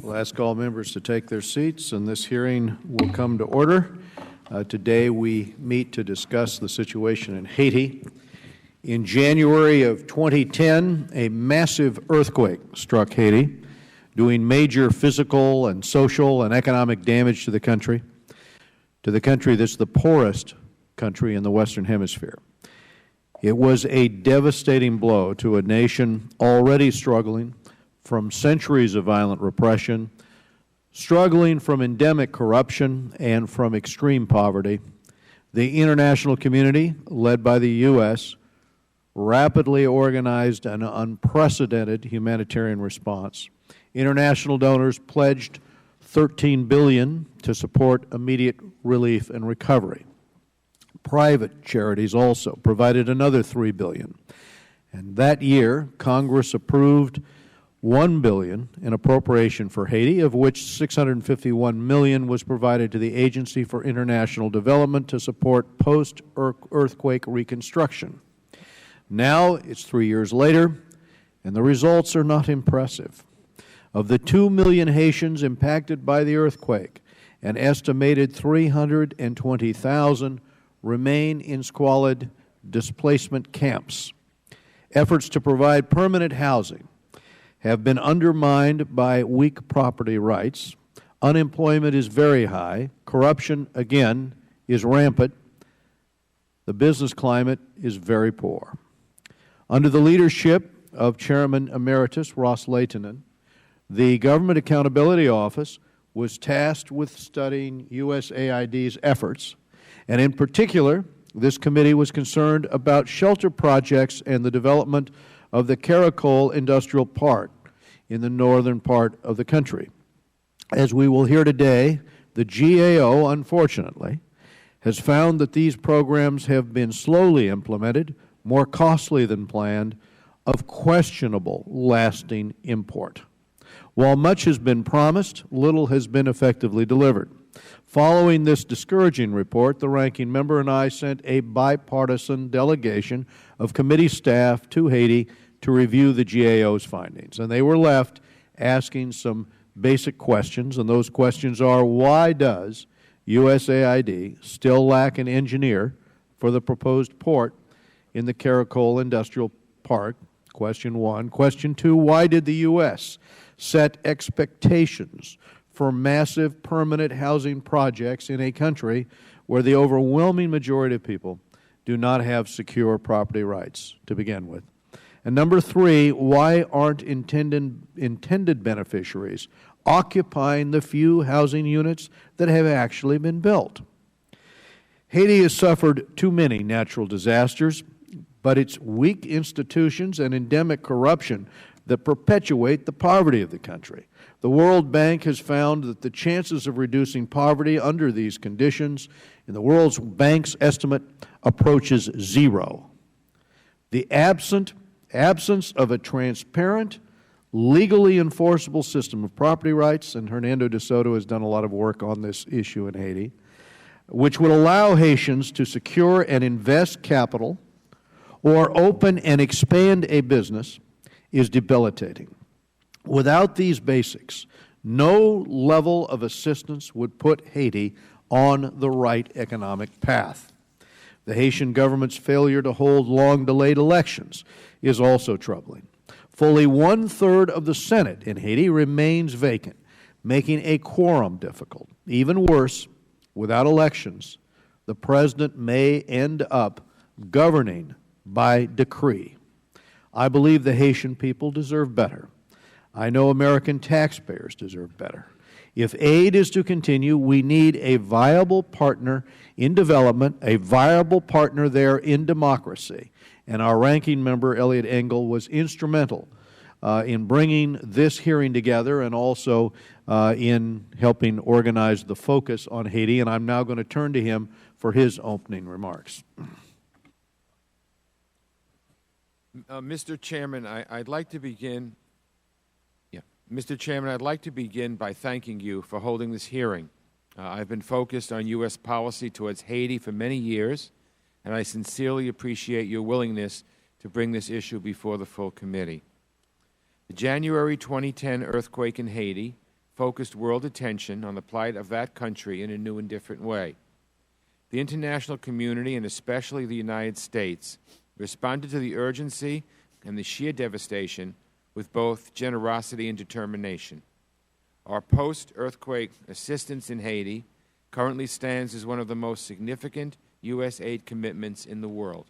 We'll ask all members to take their seats, and this hearing will come to order. Today we meet to discuss the situation in Haiti. In January of 2010, a massive earthquake struck Haiti, doing major physical and social and economic damage to the country that's the poorest country in the Western Hemisphere. It was a devastating blow to a nation already struggling from centuries of violent repression, struggling from endemic corruption and from extreme poverty. The international community, led by the U.S., rapidly organized an unprecedented humanitarian response. International donors pledged $13 billion to support immediate relief and recovery. Private charities also provided another $3 billion. And that year, Congress approved $1 billion in appropriation for Haiti, of which $651 million was provided to the Agency for International Development to support post-earthquake reconstruction. Now, it's 3 years later, and the results are not impressive. Of the 2 million Haitians impacted by the earthquake, an estimated 320,000 remain in squalid displacement camps. Efforts to provide permanent housing have been undermined by weak property rights. Unemployment is very high. Corruption, again, is rampant. The business climate is very poor. Under the leadership of Chairman Emeritus Ross Leitonen, the Government Accountability Office was tasked with studying USAID's efforts, and in particular, this committee was concerned about shelter projects and the development of the Caracol Industrial Park in the northern part of the country. As we will hear today, the GAO, unfortunately, has found that these programs have been slowly implemented, more costly than planned, of questionable lasting import. While much has been promised, little has been effectively delivered. Following this discouraging report, the ranking member and I sent a bipartisan delegation of committee staff to Haiti to review the GAO's findings. And they were left asking some basic questions, and those questions are, why does USAID still lack an engineer for the proposed port in the Caracol Industrial Park? Question one. Question two, why did the U.S. set expectations for massive permanent housing projects in a country where the overwhelming majority of people do not have secure property rights to begin with? And number three, why aren't intended beneficiaries occupying the few housing units that have actually been built? Haiti has suffered too many natural disasters, but it's weak institutions and endemic corruption that perpetuate the poverty of the country. The World Bank has found that the chances of reducing poverty under these conditions, in the World Bank's estimate, approaches zero. The absence of a transparent, legally enforceable system of property rights, and Hernando de Soto has done a lot of work on this issue in Haiti, which would allow Haitians to secure and invest capital or open and expand a business, is debilitating. Without these basics, no level of assistance would put Haiti on the right economic path. The Haitian government's failure to hold long-delayed elections is also troubling. Fully one-third of the Senate in Haiti remains vacant, making a quorum difficult. Even worse, without elections, the President may end up governing by decree. I believe the Haitian people deserve better. I know American taxpayers deserve better. If aid is to continue, we need a viable partner in development, a viable partner there in democracy. And our ranking member, Elliot Engel, was instrumental in bringing this hearing together and also in helping organize the focus on Haiti. And I'm now going to turn to him for his opening remarks. Mr. Chairman, I'd like to begin. Mr. Chairman, I'd like to begin by thanking you for holding this hearing. I've been focused on U.S. policy towards Haiti for many years, and I sincerely appreciate your willingness to bring this issue before the full committee. The January 2010 earthquake in Haiti focused world attention on the plight of that country in a new and different way. The international community, and especially the United States, responded to the urgency and the sheer devastation with both generosity and determination. Our post-earthquake assistance in Haiti currently stands as one of the most significant U.S. aid commitments in the world.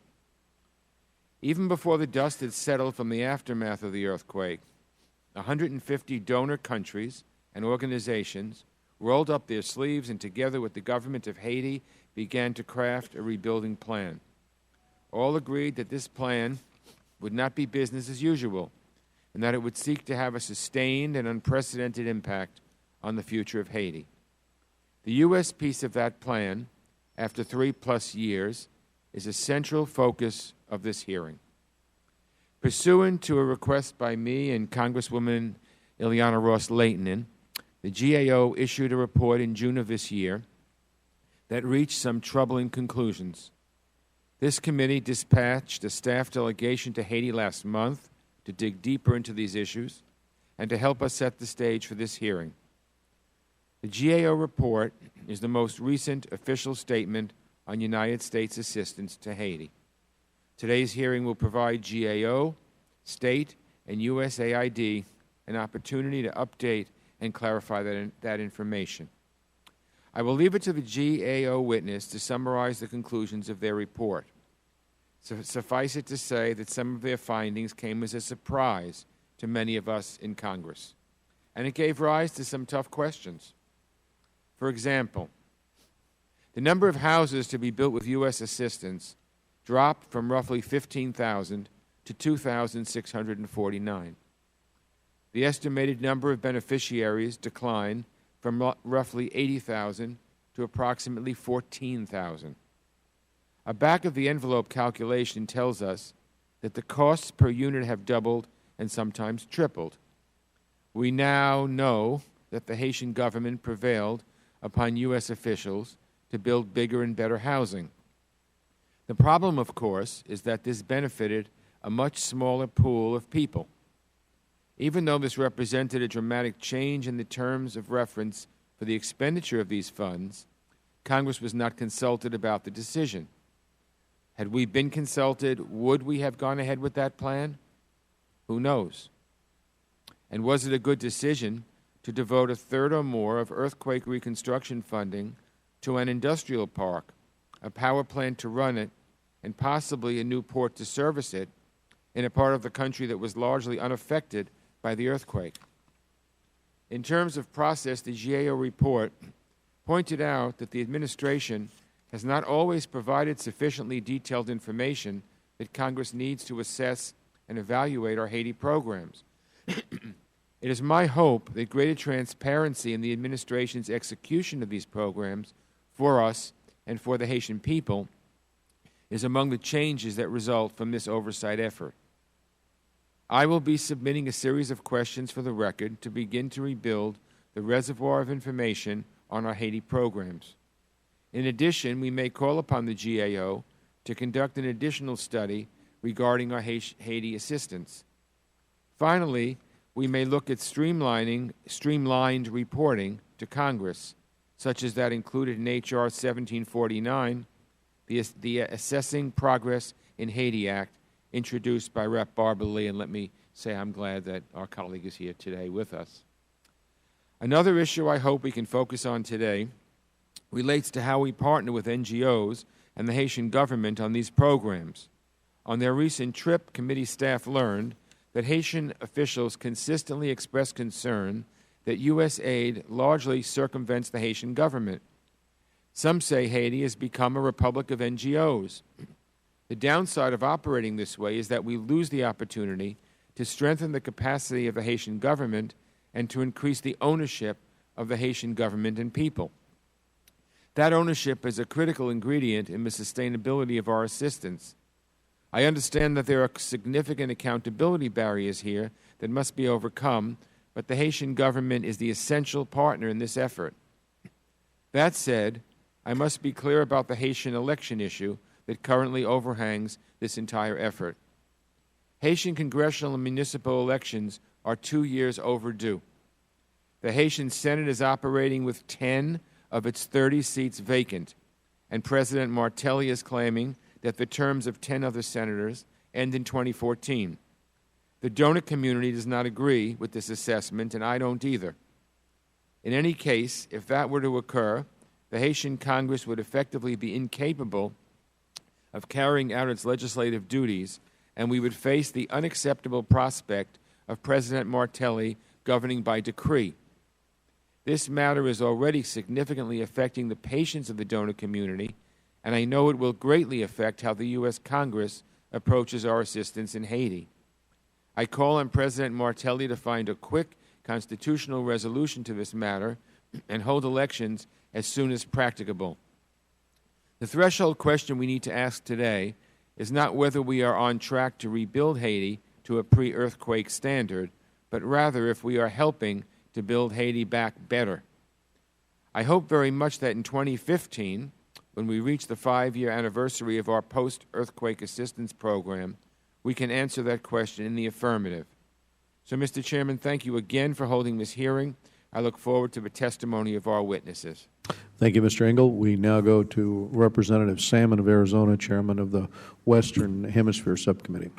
Even before the dust had settled from the aftermath of the earthquake, 150 donor countries and organizations rolled up their sleeves and, together with the government of Haiti, began to craft a rebuilding plan. All agreed that this plan would not be business as usual, and that it would seek to have a sustained and unprecedented impact on the future of Haiti. The U.S. piece of that plan, after 3+ years, is a central focus of this hearing. Pursuant to a request by me and Congresswoman Ileana Ross-Lehtinen, the GAO issued a report in June of this year that reached some troubling conclusions. This committee dispatched a staff delegation to Haiti last month to dig deeper into these issues and to help us set the stage for this hearing. The GAO report is the most recent official statement on United States assistance to Haiti. Today's hearing will provide GAO, state, and USAID an opportunity to update and clarify that information. I will leave it to the GAO witness to summarize the conclusions of their report. Suffice it to say that some of their findings came as a surprise to many of us in Congress, and it gave rise to some tough questions. For example, the number of houses to be built with U.S. assistance dropped from roughly 15,000 to 2,649. The estimated number of beneficiaries declined from roughly 80,000 to approximately 14,000. A back-of-the-envelope calculation tells us that the costs per unit have doubled and sometimes tripled. We now know that the Haitian government prevailed upon U.S. officials to build bigger and better housing. The problem, of course, is that this benefited a much smaller pool of people. Even though this represented a dramatic change in the terms of reference for the expenditure of these funds, Congress was not consulted about the decision. Had we been consulted, would we have gone ahead with that plan? Who knows? And was it a good decision to devote a third or more of earthquake reconstruction funding to an industrial park, a power plant to run it, and possibly a new port to service it in a part of the country that was largely unaffected by the earthquake? In terms of process, the GAO report pointed out that the administration has not always provided sufficiently detailed information that Congress needs to assess and evaluate our Haiti programs. It is my hope that greater transparency in the administration's execution of these programs for us and for the Haitian people is among the changes that result from this oversight effort. I will be submitting a series of questions for the record to begin to rebuild the reservoir of information on our Haiti programs. In addition, we may call upon the GAO to conduct an additional study regarding our Haiti assistance. Finally, we may look at streamlined reporting to Congress, such as that included in H.R. 1749, the Assessing Progress in Haiti Act, introduced by Rep. Barbara Lee, and let me say I'm glad that our colleague is here today with us. Another issue I hope we can focus on today relates to how we partner with NGOs and the Haitian government on these programs. On their recent trip, committee staff learned that Haitian officials consistently express concern that U.S. aid largely circumvents the Haitian government. Some say Haiti has become a republic of NGOs. The downside of operating this way is that we lose the opportunity to strengthen the capacity of the Haitian government and to increase the ownership of the Haitian government and people. That ownership is a critical ingredient in the sustainability of our assistance. I understand that there are significant accountability barriers here that must be overcome, but the Haitian government is the essential partner in this effort. That said, I must be clear about the Haitian election issue that currently overhangs this entire effort. Haitian congressional and municipal elections are 2 years overdue. The Haitian Senate is operating with 10 of its 30 seats vacant, and President Martelly is claiming that the terms of 10 other senators end in 2014. The donor community does not agree with this assessment, and I don't either. In any case, if that were to occur, the Haitian Congress would effectively be incapable of carrying out its legislative duties, and we would face the unacceptable prospect of President Martelly governing by decree. This matter is already significantly affecting the patience of the donor community, and I know it will greatly affect how the U.S. Congress approaches our assistance in Haiti. I call on President Martelly to find a quick constitutional resolution to this matter and hold elections as soon as practicable. The threshold question we need to ask today is not whether we are on track to rebuild Haiti to a pre-earthquake standard, but rather if we are helping to build Haiti back better. I hope very much that in 2015, when we reach the 5-year anniversary of our post-earthquake assistance program, we can answer that question in the affirmative. So, Mr. Chairman, thank you again for holding this hearing. I look forward to the testimony of our witnesses. Thank you, Mr. Engel. We now go to Representative Salmon of Arizona, Chairman of the Western Hemisphere Subcommittee.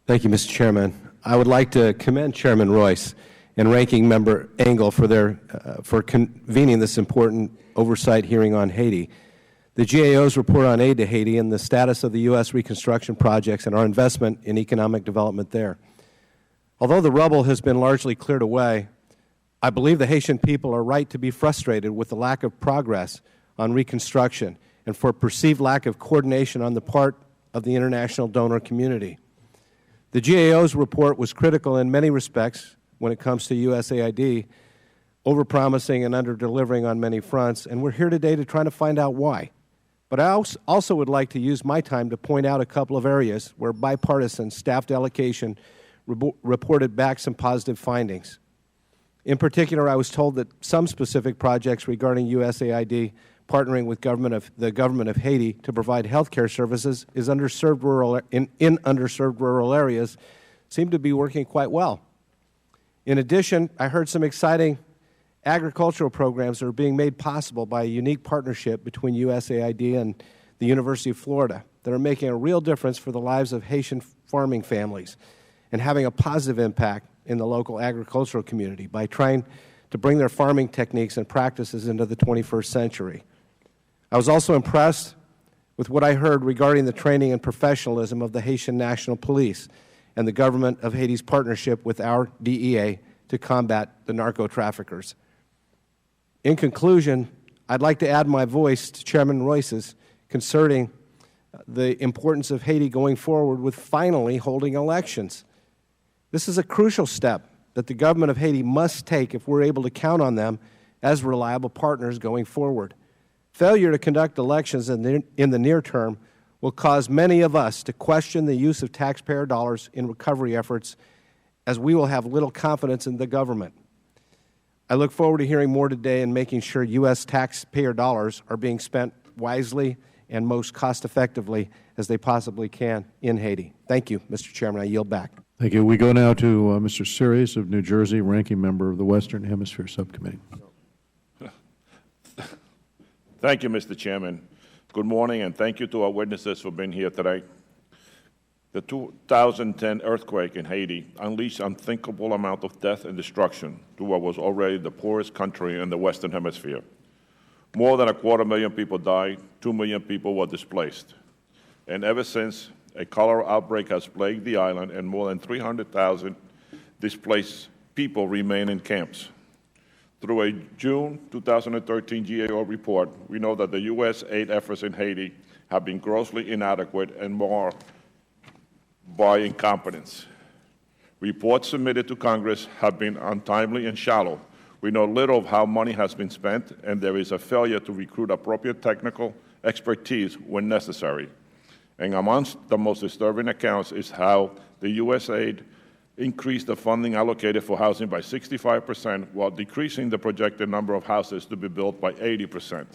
Thank you, Mr. Chairman. I would like to commend Chairman Royce and Ranking Member Engel for convening this important oversight hearing on Haiti. The GAO's report on aid to Haiti and the status of the U.S. reconstruction projects and our investment in economic development there. Although the rubble has been largely cleared away, I believe the Haitian people are right to be frustrated with the lack of progress on reconstruction and for perceived lack of coordination on the part of the international donor community. The GAO's report was critical in many respects when it comes to USAID, overpromising and under-delivering on many fronts, and we're here today to try to find out why. But I also would like to use my time to point out a couple of areas where bipartisan staff delegation reported back some positive findings. In particular, I was told that some specific projects regarding USAID partnering with the government of Haiti to provide health care services in underserved rural areas seem to be working quite well. In addition, I heard some exciting agricultural programs that are being made possible by a unique partnership between USAID and the University of Florida that are making a real difference for the lives of Haitian farming families and having a positive impact in the local agricultural community by trying to bring their farming techniques and practices into the 21st century. I was also impressed with what I heard regarding the training and professionalism of the Haitian National Police and the government of Haiti's partnership with our DEA to combat the narco-traffickers. In conclusion, I'd like to add my voice to Chairman Royce's concerning the importance of Haiti going forward with finally holding elections. This is a crucial step that the government of Haiti must take if we're able to count on them as reliable partners going forward. Failure to conduct elections in the near term will cause many of us to question the use of taxpayer dollars in recovery efforts, as we will have little confidence in the government. I look forward to hearing more today and making sure U.S. taxpayer dollars are being spent wisely and most cost-effectively as they possibly can in Haiti. Thank you, Mr. Chairman. I yield back. Thank you. We go now to Mr. Series of New Jersey, Ranking Member of the Western Hemisphere Subcommittee. Thank you, Mr. Chairman. Good morning, and thank you to our witnesses for being here today. The 2010 earthquake in Haiti unleashed an unthinkable amount of death and destruction to what was already the poorest country in the Western Hemisphere. More than 250,000 people died, 2 million people were displaced. And ever since, a cholera outbreak has plagued the island, and more than 300,000 displaced people remain in camps. Through a June 2013 GAO report, we know that the U.S. aid efforts in Haiti have been grossly inadequate and marred by incompetence. Reports submitted to Congress have been untimely and shallow. We know little of how money has been spent, and there is a failure to recruit appropriate technical expertise when necessary. And amongst the most disturbing accounts is how the U.S. aid increased the funding allocated for housing by 65%, while decreasing the projected number of houses to be built by 80%.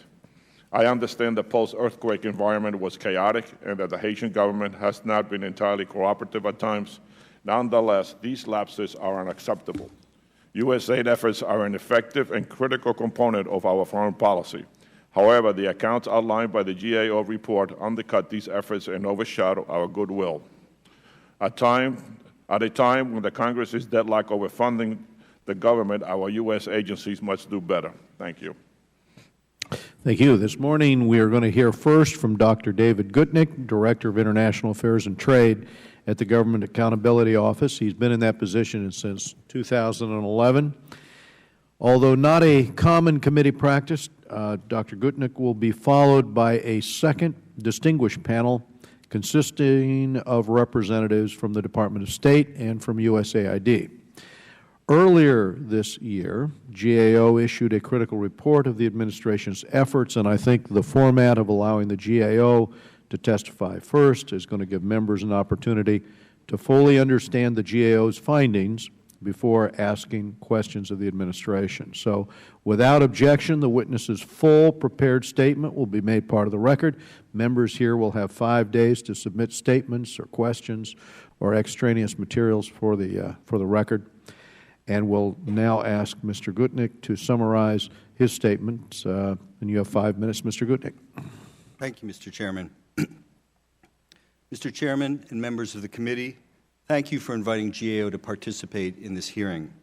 I understand the post-earthquake environment was chaotic and that the Haitian government has not been entirely cooperative at times. Nonetheless, these lapses are unacceptable. U.S. aid efforts are an effective and critical component of our foreign policy. However, the accounts outlined by the GAO report undercut these efforts and overshadow our goodwill. At a time when the Congress is deadlocked over funding the government, our U.S. agencies must do better. Thank you. Thank you. This morning we are going to hear first from Dr. David Gutnick, Director of International Affairs and Trade at the Government Accountability Office. He's been in that position since 2011. Although not a common committee practice, Dr. Gutnick will be followed by a second distinguished panel consisting of representatives from the Department of State and from USAID. Earlier this year, GAO issued a critical report of the administration's efforts, and I think the format of allowing the GAO to testify first is going to give members an opportunity to fully understand the GAO's findings before asking questions of the administration. So, without objection, the witness's full prepared statement will be made part of the record. Members here will have 5 days to submit statements or questions or extraneous materials for the record. And we'll now ask Mr. Gutnick to summarize his statements. And you have 5 minutes, Mr. Gutnick. Thank you, Mr. Chairman. Mr. Chairman and members of the committee, thank you for inviting GAO to participate in this hearing.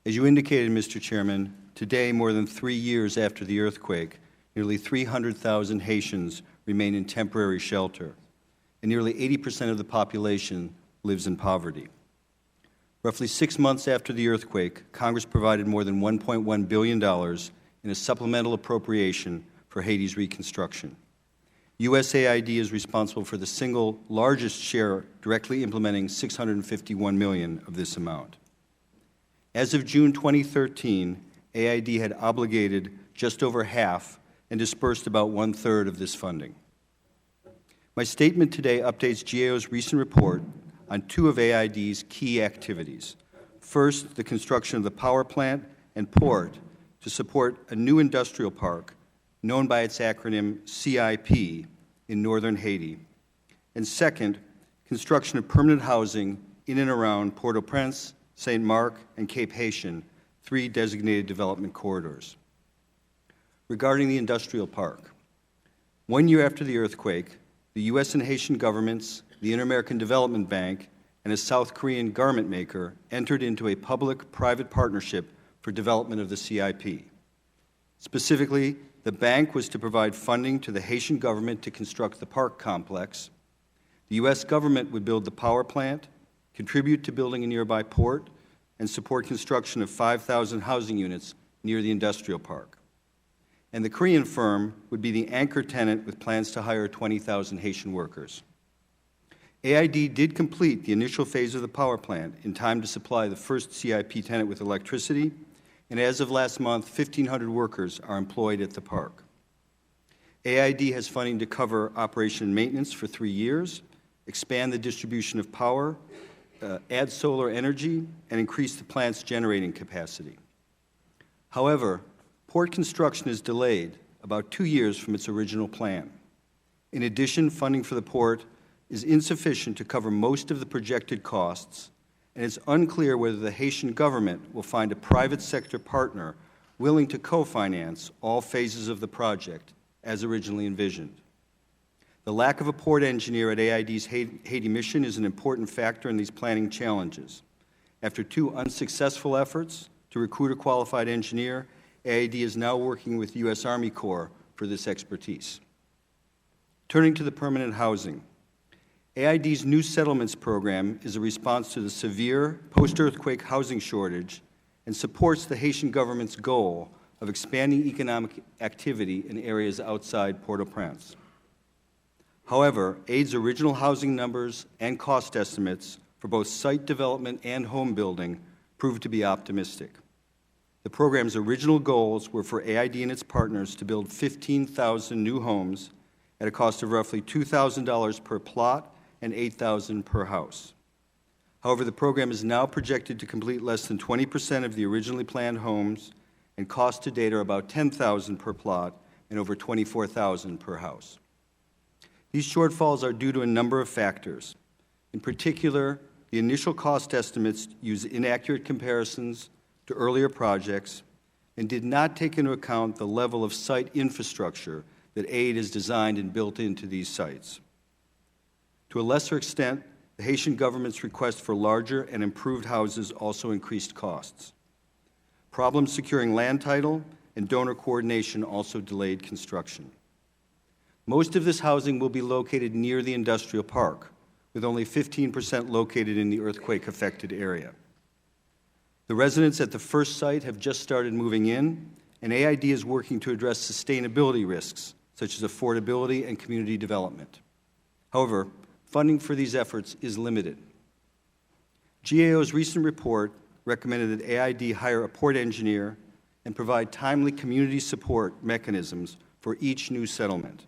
As you indicated, Mr. Chairman, today, more than 3 years after the earthquake, nearly 300,000 Haitians remain in temporary shelter, and nearly 80% of the population lives in poverty. Roughly 6 months after the earthquake, Congress provided more than $1.1 billion in a supplemental appropriation for Haiti's reconstruction. USAID is responsible for the single largest share, directly implementing $651 million of this amount. As of June 2013, AID had obligated just over half and dispersed about 1/3 of this funding. My statement today updates GAO's recent report on 2 of AID's key activities. First, the construction of the power plant and port to support a new industrial park known by its acronym CIP in northern Haiti. And second, construction of permanent housing in and around Port-au-Prince, St. Marc, and Cape Haitian, 3 designated development corridors. Regarding the industrial park, 1 year after the earthquake, the U.S. and Haitian governments, the Inter-American Development Bank, and a South Korean garment maker entered into a public-private partnership for development of the CIP. Specifically, the bank was to provide funding to the Haitian government to construct the park complex. The U.S. government would build the power plant, contribute to building a nearby port, and support construction of 5,000 housing units near the industrial park. And the Korean firm would be the anchor tenant with plans to hire 20,000 Haitian workers. AID did complete the initial phase of the power plant in time to supply the first CIP tenant with electricity, and as of last month, 1,500 workers are employed at the park. AID has funding to cover operation and maintenance for 3 years, expand the distribution of power, add solar energy, and increase the plant's generating capacity. However, port construction is delayed about 2 years from its original plan. In addition, funding for the port is insufficient to cover most of the projected costs, and it's unclear whether the Haitian government will find a private sector partner willing to co-finance all phases of the project as originally envisioned. The lack of a port engineer at AID's Haiti mission is an important factor in these planning challenges. After 2 unsuccessful efforts to recruit a qualified engineer, AID is now working with the U.S. Army Corps for this expertise. Turning to the permanent housing, AID's new settlements program is a response to the severe post-earthquake housing shortage and supports the Haitian government's goal of expanding economic activity in areas outside Port-au-Prince. However, AID's original housing numbers and cost estimates for both site development and home building proved to be optimistic. The program's original goals were for AID and its partners to build 15,000 new homes at a cost of roughly $2,000 per plot and $8,000 per house. However, the program is now projected to complete less than 20% of the originally planned homes, and costs to date are about $10,000 per plot and over $24,000 per house. These shortfalls are due to a number of factors. In particular, the initial cost estimates use inaccurate comparisons to earlier projects and did not take into account the level of site infrastructure that aid is designed and built into these sites. To a lesser extent, the Haitian government's request for larger and improved houses also increased costs. Problems securing land title and donor coordination also delayed construction. Most of this housing will be located near the industrial park, with only 15% located in the earthquake-affected area. The residents at the first site have just started moving in, and AID is working to address sustainability risks, such as affordability and community development. However, funding for these efforts is limited. GAO's recent report recommended that AID hire a port engineer and provide timely community support mechanisms for each new settlement.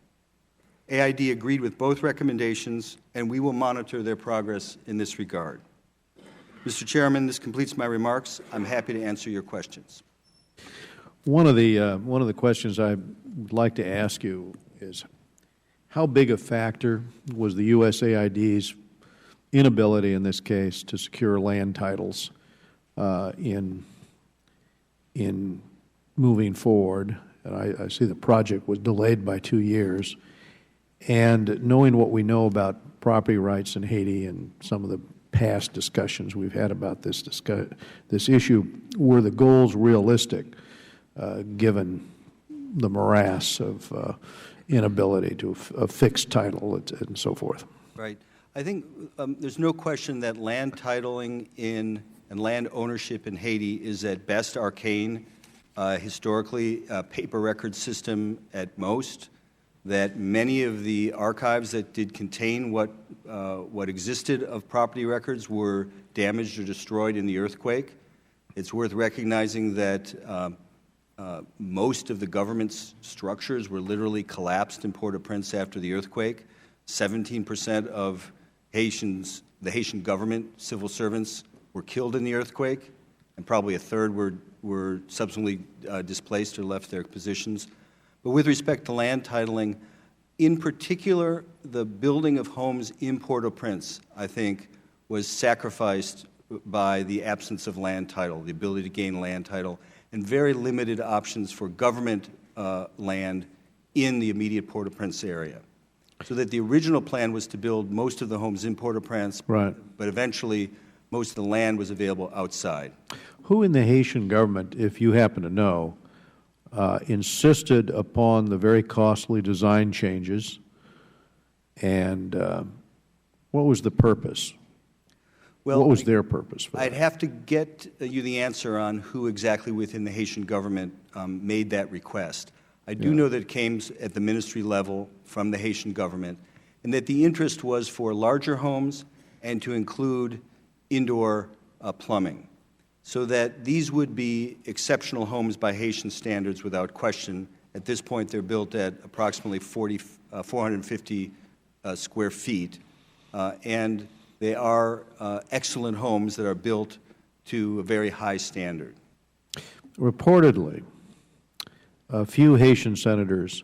AID agreed with both recommendations, and we will monitor their progress in this regard. Mr. Chairman, this completes my remarks. I'm happy to answer your questions. One of the questions I would like to ask you is, how big a factor was the USAID's inability in this case to secure land titles in moving forward? And I see the project was delayed by 2 years. And knowing what we know about property rights in Haiti and some of the past discussions we've had about this issue, were the goals realistic given the morass of inability to a fixed title and so forth? Right. I think there's no question that land titling and land ownership in Haiti is at best arcane, historically a paper record system at most, that many of the archives that did contain what existed of property records were damaged or destroyed in the earthquake. It's worth recognizing that most of the government's structures were literally collapsed in Port-au-Prince after the earthquake. 17% of the Haitian government civil servants were killed in the earthquake, and probably a third were subsequently displaced or left their positions. But with respect to land titling, in particular, the building of homes in Port-au-Prince, I think, was sacrificed by the absence of land title, the ability to gain land title, and very limited options for government land in the immediate Port-au-Prince area. So that the original plan was to build most of the homes in Port-au-Prince, right, but eventually most of the land was available outside. Who in the Haitian government, if you happen to know, insisted upon the very costly design changes, and what was the purpose? Well, what was their purpose for I'd that? have to get you the answer on who exactly within the Haitian government made that request. I do know that it came at the ministry level from the Haitian government, and that the interest was for larger homes and to include indoor plumbing, so that these would be exceptional homes by Haitian standards without question. At this point, they're built at approximately 450 square feet, and they are excellent homes that are built to a very high standard. Reportedly, a few Haitian senators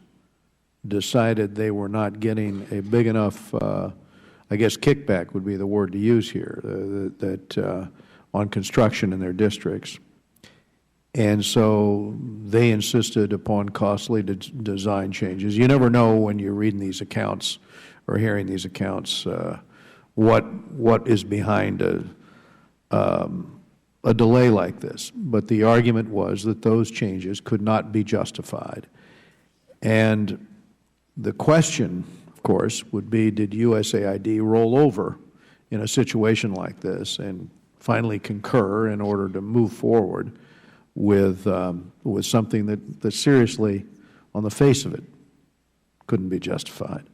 decided they were not getting a big enough, I guess kickback would be the word to use here, on construction in their districts. And so they insisted upon costly design changes. You never know when you're reading these accounts or hearing these accounts what is behind a delay like this. But the argument was that those changes could not be justified. And the question, of course, would be, did USAID roll over in a situation like this and finally concur in order to move forward with something that seriously, on the face of it, couldn't be justified?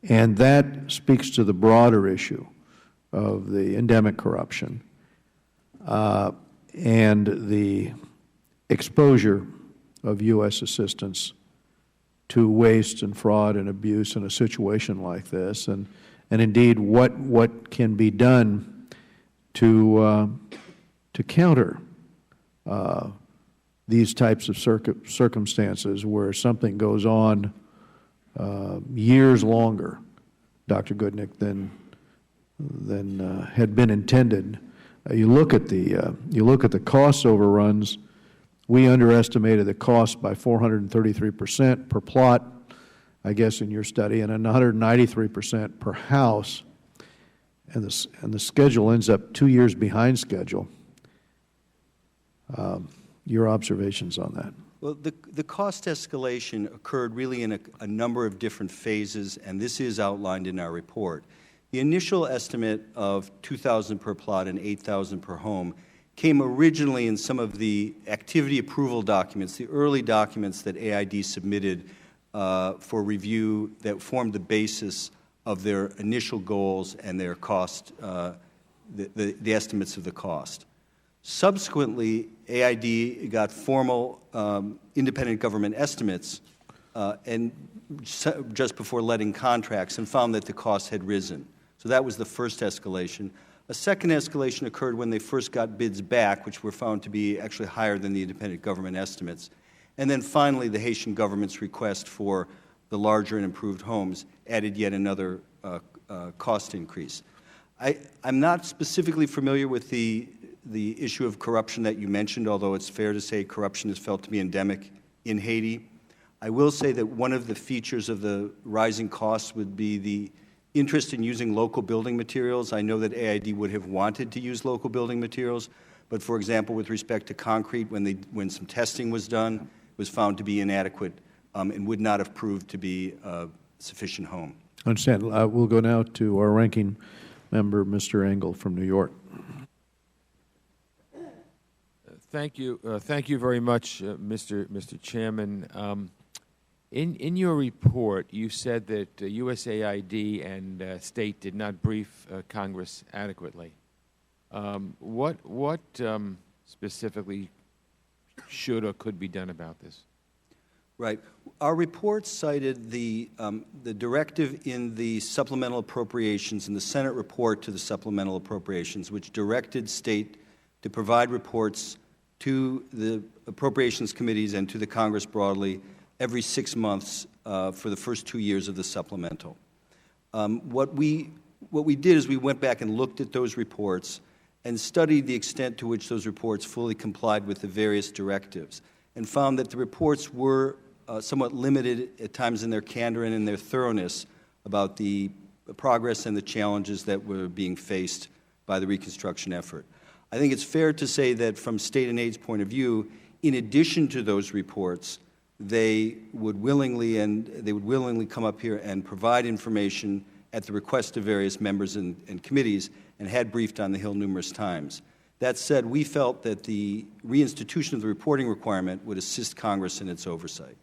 And that speaks to the broader issue of the endemic corruption and the exposure of U.S. assistance to waste and fraud and abuse in a situation like this, and indeed what can be done to counter these types of circumstances where something goes on years longer, Dr. Goodnick, than had been intended You look at the cost overruns. We underestimated the cost by 433% per plot, I guess, in your study, and 193% per house. And the schedule ends up 2 years behind schedule. Your observations on that? Well, the cost escalation occurred really in a number of different phases, and this is outlined in our report. The initial estimate of $2,000 per plot and $8,000 per home came originally in some of the activity approval documents, the early documents that AID submitted for review that formed the basis of their initial goals and their cost, the estimates of the cost. Subsequently, AID got formal independent government estimates and just before letting contracts, and found that the costs had risen. So that was the first escalation. A second escalation occurred when they first got bids back, which were found to be actually higher than the independent government estimates. And then finally, the Haitian government's request for the larger and improved homes added yet another cost increase. I'm not specifically familiar with the issue of corruption that you mentioned, although it's fair to say corruption is felt to be endemic in Haiti. I will say that one of the features of the rising costs would be the interest in using local building materials. I know that AID would have wanted to use local building materials, but for example, with respect to concrete, when some testing was done, it was found to be inadequate and would not have proved to be a sufficient home. I understand. We'll go now to our ranking member, Mr. Engel from New York. Thank you. Thank you very much, Mr. Chairman. In your report, you said that USAID and state did not brief Congress adequately. What specifically should or could be done about this? Right. Our report cited the directive in the supplemental appropriations, in the Senate report to the supplemental appropriations, which directed state to provide reports to the appropriations committees and to the Congress broadly every 6 months for the first 2 years of the supplemental. What we did is we went back and looked at those reports and studied the extent to which those reports fully complied with the various directives, and found that the reports were somewhat limited at times in their candor and in their thoroughness about the progress and the challenges that were being faced by the reconstruction effort. I think it's fair to say that from state and aid's point of view, in addition to those reports, they would willingly come up here and provide information at the request of various members and committees, and had briefed on the Hill numerous times. That said, we felt that the reinstitution of the reporting requirement would assist Congress in its oversight.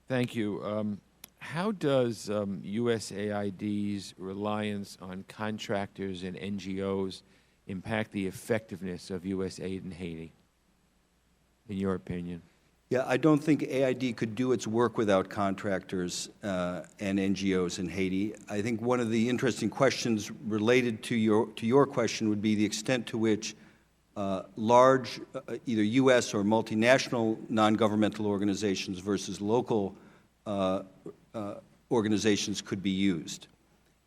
Thank you. How does USAID's reliance on contractors and NGOs impact the effectiveness of U.S. aid in Haiti, in your opinion? Yeah, I don't think AID could do its work without contractors and NGOs in Haiti. I think one of the interesting questions related to your question would be the extent to which large, either U.S. or multinational non-governmental organizations versus local organizations could be used.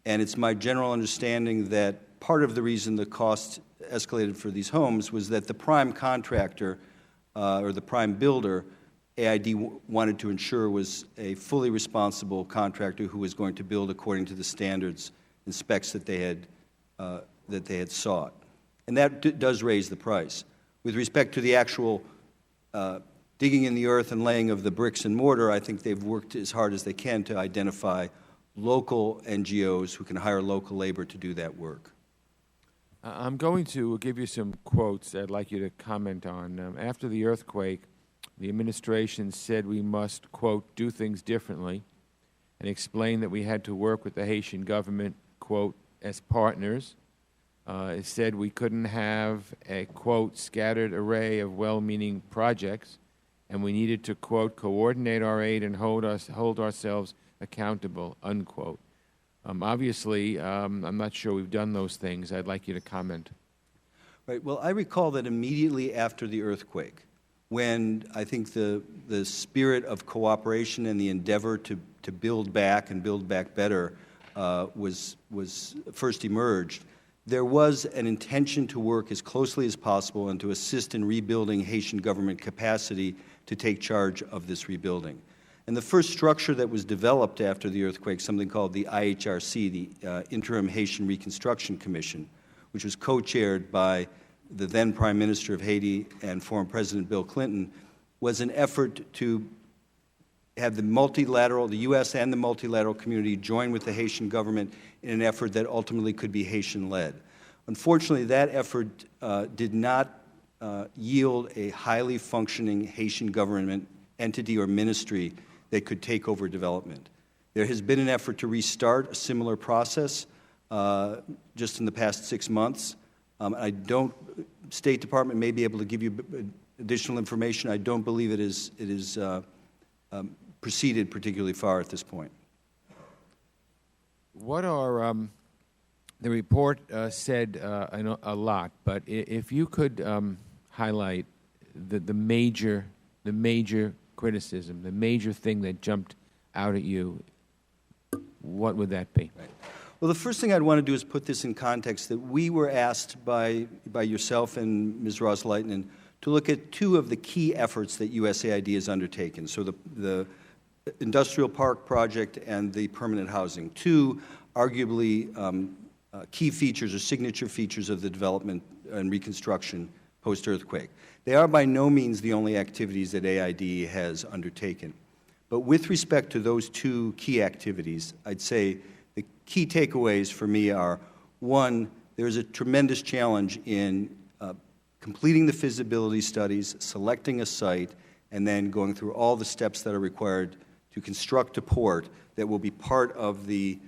And it's my general understanding that part of the reason the cost escalated for these homes was that the prime contractor or the prime builder, AID wanted to ensure was a fully responsible contractor who was going to build according to the standards and specs that they had sought. And that does raise the price. With respect to the actual digging in the earth and laying of the bricks and mortar, I think they've worked as hard as they can to identify local NGOs who can hire local labor to do that work. I'm going to give you some quotes I'd like you to comment on. After the earthquake, the administration said we must, quote, do things differently, and explained that we had to work with the Haitian government, quote, as partners. It said we couldn't have a, quote, scattered array of well-meaning projects, and we needed to, quote, coordinate our aid and hold ourselves accountable, unquote. Obviously, I'm not sure we've done those things. I'd like you to comment. Right. Well, I recall that immediately after the earthquake, when I think the spirit of cooperation and the endeavor to build back and build back better was first emerged, there was an intention to work as closely as possible and to assist in rebuilding Haitian government capacity to take charge of this rebuilding. And the first structure that was developed after the earthquake, something called the IHRC, the Interim Haitian Reconstruction Commission, which was co-chaired by the then Prime Minister of Haiti and former President Bill Clinton, was an effort to have the U.S. and the multilateral community join with the Haitian government in an effort that ultimately could be Haitian-led. Unfortunately, that effort did not yield a highly functioning Haitian government entity or ministry that could take over development. There has been an effort to restart a similar process just in the past 6 months. State Department may be able to give you additional information. I don't believe it is proceeded particularly far at this point. What are the report said a lot, but if you could highlight the major criticism, the major thing that jumped out at you, what would that be? Right. Well, the first thing I'd want to do is put this in context that we were asked by yourself and Ms. Ross-Leitonen to look at two of the key efforts that USAID has undertaken. So the Industrial Park Project and the permanent housing, two arguably key features or signature features of the development and reconstruction post-earthquake. They are by no means the only activities that AID has undertaken. But with respect to those two key activities, I'd say the key takeaways for me are, one, there's a tremendous challenge in completing the feasibility studies, selecting a site, and then going through all the steps that are required to construct a port that will be part of the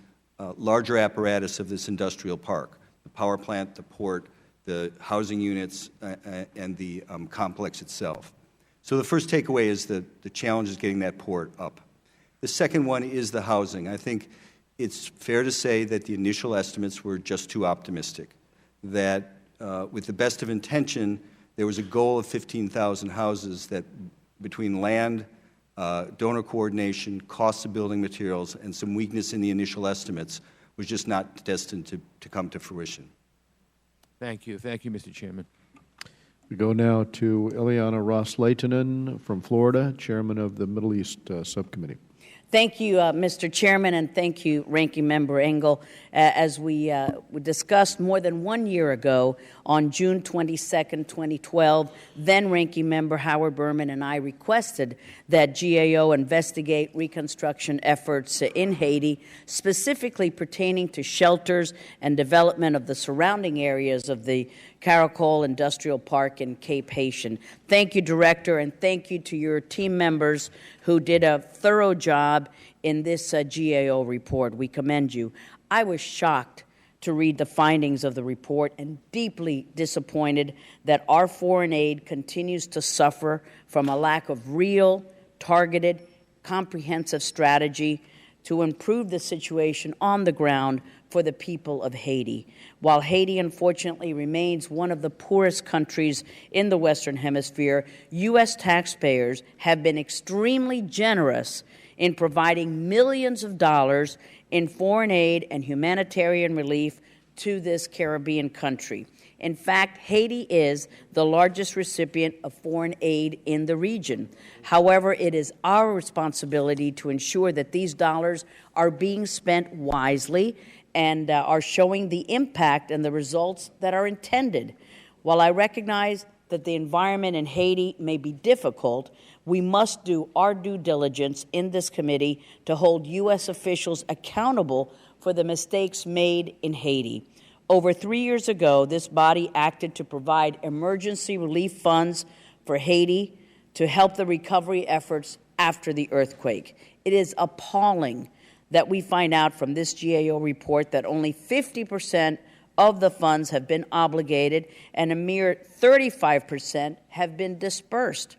larger apparatus of this industrial park, the power plant, the port, the housing units, and the complex itself. So the first takeaway is that the challenge is getting that port up. The second one is the housing. I think it's fair to say that the initial estimates were just too optimistic, that with the best of intention, there was a goal of 15,000 houses that between land, donor coordination, costs of building materials, and some weakness in the initial estimates was just not destined to come to fruition. Thank you. Thank you, Mr. Chairman. We go now to Ileana Ross-Leitonen from Florida, Chairman of the Middle East Subcommittee. Thank you, Mr. Chairman, and thank you, Ranking Member Engel. As we discussed more than 1 year ago, on June 22nd, 2012, then Ranking Member Howard Berman and I requested that GAO investigate reconstruction efforts in Haiti, specifically pertaining to shelters and development of the surrounding areas of the Caracol Industrial Park in Cape Haitian. Thank you, Director, and thank you to your team members who did a thorough job in this GAO report. We commend you. I was shocked to read the findings of the report and deeply disappointed that our foreign aid continues to suffer from a lack of real, targeted, comprehensive strategy to improve the situation on the ground for the people of Haiti. While Haiti, unfortunately, remains one of the poorest countries in the Western Hemisphere, U.S. taxpayers have been extremely generous in providing millions of dollars in foreign aid and humanitarian relief to this Caribbean country. In fact, Haiti is the largest recipient of foreign aid in the region. However, it is our responsibility to ensure that these dollars are being spent wisely and are showing the impact and the results that are intended. While I recognize that the environment in Haiti may be difficult, we must do our due diligence in this committee to hold U.S. officials accountable for the mistakes made in Haiti. Over 3 years ago, this body acted to provide emergency relief funds for Haiti to help the recovery efforts after the earthquake. It is appalling that we find out from this GAO report that only 50% of the funds have been obligated and a mere 35% have been dispersed.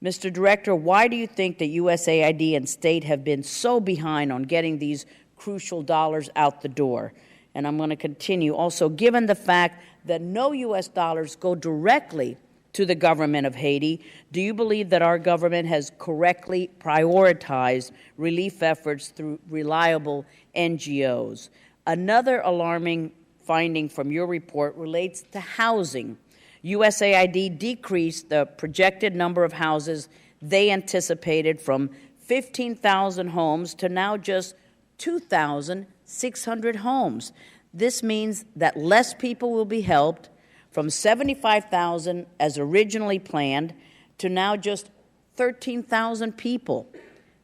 Mr. Director, why do you think that USAID and state have been so behind on getting these crucial dollars out the door? And I'm going to continue. Also, given the fact that no U.S. dollars go directly to the government of Haiti, do you believe that our government has correctly prioritized relief efforts through reliable NGOs? Another alarming finding from your report relates to housing. USAID decreased the projected number of houses they anticipated from 15,000 homes to now just 2,600 homes. This means that less people will be helped, from 75,000 as originally planned to now just 13,000 people.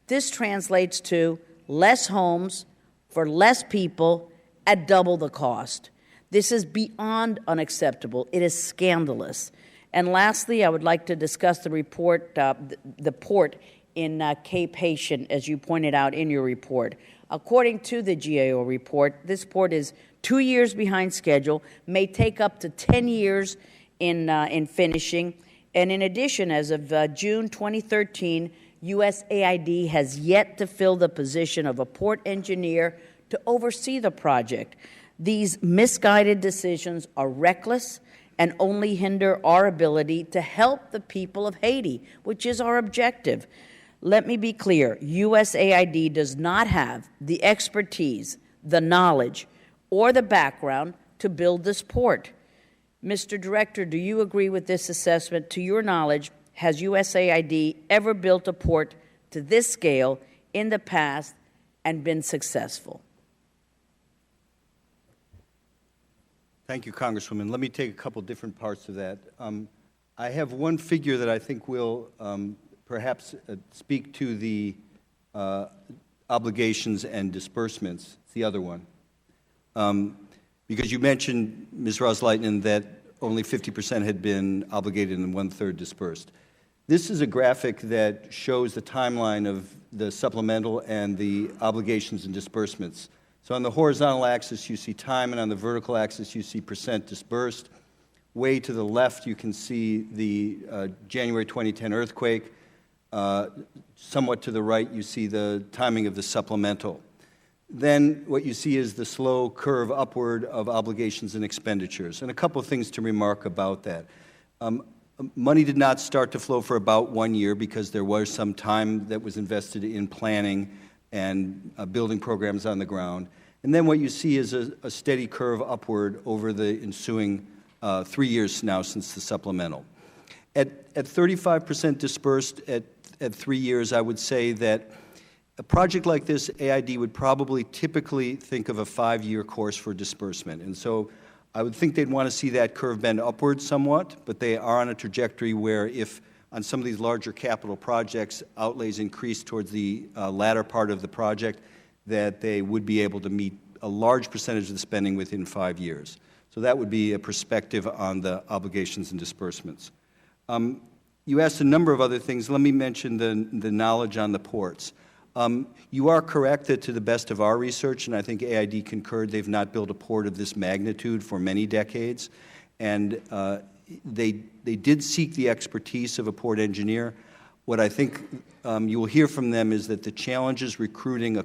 This translates to less homes for less people at double the cost. This is beyond unacceptable. It is scandalous. And lastly, I would like to discuss the report, the port in Cape Haitian, as you pointed out in your report. According to the GAO report, this port is 2 years behind schedule, may take up to 10 years in finishing. And in addition, as of June 2013, USAID has yet to fill the position of a port engineer to oversee the project. These misguided decisions are reckless and only hinder our ability to help the people of Haiti, which is our objective. Let me be clear, USAID does not have the expertise, the knowledge, or the background to build this port. Mr. Director, do you agree with this assessment? To your knowledge, has USAID ever built a port to this scale in the past and been successful? Thank you, Congresswoman. Let me take a couple different parts of that. I have one figure that I think will perhaps speak to the obligations and disbursements. It's the other one. Because you mentioned, Ms. Rosleitner, that only 50% had been obligated and one-third dispersed. This is a graphic that shows the timeline of the supplemental and the obligations and disbursements. So on the horizontal axis, you see time, and on the vertical axis, you see percent disbursed. Way to the left, you can see the January 2010 earthquake. Somewhat to the right, you see the timing of the supplemental. Then what you see is the slow curve upward of obligations and expenditures. And a couple of things to remark about that. Money did not start to flow for about 1 year because there was some time that was invested in planning and building programs on the ground. And then what you see is a steady curve upward over the ensuing 3 years now since the supplemental. At 35% dispersed at 3 years, I would say that a project like this, AID would probably typically think of a 5-year course for disbursement. And so I would think they'd want to see that curve bend upward somewhat, but they are on a trajectory where if on some of these larger capital projects, outlays increase towards the latter part of the project, that they would be able to meet a large percentage of the spending within 5 years. So that would be a perspective on the obligations and disbursements. You asked a number of other things. Let me mention the knowledge on the ports. You are correct that to the best of our research, and I think AID concurred, they've not built a port of this magnitude for many decades. And they did seek the expertise of a port engineer. What I think you will hear from them is that the challenge is recruiting a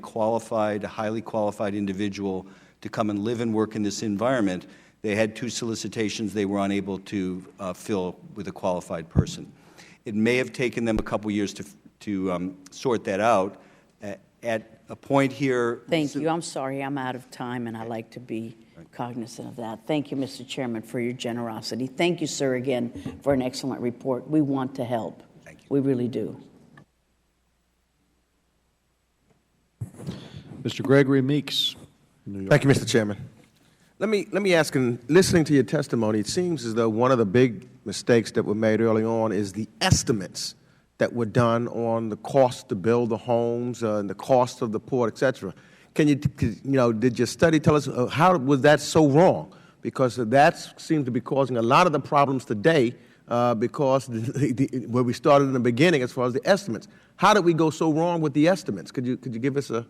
highly qualified individual to come and live and work in this environment. They had 2 solicitations they were unable to fill with a qualified person. It may have taken them a couple years to sort that out. At a point here... Thank you. I'm sorry I'm out of time, and I like to be cognizant of that. Thank you, Mr. Chairman, for your generosity. Thank you, sir, again, for an excellent report. We want to help. Thank you. We really do. Mr. Gregory Meeks, New York. Thank you, Mr. Chairman. Let me ask, in listening to your testimony, it seems as though one of the big mistakes that were made early on is the estimates that were done on the cost to build the homes and the cost of the port, et cetera. Did your study tell us how was that so wrong? Because that seems to be causing a lot of the problems today because where we started in the beginning as far as the estimates. How did we go so wrong with the estimates? Could you give us a...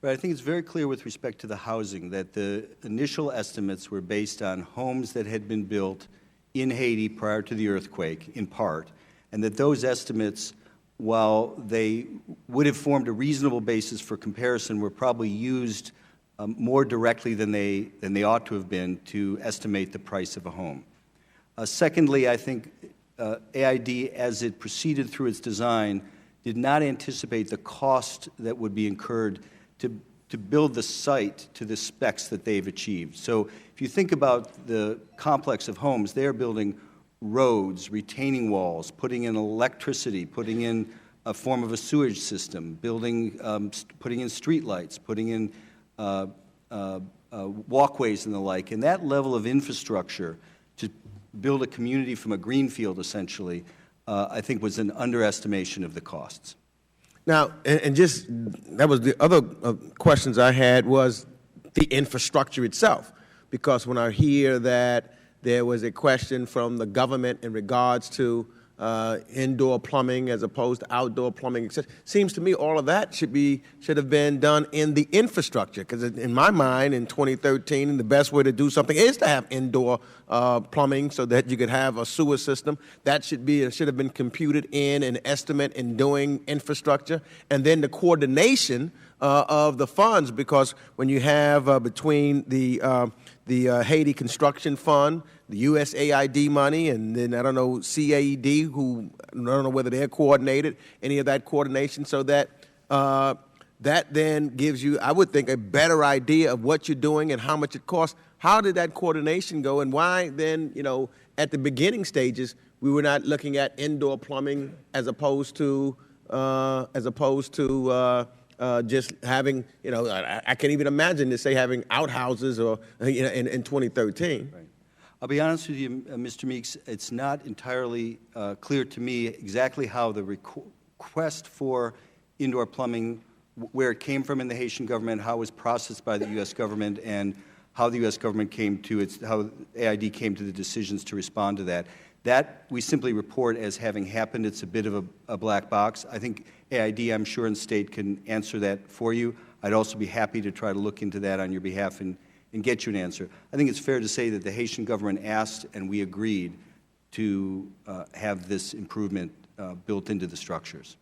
Right, I think it's very clear with respect to the housing that the initial estimates were based on homes that had been built in Haiti prior to the earthquake, in part, and that those estimates, while they would have formed a reasonable basis for comparison, were probably used more directly than they ought to have been to estimate the price of a home. Secondly, I think AID, as it proceeded through its design, did not anticipate the cost that would be incurred to build the site to the specs that they've achieved. So if you think about the complex of homes, they're building roads, retaining walls, putting in electricity, putting in a form of a sewage system, putting in streetlights, putting in walkways and the like. And that level of infrastructure to build a community from a greenfield, essentially, I think was an underestimation of the costs. Now, and just, that was the other questions I had was the infrastructure itself. Because when I hear that there was a question from the government in regards to indoor plumbing as opposed to outdoor plumbing, etc., seems to me all of that should have been done in the infrastructure. Because in my mind, in 2013, the best way to do something is to have indoor plumbing so that you could have a sewer system. That should have been computed in an estimate in doing infrastructure, and then the coordination of the funds. Because when you have between the Haiti Construction Fund, the USAID money, and then I don't know, CAED, who I don't know whether they're coordinated, any of that coordination, so that that then gives you, I would think, a better idea of what you're doing and how much it costs. How did that coordination go, and why then, at the beginning stages, we were not looking at indoor plumbing as opposed to just having, I can't even imagine to say having outhouses or in 2013. Right. I'll be honest with you, Mr. Meeks, it's not entirely clear to me exactly how the request for indoor plumbing, where it came from in the Haitian government, how it was processed by the U.S. government, and how the U.S. government how AID came to the decisions to respond to that. That we simply report as having happened. It's a bit of a black box. I think AID, I'm sure, in state can answer that for you. I'd also be happy to try to look into that on your behalf and get you an answer. I think it's fair to say that the Haitian government asked and we agreed to have this improvement built into the structures.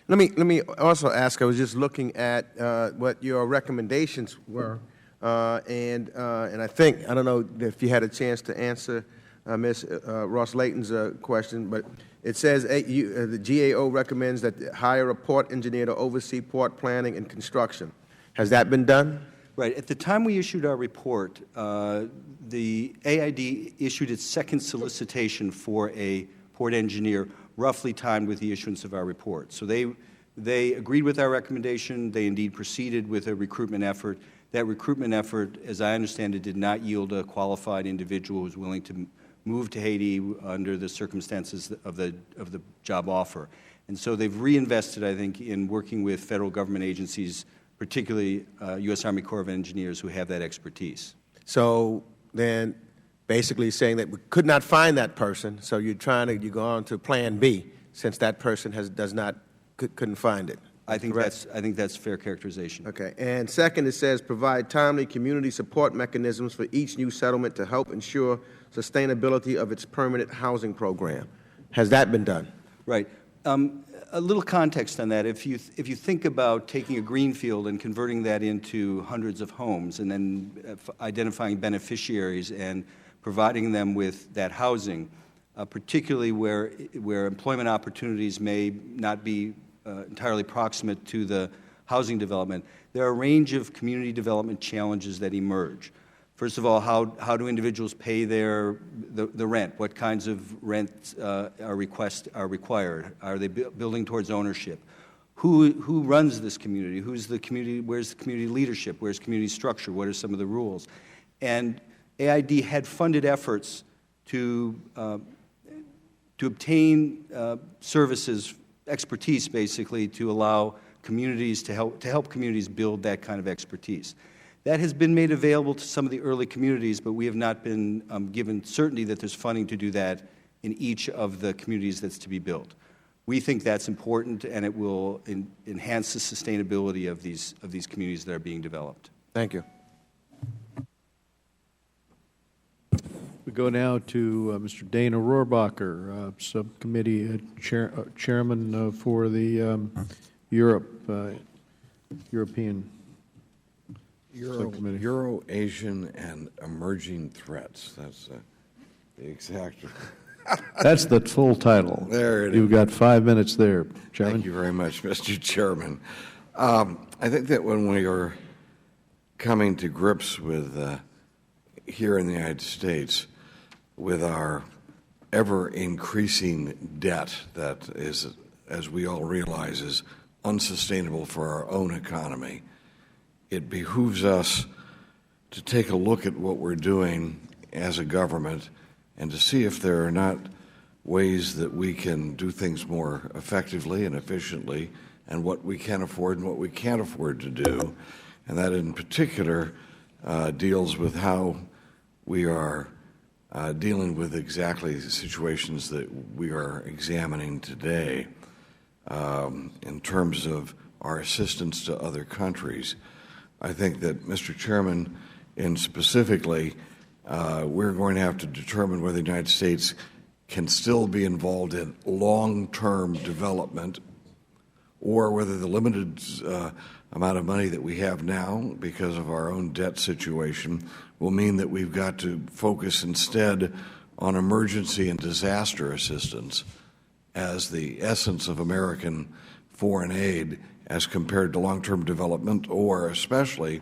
Let me also ask, I was just looking at what your recommendations were, and I think, I don't know if you had a chance to answer Ms. Ross Layton's question, but it says the GAO recommends that hire a port engineer to oversee port planning and construction. Has that been done? Right. At the time we issued our report, the AID issued its second solicitation for a port engineer, roughly timed with the issuance of our report. So they agreed with our recommendation. They indeed proceeded with a recruitment effort. That recruitment effort, as I understand it, did not yield a qualified individual who was willing to move to Haiti under the circumstances of the job offer. And so they've reinvested, I think, in working with federal government agencies, particularly U.S. Army Corps of Engineers, who have that expertise. So then basically saying that we could not find that person, so you go on to plan B, since that person couldn't find it. I think that's fair characterization. Okay. And second, it says provide timely community support mechanisms for each new settlement to help ensure sustainability of its permanent housing program. Has that been done? Right. A little context on that. If you think about taking a greenfield and converting that into hundreds of homes and then identifying beneficiaries and providing them with that housing, particularly where employment opportunities may not be entirely proximate to the housing development, there are a range of community development challenges that emerge. First of all, how do individuals pay the rent? What kinds of rent are required? Are they building towards ownership? Who runs this community? Who's the community? Where's the community leadership? Where's community structure? What are some of the rules? And AID had funded efforts to obtain services, expertise, basically, to allow communities to help communities build that kind of expertise. That has been made available to some of the early communities, but we have not been given certainty that there's funding to do that in each of the communities that's to be built. We think that's important, and it will enhance the sustainability of these communities that are being developed. Thank you. We go now to Mr. Dana Rohrbacher, Subcommittee Chairman for the European Subcommittee. Euro-Asian and emerging threats. That's the exact. That's the full title. There it is. You've got 5 minutes there, Chairman. Thank you very much, Mr. Chairman. I think that when we are coming to grips with, here in the United States, with our ever-increasing debt that is, as we all realize, is unsustainable for our own economy. It behooves us to take a look at what we're doing as a government and to see if there are not ways that we can do things more effectively and efficiently, and what we can afford and what we can't afford to do. And that in particular deals with how we are dealing with exactly the situations that we are examining today in terms of our assistance to other countries. I think that, Mr. Chairman, in specifically, we're going to have to determine whether the United States can still be involved in long-term development, or whether the limited amount of money that we have now because of our own debt situation will mean that we've got to focus instead on emergency and disaster assistance as the essence of American foreign aid as compared to long-term development, or especially,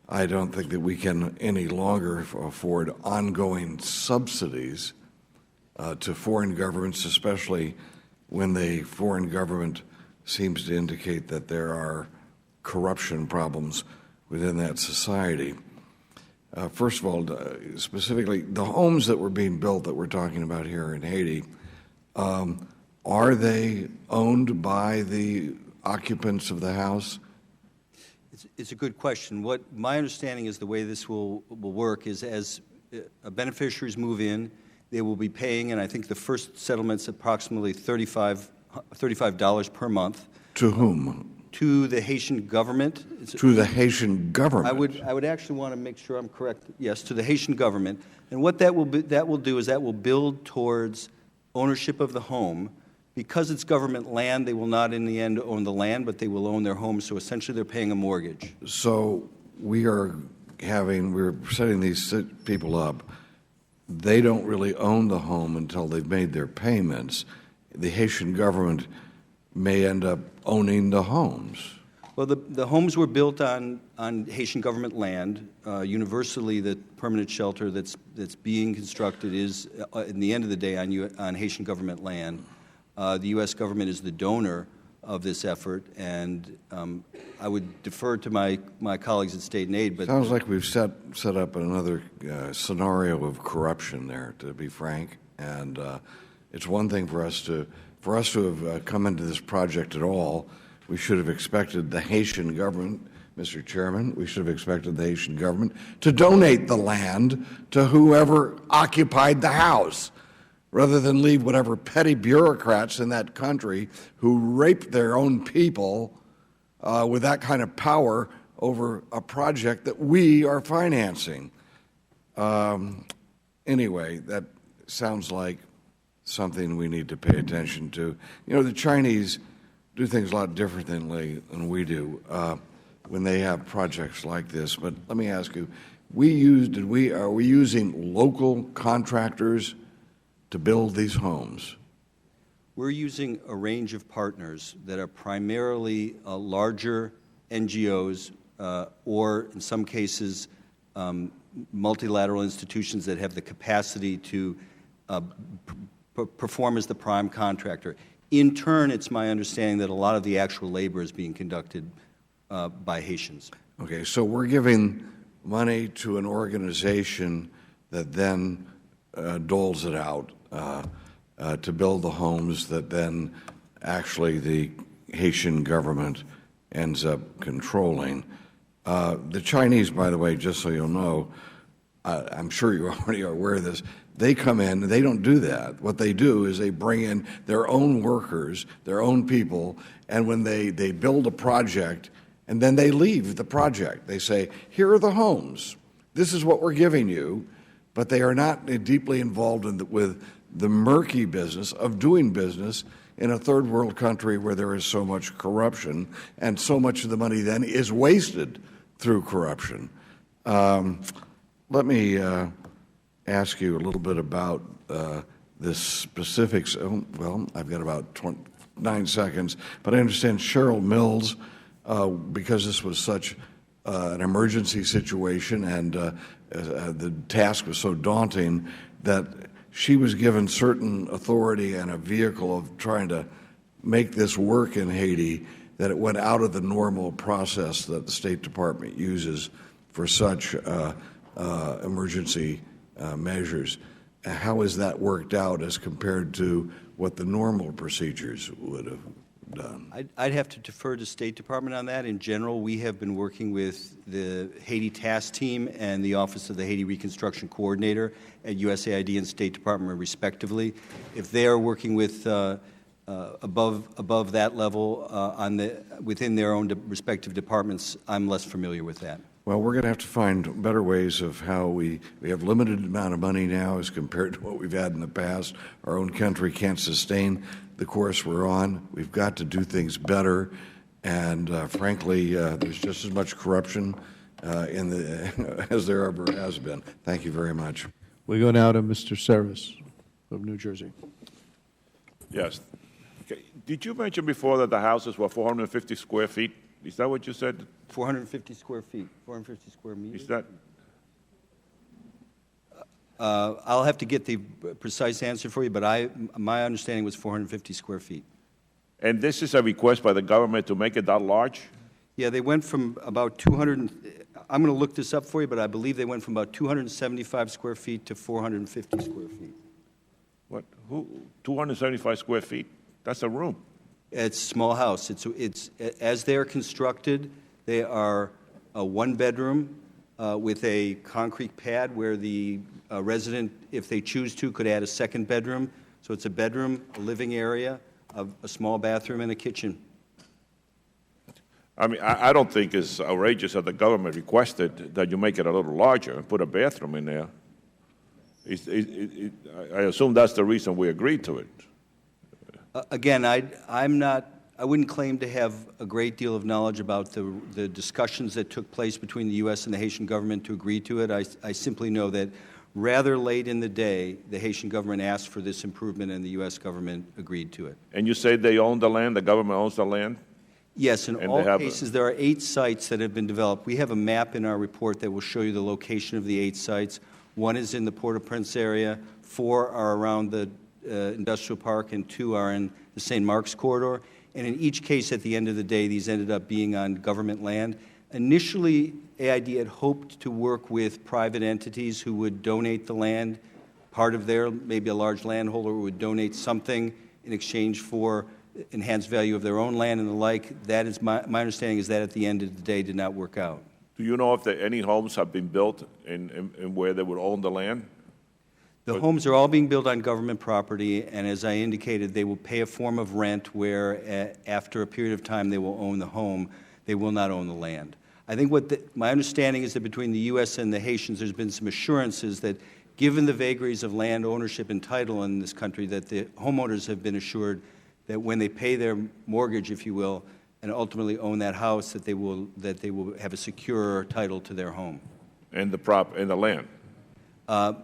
I don't think that we can any longer afford ongoing subsidies to foreign governments, especially when the foreign government seems to indicate that there are corruption problems within that society. First of all, specifically, the homes that were being built that we're talking about here in Haiti, are they owned by the occupants of the house? It's a good question. What my understanding is, the way this will work is, as beneficiaries move in, they will be paying, and I think the first settlement's approximately $35 per month. To whom? To the Haitian government. To the Haitian government. I would actually want to make sure I'm correct. Yes, to the Haitian government. And what that will do is that will build towards ownership of the home. Because it's government land, they will not in the end own the land, but they will own their home. So essentially they're paying a mortgage. So we're setting these people up. They don't really own the home until they've made their payments. The Haitian government may end up owning the homes. Well, the homes were built on Haitian government land. Universally, the permanent shelter that's being constructed is, in the end of the day, on Haitian government land. The U.S. government is the donor of this effort, and I would defer to my colleagues at State and Aid. But sounds like we've set up another scenario of corruption there, to be frank. And it's one thing for us to have come into this project at all. We should have expected the Haitian government, Mr. Chairman, we should have expected the Haitian government to donate the land to whoever occupied the house, rather than leave whatever petty bureaucrats in that country who rape their own people with that kind of power over a project that we are financing. Anyway, that sounds like something we need to pay attention to. You know, the Chinese do things a lot differently than we do when they have projects like this. But let me ask you, are we using local contractors to build these homes? We're using a range of partners that are primarily larger NGOs or, in some cases, multilateral institutions that have the capacity to perform as the prime contractor. In turn, it's my understanding that a lot of the actual labor is being conducted by Haitians. Okay, so we're giving money to an organization that then doles it out to build the homes that then actually the Haitian government ends up controlling. The Chinese, by the way, just so you'll know, I'm sure you already are aware of this, they come in, they don't do that. What they do is they bring in their own workers, their own people, and when they build a project, and then they leave the project. They say, here are the homes. This is what we're giving you. But they are not deeply involved with the murky business of doing business in a third world country where there is so much corruption, and so much of the money then is wasted through corruption. Let me ask you a little bit about the specifics. Well, I've got about 9 seconds, but I understand Cheryl Mills, because this was such an emergency situation, and the task was so daunting that she was given certain authority and a vehicle of trying to make this work in Haiti, that it went out of the normal process that the State Department uses for such emergency measures. How has that worked out as compared to what the normal procedures would have done? I'd have to defer to State Department on that. In general, we have been working with the Haiti Task Team and the Office of the Haiti Reconstruction Coordinator at USAID and State Department, respectively. If they are working with above that level within their own respective departments, I'm less familiar with that. Well, we're going to have to find better ways of how we have limited amount of money now as compared to what we've had in the past. Our own country can't sustain the course we're on. We've got to do things better, and frankly, there's just as much corruption as there ever has been. Thank you very much. We go now to Mr. Service of New Jersey. Yes. Okay. Did you mention before that the houses were 450 square feet? Is that what you said? 450 square feet, 450 square meters. Is that? I'll have to get the precise answer for you, but my understanding was 450 square feet. And this is a request by the government to make it that large? Yeah, they went from about 200, I'm going to look this up for you, but I believe they went from about 275 square feet to 450 square feet. What? 275 square feet? That's a room. It's a small house. It's as they're constructed, they are a one-bedroom with a concrete pad where the resident, if they choose to, could add a second bedroom. So it's a bedroom, a living area, a small bathroom, and a kitchen. I mean, I don't think it's outrageous that the government requested that you make it a little larger and put a bathroom in there. I assume that's the reason we agreed to it. Again, I wouldn't claim to have a great deal of knowledge about the discussions that took place between the U.S. and the Haitian government to agree to it. I simply know that rather late in the day, the Haitian government asked for this improvement and the U.S. government agreed to it. And you say they own the land, the government owns the land? Yes, in all cases, there are 8 sites that have been developed. We have a map in our report that will show you the location of the 8 sites. 1 is in the Port-au-Prince area, 4 are around the industrial park, and 2 are in the St. Mark's corridor. And in each case, at the end of the day, these ended up being on government land. Initially, AID had hoped to work with private entities who would donate the land. Part of their, maybe a large landholder would donate something in exchange for enhanced value of their own land and the like. That is my understanding is that at the end of the day did not work out. Do you know if any homes have been built in where they would own the land? The homes are all being built on government property, and as I indicated, they will pay a form of rent where after a period of time they will own the home. They will not own the land. I think my understanding is that between the U.S. and the Haitians, there's been some assurances that given the vagaries of land ownership and title in this country, that the homeowners have been assured that when they pay their mortgage, if you will, and ultimately own that house, that they will have a secure title to their home. And the land? To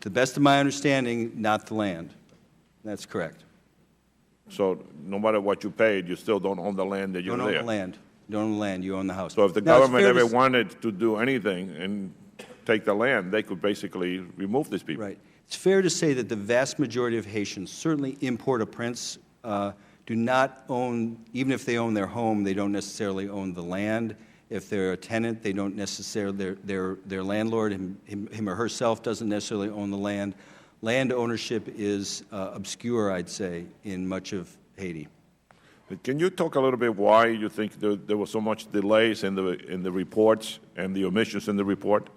the best of my understanding, not the land. That's correct. So no matter what you paid, you still don't own the land that you're there? You don't own the land. You don't own the land. You own the house. So if the government ever wanted to do anything and take the land, they could basically remove these people. Right. It's fair to say that the vast majority of Haitians, certainly in Port-au-Prince, do not own, even if they own their home, they don't necessarily own the land. If they're a tenant, they don't necessarily, their landlord, him or herself, doesn't necessarily own the land. Land ownership is obscure, I'd say, in much of Haiti. Can you talk a little bit why you think there was so much delays in the reports and the omissions in the report?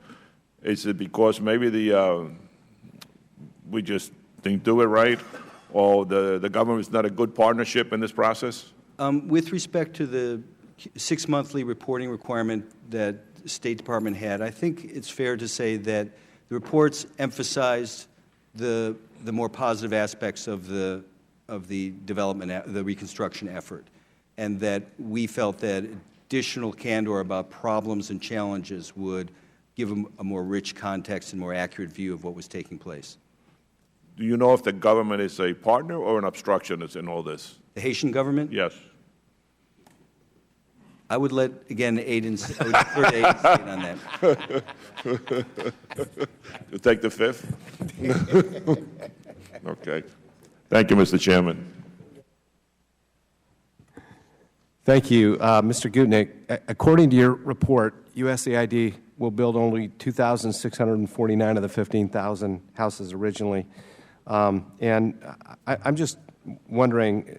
Is it because maybe we just didn't do it right, or the government is not a good partnership in this process? With respect to the 6-monthly reporting requirement that the State Department had, I think it's fair to say that the reports emphasized the more positive aspects of the development, the reconstruction effort, and that we felt that additional candor about problems and challenges would give them a more rich context and more accurate view of what was taking place. Do you know if the government is a partner or an obstructionist in all this? The Haitian government? Yes. I would let, again, Aiden, I would defer to Aiden State on that. You take the fifth? Okay. Thank you, Mr. Chairman. Thank you. Mr. Gutnick, according to your report, USAID will build only 2,649 of the 15,000 houses originally. And I'm just wondering,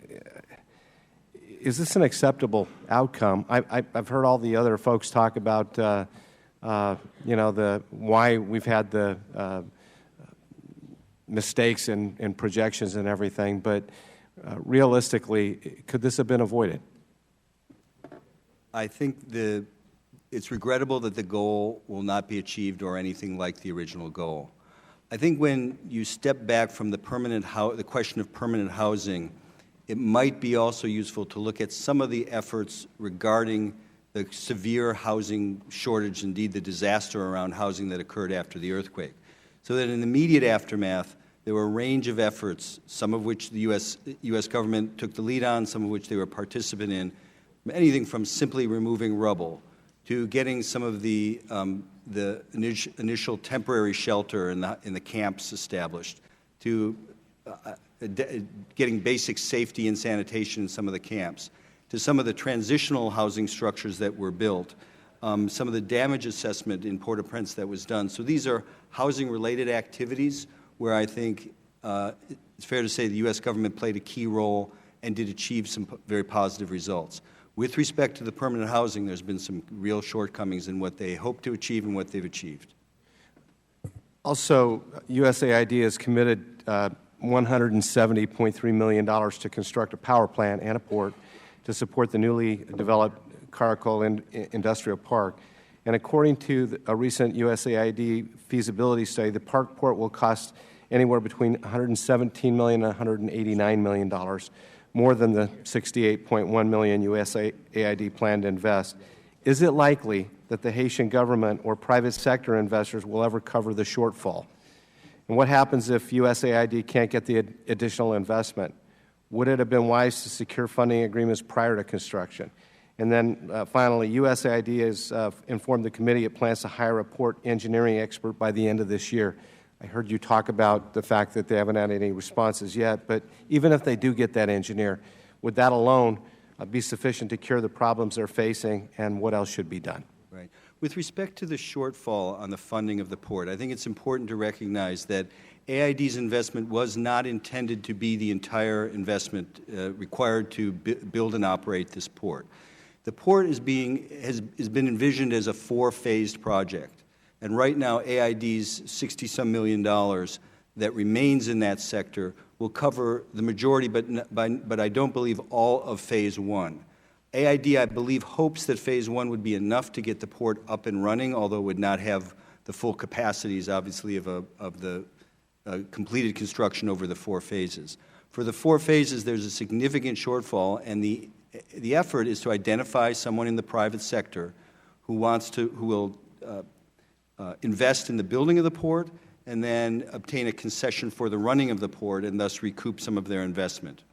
is this an acceptable outcome? I've heard all the other folks talk about, why we've had the mistakes in projections and everything, but realistically, could this have been avoided? I think it's regrettable that the goal will not be achieved or anything like the original goal. I think when you step back from the question of permanent housing, it might be also useful to look at some of the efforts regarding the severe housing shortage, indeed the disaster around housing that occurred after the earthquake. So that in the immediate aftermath, there were a range of efforts, some of which the U.S. government took the lead on, some of which they were participant in, anything from simply removing rubble to getting some of the initial temporary shelter in the camps established, to getting basic safety and sanitation in some of the camps, to some of the transitional housing structures that were built, some of the damage assessment in Port-au-Prince that was done. So these are housing-related activities where I think it's fair to say the U.S. government played a key role and did achieve some very positive results. With respect to the permanent housing, there's been some real shortcomings in what they hope to achieve and what they've achieved. Also, USAID has committed $170.3 million to construct a power plant and a port to support the newly developed Caracol Industrial Park. And according to a recent USAID feasibility study, the park port will cost anywhere between $117 million and $189 million, more than the $68.1 million USAID planned to invest. Is it likely that the Haitian government or private sector investors will ever cover the shortfall? And what happens if USAID can't get the additional investment? Would it have been wise to secure funding agreements prior to construction? And then finally, USAID has informed the committee it plans to hire a port engineering expert by the end of this year. I heard you talk about the fact that they haven't had any responses yet, but even if they do get that engineer, would that alone be sufficient to cure the problems they're facing, and what else should be done? Right. With respect to the shortfall on the funding of the port, I think it's important to recognize that AID's investment was not intended to be the entire investment required to build and operate this port. The port has been envisioned as a four-phased project. And right now, AID's $60-some million that remains in that sector will cover the majority, but I don't believe all of Phase 1. AID, I believe, hopes that Phase 1 would be enough to get the port up and running, although it would not have the full capacities, obviously, of the completed construction over the four phases. For the four phases, there's a significant shortfall, and the effort is to identify someone in the private sector who will invest in the building of the port and then obtain a concession for the running of the port and thus recoup some of their investment.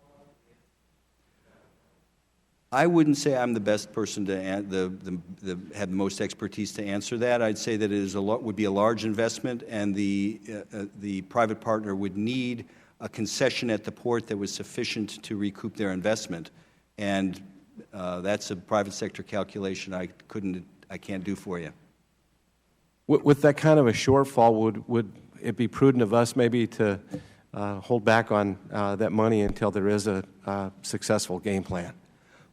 I wouldn't say I'm the best person to have the most expertise to answer that. I'd say that it would be a large investment, and the private partner would need a concession at the port that was sufficient to recoup their investment, and that's a private sector calculation I can't do for you. With that kind of a shortfall, would it be prudent of us maybe to hold back on that money until there is a successful game plan?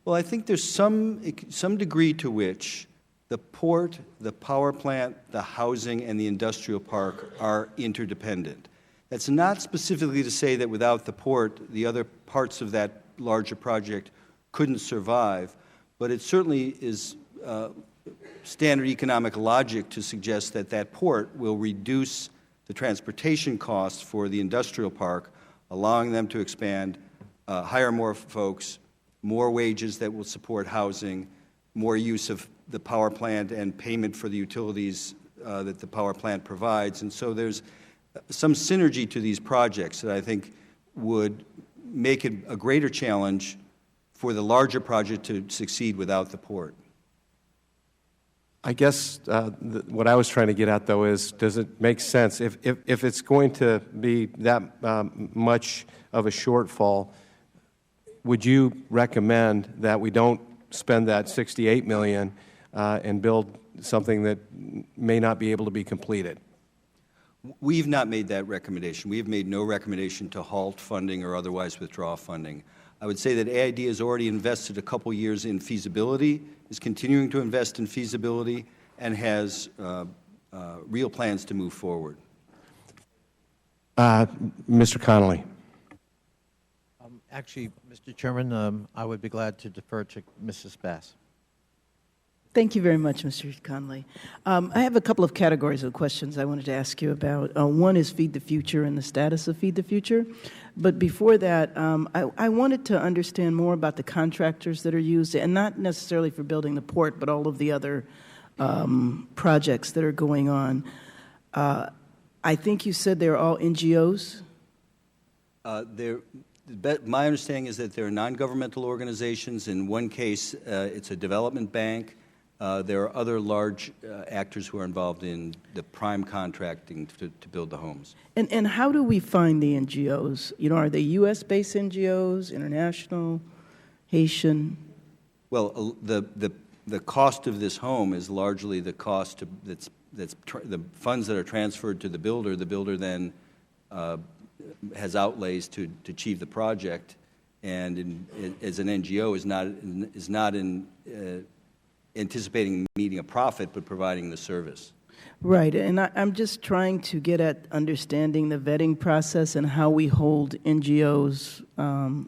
Well, I think there's some degree to which the port, the power plant, the housing, and the industrial park are interdependent. That's not specifically to say that without the port, the other parts of that larger project couldn't survive, but it certainly is standard economic logic to suggest that that port will reduce the transportation costs for the industrial park, allowing them to expand, hire more folks, more wages that will support housing, more use of the power plant and payment for the utilities that the power plant provides. And so there's some synergy to these projects that I think would make it a greater challenge for the larger project to succeed without the port. I guess what I was trying to get at, though, is does it make sense if it's going to be that much of a shortfall? Would you recommend that we don't spend that $68 million and build something that may not be able to be completed? We've not made that recommendation. We have made no recommendation to halt funding or otherwise withdraw funding. I would say that AID has already invested a couple years in feasibility, is continuing to invest in feasibility, and has real plans to move forward. Mr. Connolly. Actually, Mr. Chairman, I would be glad to defer to Mrs. Bass. Thank you very much, Mr. Connolly. I have a couple of categories of questions I wanted to ask you about. One is Feed the Future and the status of Feed the Future. But before that, I wanted to understand more about the contractors that are used, and not necessarily for building the port, but all of the other projects that are going on. I think you said they're all NGOs? My understanding is that they're non-governmental organizations. In one case, it's a development bank. There are other large actors who are involved in the prime contracting to build the homes. And how do we find the NGOs? You know, are they U.S.-based NGOs, international, Haitian? Well, the cost of this home is largely the cost that's the funds that are transferred to the builder. The builder then has outlays to achieve the project, and as an NGO is not anticipating meeting a profit, but providing the service. Right, and I'm just trying to get at understanding the vetting process and how we hold NGOs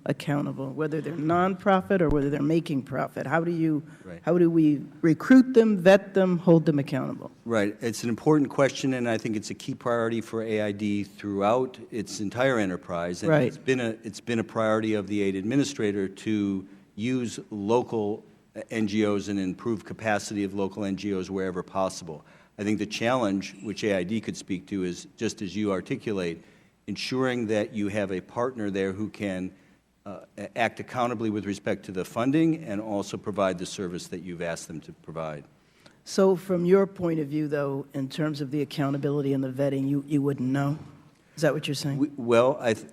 accountable, whether they're nonprofit or whether they're making profit. How do we recruit them, vet them, hold them accountable? Right, it's an important question, and I think it's a key priority for AID throughout its entire enterprise. And right. It's been a priority of the aid administrator to use local NGOs and improve capacity of local NGOs wherever possible. I think the challenge, which AID could speak to, is, just as you articulate, ensuring that you have a partner there who can act accountably with respect to the funding and also provide the service that you've asked them to provide. So from your point of view, though, in terms of the accountability and the vetting, you wouldn't know? Is that what you're saying?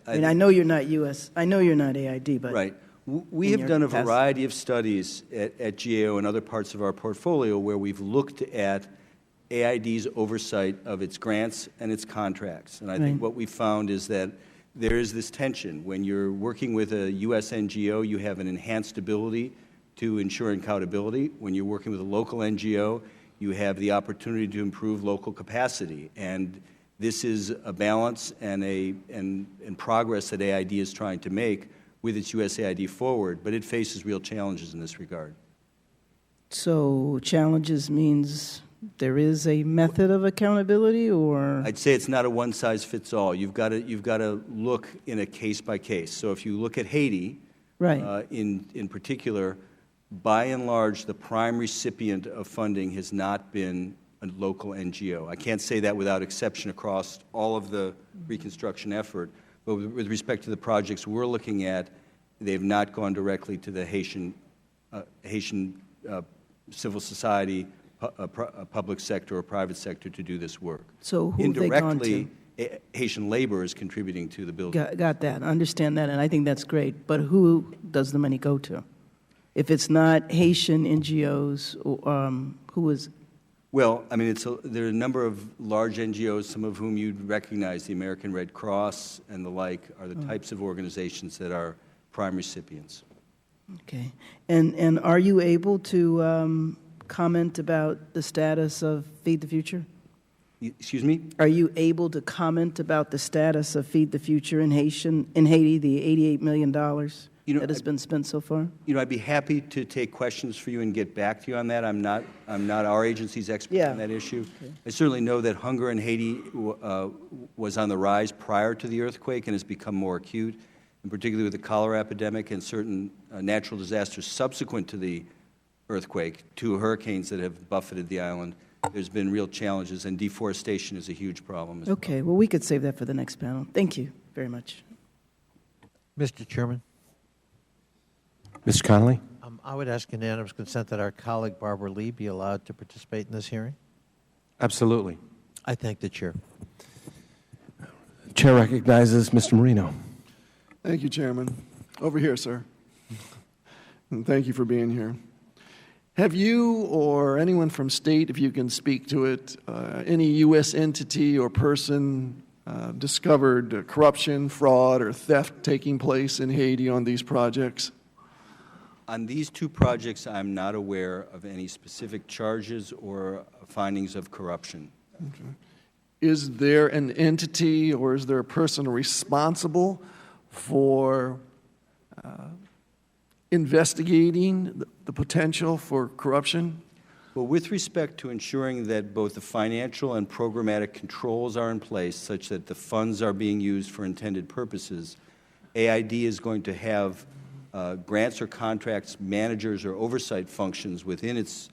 I know you're not U.S., I know you're not AID, but... Right. We have done a variety of studies at GAO and other parts of our portfolio where we've looked at AID's oversight of its grants and its contracts. And I think what we found is that there is this tension. When you're working with a U.S. NGO, you have an enhanced ability to ensure accountability. When you're working with a local NGO, you have the opportunity to improve local capacity. And this is a balance and progress that AID is trying to make with its USAID forward, but it faces real challenges in this regard. So challenges means there is a method of accountability, or? I'd say it's not a one-size-fits-all. You've got to look in a case-by-case. So if you look at Haiti, right. In particular, by and large, the prime recipient of funding has not been a local NGO. I can't say that without exception across all of the reconstruction effort. But with respect to the projects we're looking at, they have not gone directly to the Haitian civil society, public sector, or private sector to do this work. So who indirectly, they gone to? Haitian labor is contributing to the building. Got that. I understand that, and I think that's great. But who does the money go to? If it's not Haitian NGOs, who is? Well, I mean, there are a number of large NGOs, some of whom you'd recognize, the American Red Cross and the like, are the types of organizations that are prime recipients. Okay. And are you able to comment about the status of Feed the Future? Excuse me? Are you able to comment about the status of Feed the Future in Haiti, the $88 million that has been spent so far? I'd be happy to take questions for you and get back to you on that. I'm not our agency's expert on that issue. Okay. I certainly know that hunger in Haiti was on the rise prior to the earthquake and has become more acute, and particularly with the cholera epidemic and certain natural disasters subsequent to the earthquake, 2 hurricanes that have buffeted the island. There's been real challenges, and deforestation is a huge problem. Okay, well, we could save that for the next panel. Thank you very much. Mr. Chairman. Mr. Connolly? I would ask unanimous consent that our colleague Barbara Lee be allowed to participate in this hearing. Absolutely. I thank the chair. Chair recognizes Mr. Marino. Thank you, Chairman. Over here, sir. And thank you for being here. Have you or anyone from state, if you can speak to it, any U.S. entity or person discovered corruption, fraud, or theft taking place in Haiti on these projects? On these two projects, I'm not aware of any specific charges or findings of corruption. Okay. Is there an entity or is there a person responsible for investigating the potential for corruption? Well, with respect to ensuring that both the financial and programmatic controls are in place such that the funds are being used for intended purposes, AID is going to have grants or contracts managers or oversight functions within its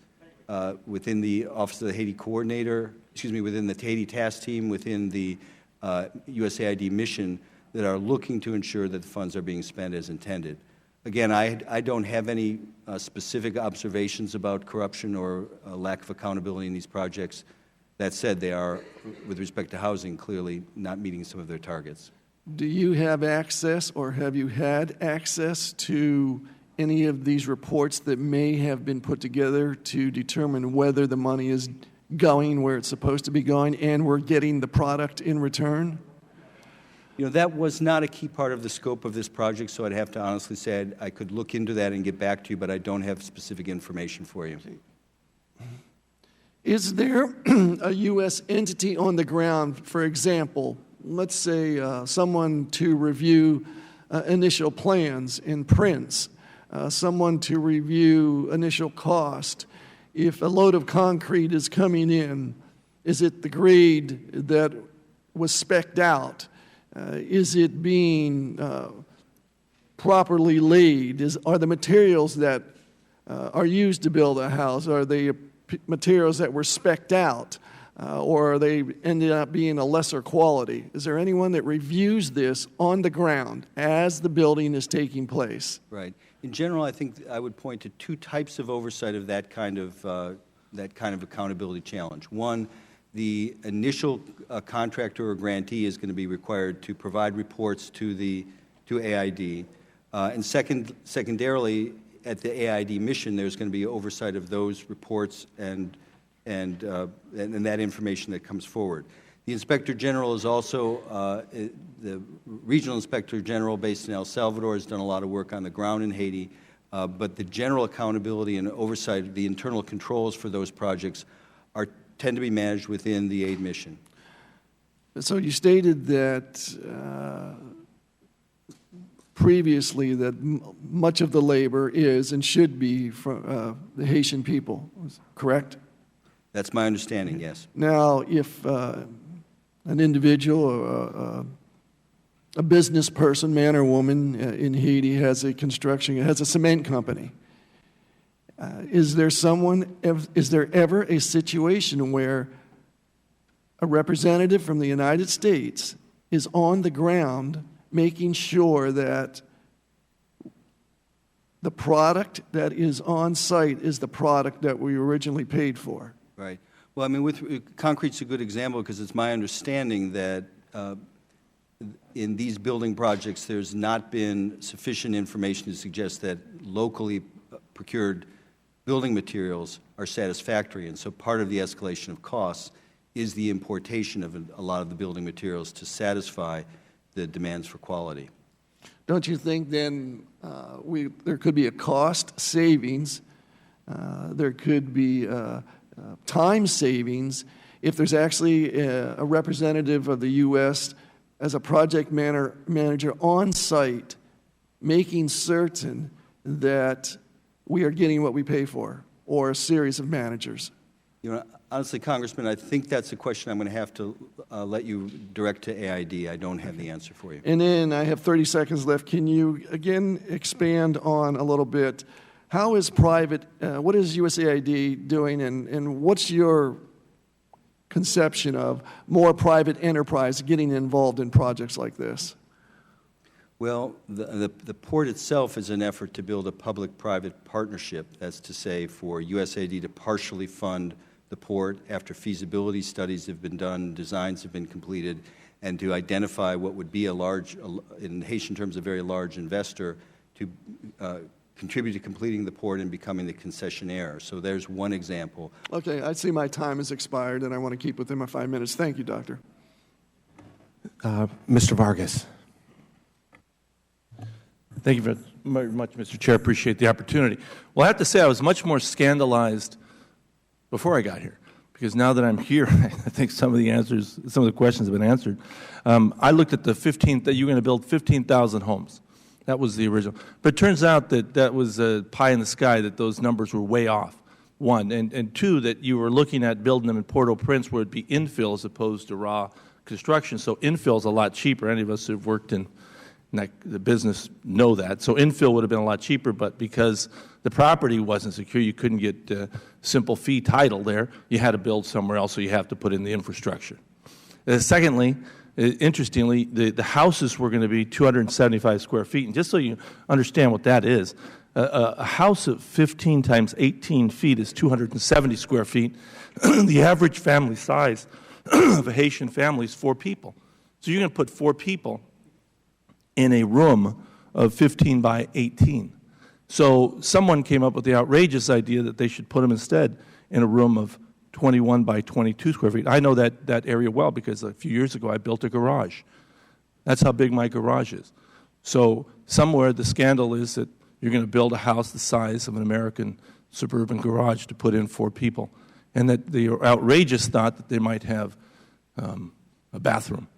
within the Office of the Haiti Coordinator, within the Haiti Task Team, within the USAID mission that are looking to ensure that the funds are being spent as intended. Again, I don't have any specific observations about corruption or lack of accountability in these projects. That said, they are, with respect to housing, clearly not meeting some of their targets. Do you have access or have you had access to any of these reports that may have been put together to determine whether the money is going where it's supposed to be going and we're getting the product in return? You know, that was not a key part of the scope of this project, so I'd have to honestly say I could look into that and get back to you, but I don't have specific information for you. Is there a U.S. entity on the ground, for example, let's say someone to review initial plans and prints, someone to review initial cost? If a load of concrete is coming in, is it the grade that was spec'd out? Is it being properly laid? Are the materials that are used to build a house, are they materials that were spec'd out, or are they ended up being a lesser quality? Is there anyone that reviews this on the ground as the building is taking place? Right. In general, I think I would point to two types of oversight of that kind of accountability challenge. One, the initial contractor or grantee is going to be required to provide reports to AID, and secondarily, at the AID mission, there's going to be oversight of those reports and that information that comes forward. The Inspector General is also the Regional Inspector General based in El Salvador has done a lot of work on the ground in Haiti, but the general accountability and oversight, the internal controls for those projects tend to be managed within the aid mission. So you stated that previously that much of the labor is and should be from the Haitian people, correct? That's my understanding, yes. Now, if an individual or a business person, man or woman in Haiti has a cement company, is there ever a situation where a representative from the United States is on the ground making sure that the product that is on site is the product that we originally paid for? Right. Well, I mean, concrete's a good example because it's my understanding that in these building projects there's not been sufficient information to suggest that locally procured building materials are satisfactory, and so part of the escalation of costs is the importation of a lot of the building materials to satisfy the demands for quality. Don't you think then there could be a cost savings, there could be time savings if there's actually a representative of the U.S. as a project manager on site making certain that we are getting what we pay for, or a series of managers? You know, honestly, Congressman, I think that's a question I'm going to have to let you direct to AID. I don't have the answer for you. And then I have 30 seconds left. Can you, again, expand on a little bit, how is what is USAID doing, and what's your conception of more private enterprise getting involved in projects like this? Well, the port itself is an effort to build a public-private partnership. That's to say, for USAID to partially fund the port after feasibility studies have been done, designs have been completed, and to identify what would be a large, in Haitian terms, a very large investor to contribute to completing the port and becoming the concessionaire. So there's one example. Okay, I see my time has expired, and I want to keep within my 5 minutes. Thank you, Doctor. Mr. Vargas. Thank you very much, Mr. Chair. Appreciate the opportunity. Well, I have to say I was much more scandalized before I got here, because now that I'm here, I think some of the questions have been answered. I looked at that you were going to build 15,000 homes. That was the original. But it turns out that was a pie in the sky, that those numbers were way off, one. And two, that you were looking at building them in Port-au-Prince where it would be infill as opposed to raw construction. So infill is a lot cheaper. Any of us who have worked in the business know that. So infill would have been a lot cheaper, but because the property wasn't secure, you couldn't get simple fee title there. You had to build somewhere else, so you have to put in the infrastructure. Secondly, interestingly, the houses were going to be 275 square feet. And just so you understand what that is, a house of 15 times 18 feet is 270 square feet. The average family size of a Haitian family is 4 people. So you're going to put 4 people in a room of 15 by 18. So someone came up with the outrageous idea that they should put them instead in a room of 21 by 22 square feet. I know that area well because a few years ago I built a garage. That's how big my garage is. So somewhere the scandal is that you're going to build a house the size of an American suburban garage to put in 4 people, and that the outrageous thought that they might have a bathroom.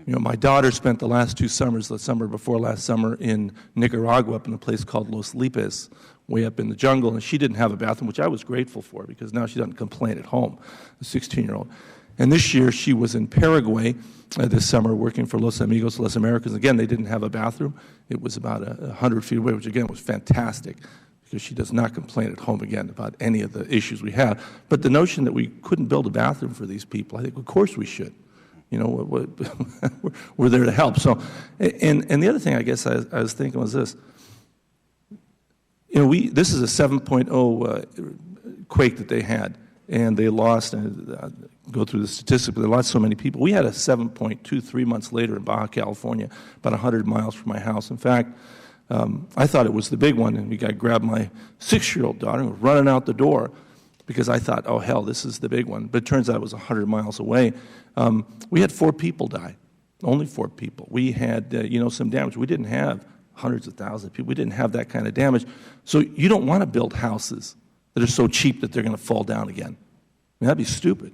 You know, my daughter spent the last 2 summers, the summer before last summer, in Nicaragua, up in a place called Los Lipes, way up in the jungle, and she didn't have a bathroom, which I was grateful for because now she doesn't complain at home, a 16-year-old. And this year she was in Paraguay this summer working for Los Amigos, Los Americans. Again, they didn't have a bathroom. It was about 100 feet away, which again was fantastic because she does not complain at home again about any of the issues we have. But the notion that we couldn't build a bathroom for these people, I think, of course we should. You know, we're there to help. So, and the other thing I guess I was thinking was this. You know, this is a 7.0 quake that they had, and they lost, and go through the statistics, but they lost so many people. We had a 7.2 3 months later in Baja California, about 100 miles from my house. In fact, I thought it was the big one, and I grabbed my 6-year-old daughter and was running out the door because I thought, oh, hell, this is the big one. But it turns out it was 100 miles away. We had 4 people die, only 4 people. We had, some damage. We didn't have hundreds of thousands of people. We didn't have that kind of damage. So you don't want to build houses that are so cheap that they're going to fall down again. I mean, that'd be stupid.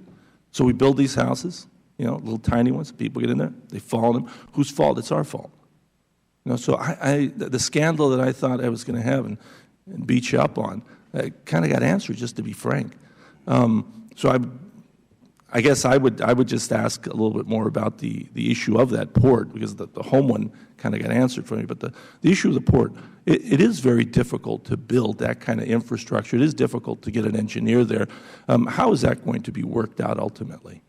So we build these houses, little tiny ones. People get in there, they fall in them. Whose fault? It's our fault. So the scandal that I thought I was going to have and beat you up on, kind of got answered, just to be frank. So I guess I would just ask a little bit more about the issue of that port, because the home one kind of got answered for me. But the issue of the port, it is very difficult to build that kind of infrastructure. It is difficult to get an engineer there. How is that going to be worked out ultimately?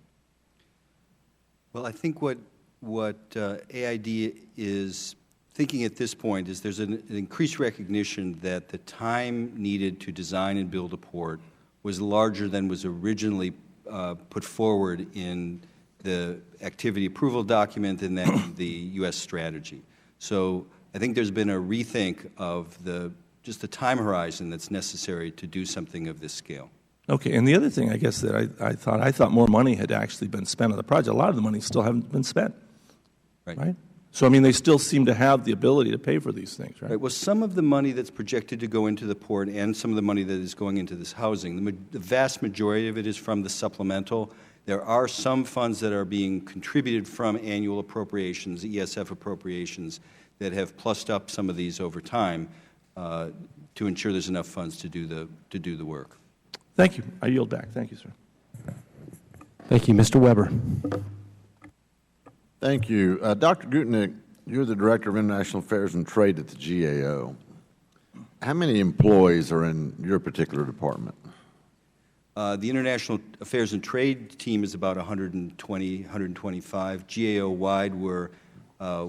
Well, I think what AID is thinking at this point is there's an increased recognition that the time needed to design and build a port was larger than was originally put forward in the activity approval document and then the U.S. strategy. So I think there's been a rethink of just the time horizon that's necessary to do something of this scale. Okay, and the other thing I guess that I thought more money had actually been spent on the project. A lot of the money still haven't been spent, right? So, I mean, they still seem to have the ability to pay for these things, right? Well, some of the money that's projected to go into the port and some of the money that is going into this housing, the vast majority of it is from the supplemental. There are some funds that are being contributed from annual appropriations, ESF appropriations, that have plussed up some of these over time to ensure there's enough funds to do the work. Thank you. I yield back. Thank you, sir. Thank you. Mr. Weber. Thank you. Dr. Gutnick, you're the Director of International Affairs and Trade at the GAO. How many employees are in your particular department? The International Affairs and Trade team is about 120, 125. GAO-wide, we're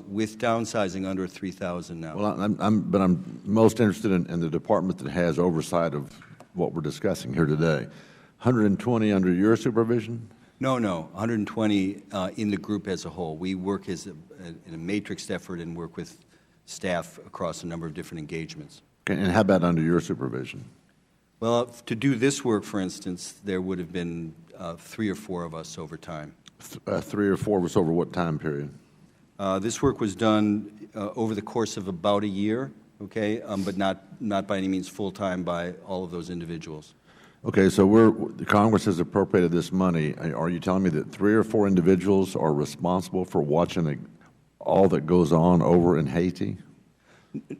with downsizing under 3,000 now. Well, I'm most interested in the department that has oversight of what we're discussing here today. 120 under your supervision? No, 120 in the group as a whole. We work in a matrixed effort and work with staff across a number of different engagements. Okay, and how about under your supervision? Well, to do this work, for instance, there would have been 3 or 4 of us over time. 3 or 4 of us over what time period? This work was done over the course of about a year, okay, but not by any means full-time by all of those individuals. Okay, so the Congress has appropriated this money. Are you telling me that 3 or 4 individuals are responsible for watching all that goes on over in Haiti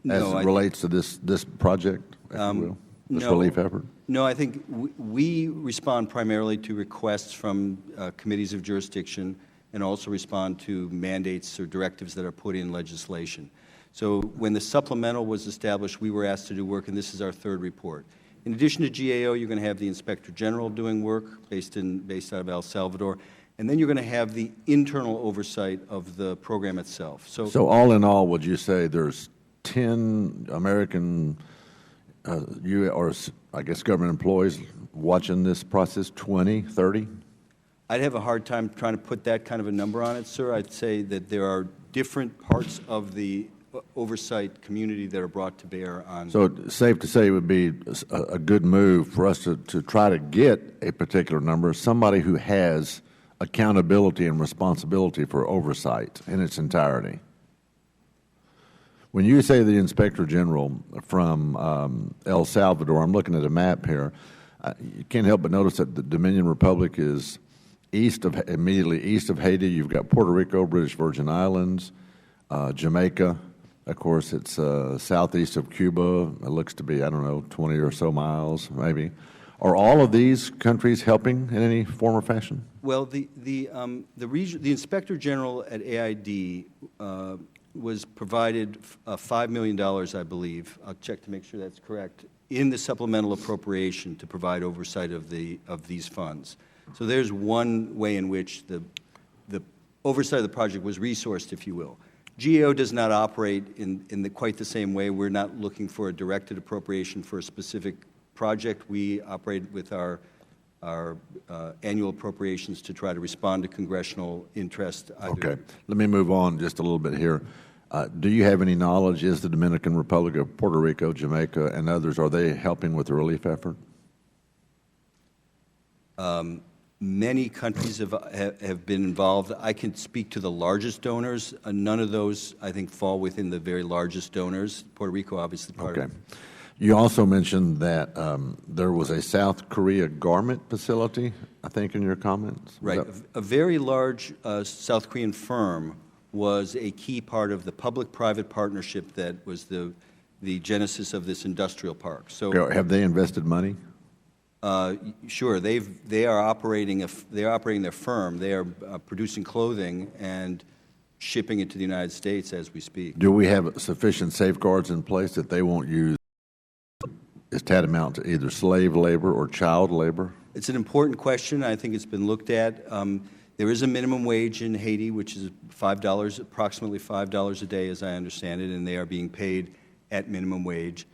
as it relates to this project, if you will, this relief effort? No, I think we respond primarily to requests from committees of jurisdiction and also respond to mandates or directives that are put in legislation. So when the supplemental was established, we were asked to do work, and this is our 3rd report. In addition to GAO, you're going to have the Inspector General doing work based out of El Salvador, and then you're going to have the internal oversight of the program itself. So all in all, would you say there's 10 American, or I guess government employees watching this process, 20, 30? I'd have a hard time trying to put that kind of a number on it, sir. I'd say that there are different parts of the oversight community that are brought to bear on. So it's safe to say it would be a good move for us to try to get a particular number, somebody who has accountability and responsibility for oversight in its entirety. When you say the Inspector General from El Salvador, I'm looking at a map here, you can't help but notice that the Dominican Republic is immediately east of Haiti. You've got Puerto Rico, British Virgin Islands, Jamaica. Of course, it's southeast of Cuba. It looks to be, I don't know, 20 or so miles, maybe. Are all of these countries helping in any form or fashion? Well, the Inspector General at AID was provided $5 million, I believe. I'll check to make sure that's correct, in the supplemental appropriation to provide oversight of these funds. So there's one way in which the oversight of the project was resourced, if you will. GAO does not operate in quite the same way. We're not looking for a directed appropriation for a specific project. We operate with our annual appropriations to try to respond to congressional interest. Okay. Let me move on just a little bit here. Do you have any knowledge, is the Dominican Republic of Puerto Rico, Jamaica, and others, are they helping with the relief effort? Many countries have been involved. I can speak to the largest donors. None of those, I think, fall within the very largest donors. Puerto Rico, obviously, part of it. You also mentioned that there was a South Korea garment facility, I think, in your comments. Right. A very large South Korean firm was a key part of the public-private partnership that was the genesis of this industrial park. So, have they invested money? Sure. They are operating their firm. They are producing clothing and shipping it to the United States as we speak. Do we have sufficient safeguards in place that they won't use as tantamount to either slave labor or child labor? It's an important question. I think it's been looked at. There is a minimum wage in Haiti, which is approximately $5 a day, as I understand it, and they are being paid at minimum wage.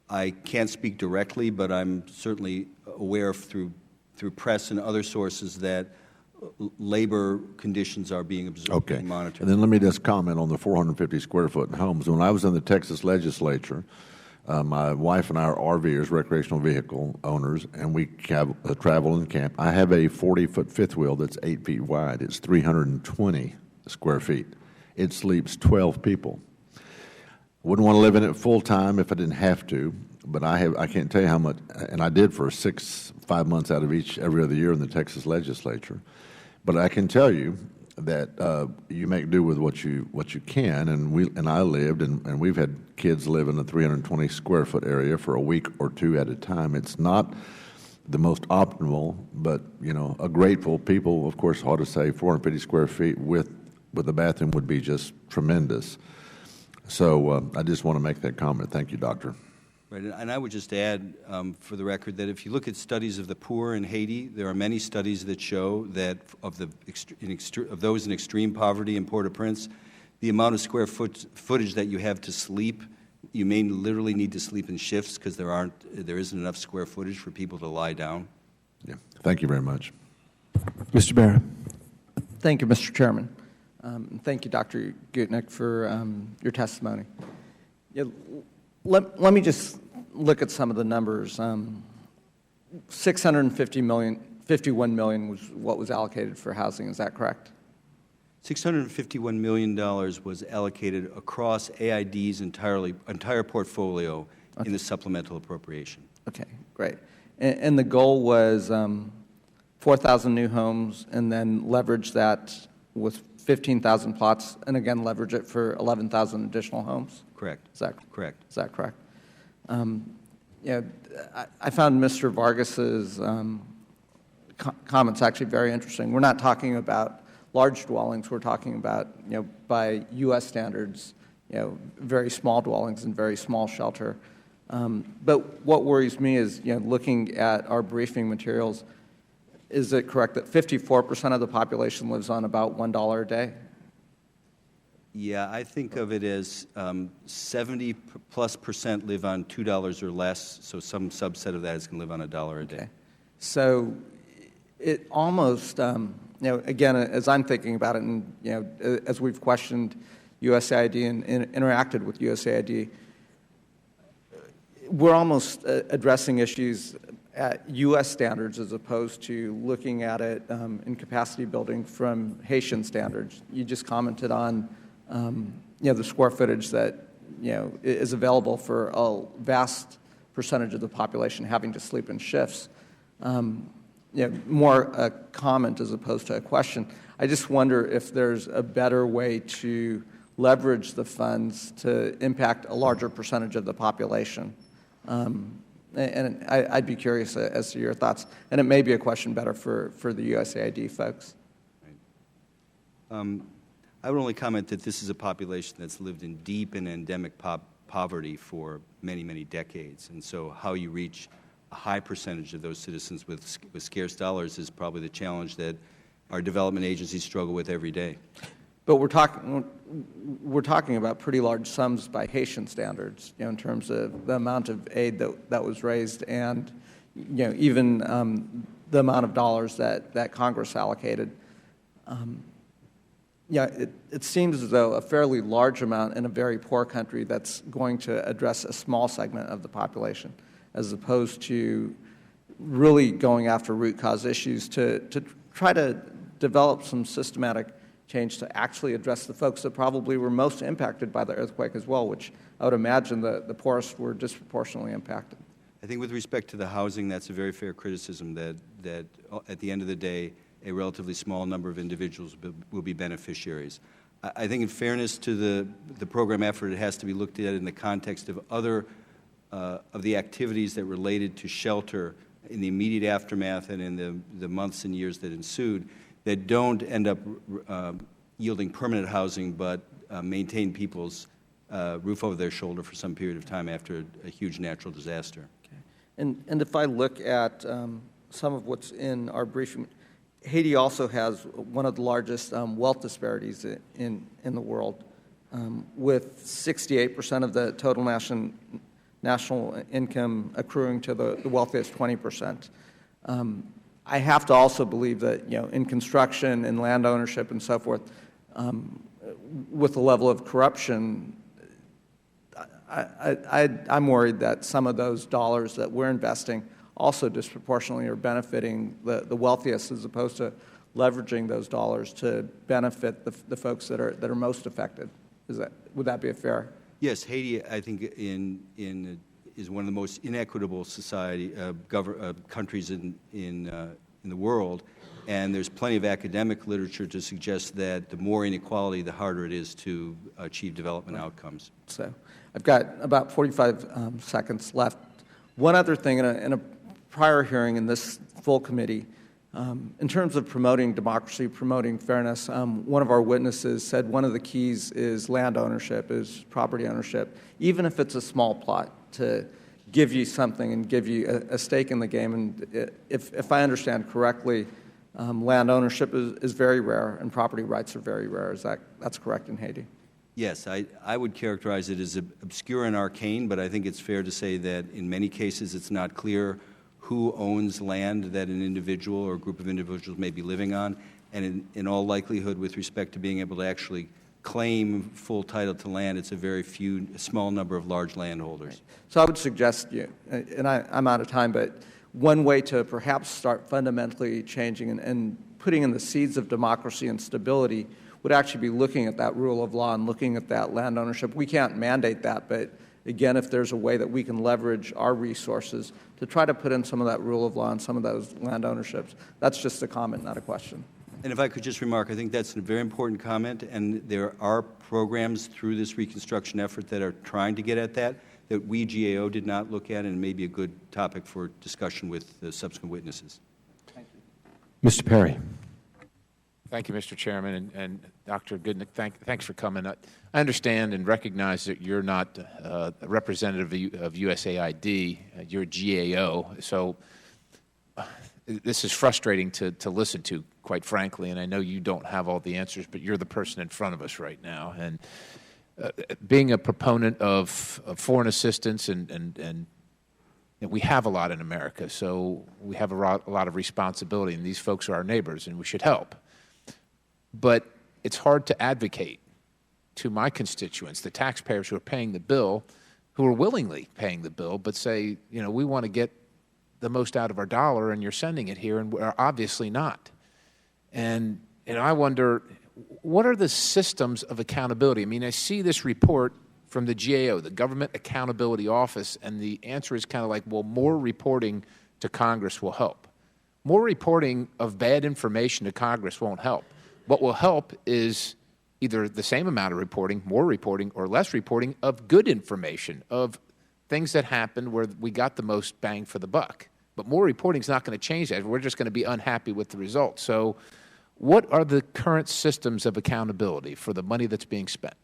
I can't speak directly, but I'm certainly aware through press and other sources that labor conditions are being observed and monitored. And then let me just comment on the 450 square foot homes. When I was in the Texas legislature, my wife and I are RVers, recreational vehicle owners, and we travel and camp. I have a 40-foot fifth wheel that's 8 feet wide. It's 320 square feet. It sleeps 12 people. Wouldn't want to live in it full time if I didn't have to, but I can't tell you how much, and I did for 5 months out of every other year in the Texas legislature. But I can tell you that you make do with what you can, and I lived, and we've had kids live in a 320 square foot area for a week or two at a time. It's not the most optimal, but a grateful people, of course, ought to say 450 square feet with a bathroom would be just tremendous. So I just want to make that comment. Thank you, Doctor. Right, and I would just add, for the record, that if you look at studies of the poor in Haiti, there are many studies that show that of those in extreme poverty in Port-au-Prince, the amount of square footage that you have to sleep, you may literally need to sleep in shifts because there isn't enough square footage for people to lie down. Yeah. Thank you very much. Mr. Barra. Thank you, Mr. Chairman. Thank you, Dr. Gutnick, for your testimony. Yeah, let me just look at some of the numbers. 51 million was what was allocated for housing. Is that correct? $651 million was allocated across AID's entire portfolio in the supplemental appropriation. Okay, great. And the goal was 4,000 new homes, and then leverage that with 15,000 plots, and again leverage it for 11,000 additional homes. Correct. Is that correct? Is that correct? I found Mr. Vargas's comments actually very interesting. We're not talking about large dwellings. We're talking about, by U.S. standards, very small dwellings and very small shelter. But what worries me is, looking at our briefing materials, is it correct that 54% of the population lives on about $1 a day? Yeah, I think of it as 70+% live on $2 or less, so some subset of that is going to live on $1 a day. Okay. So it almost, again, as I'm thinking about it, and as we've questioned USAID and interacted with USAID, we're almost addressing issues at U.S. standards as opposed to looking at it in capacity building from Haitian standards. You just commented on the square footage that is available for a vast percentage of the population having to sleep in shifts. More a comment as opposed to a question. I just wonder if there's a better way to leverage the funds to impact a larger percentage of the population. And I'd be curious as to your thoughts. And it may be a question better for the USAID folks. Right. I would only comment that this is a population that's lived in deep and endemic poverty for many, many decades. And so how you reach a high percentage of those citizens with scarce dollars is probably the challenge that our development agencies struggle with every day. But we're talking about pretty large sums by Haitian standards, in terms of the amount of aid that was raised, and even the amount of dollars that Congress allocated. It seems as though a fairly large amount in a very poor country that's going to address a small segment of the population, as opposed to really going after root cause issues to try to develop some systematic change to actually address the folks that probably were most impacted by the earthquake as well, which I would imagine the poorest were disproportionately impacted. I think with respect to the housing, that's a very fair criticism that at the end of the day, a relatively small number of individuals will be beneficiaries. I think in fairness to the program effort, it has to be looked at in the context of other of the activities that related to shelter in the immediate aftermath and in the months and years that ensued that don't end up yielding permanent housing but maintain people's roof over their shoulder for some period of time after a huge natural disaster. Okay. And if I look at some of what's in our briefing, Haiti also has one of the largest wealth disparities in the world, with 68% of the total national income accruing to the wealthiest 20%. I have to also believe that, in construction and land ownership and so forth, with the level of corruption, I'm worried that some of those dollars that we're investing also disproportionately are benefiting the wealthiest, as opposed to leveraging those dollars to benefit the folks that are most affected. Would that be a fair? Yes, Haiti, I think, is one of the most inequitable countries in the world, and there's plenty of academic literature to suggest that the more inequality, the harder it is to achieve development outcomes. So, I've got about 45 seconds left. One other thing, in a prior hearing in this full committee, in terms of promoting democracy, promoting fairness, one of our witnesses said one of the keys is land ownership, is property ownership, even if it's a small plot, to give you something and give you a stake in the game. And if I understand correctly, land ownership is very rare and property rights are very rare. That's correct in Haiti? Yes, I would characterize it as obscure and arcane, but I think it's fair to say that in many cases it's not clear who owns land that an individual or a group of individuals may be living on, and in all likelihood, with respect to being able to actually claim full title to land, it's a small number of large landholders. Right. So I would suggest, and I'm out of time, but one way to perhaps start fundamentally changing and putting in the seeds of democracy and stability would actually be looking at that rule of law and looking at that land ownership. We can't mandate that, but again, if there's a way that we can leverage our resources to try to put in some of that rule of law and some of those land ownerships, that's just a comment, not a question. And if I could just remark, I think that's a very important comment, and there are programs through this reconstruction effort that are trying to get at that we, GAO, did not look at, and it may be a good topic for discussion with the subsequent witnesses. Thank you. Mr. Perry. Thank you, Mr. Chairman, and Dr. Goodnick, thanks for coming. I understand and recognize that you're not a representative of USAID, you're GAO, so this is frustrating to listen to, quite frankly, and I know you don't have all the answers, but you're the person in front of us right now. And being a proponent of foreign assistance, and we have a lot in America, so we have a lot of responsibility, and these folks are our neighbors, and we should help. But it's hard to advocate to my constituents, the taxpayers who are paying the bill, who are willingly paying the bill, but say, we want to get the most out of our dollar, and you're sending it here, and we're obviously not. And I wonder, what are the systems of accountability? I mean, I see this report from the GAO, the Government Accountability Office, and the answer is kind of like, well, more reporting to Congress will help. More reporting of bad information to Congress won't help. What will help is either the same amount of reporting, more reporting, or less reporting of good information, of things that happened where we got the most bang for the buck. But more reporting is not going to change that. We're just going to be unhappy with the results. So what are the current systems of accountability for the money that's being spent?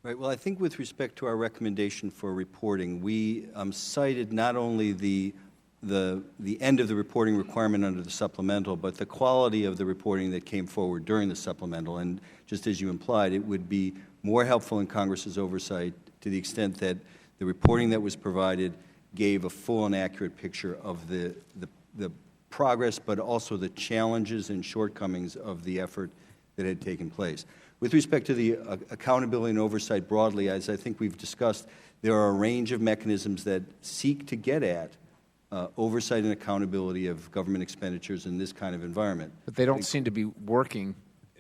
Right. Well, I think with respect to our recommendation for reporting, we cited not only the end of the reporting requirement under the supplemental, but the quality of the reporting that came forward during the supplemental. And just as you implied, it would be more helpful in Congress's oversight to the extent that the reporting that was provided gave a full and accurate picture of the progress, but also the challenges and shortcomings of the effort that had taken place. With respect to the accountability and oversight broadly, as I think we've discussed, there are a range of mechanisms that seek to get at oversight and accountability of government expenditures in this kind of environment. But they don't seem to be working,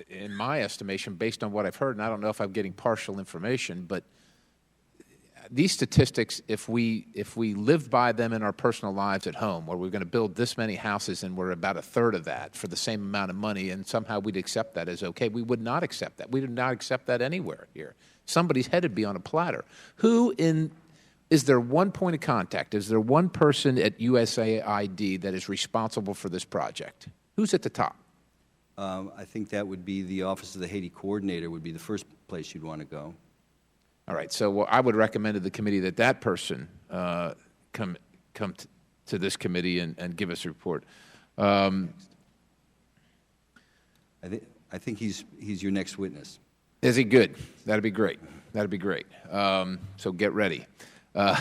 in my estimation, based on what I've heard, and I don't know if I'm getting partial information, but these statistics, if we live by them in our personal lives at home, where we're going to build this many houses and we're about a third of that for the same amount of money, and somehow we'd accept that as okay, we would not accept that. We would not accept that anywhere here. Somebody's head would be on a platter. Is there one point of contact? Is there one person at USAID that is responsible for this project? Who's at the top? I think that would be the Office of the Haiti Coordinator would be the first place you'd want to go. All right. So I would recommend to the committee that person come to this committee and give us a report. I think he's your next witness. Is he good? That'd be great. That'd be great. So get ready. I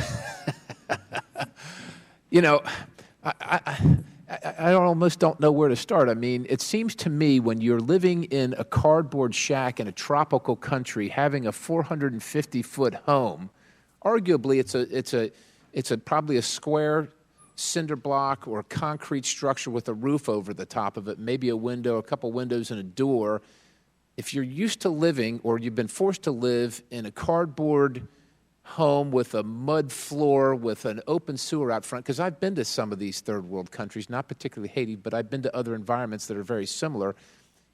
almost don't know where to start. I mean, it seems to me when you're living in a cardboard shack in a tropical country, having a 450-foot home, arguably it's probably a square cinder block or a concrete structure with a roof over the top of it, maybe a window, a couple windows, and a door. If you're used to living, or you've been forced to live in a cardboard home with a mud floor with an open sewer out front, because I've been to some of these third world countries, not particularly Haiti, but I've been to other environments that are very similar.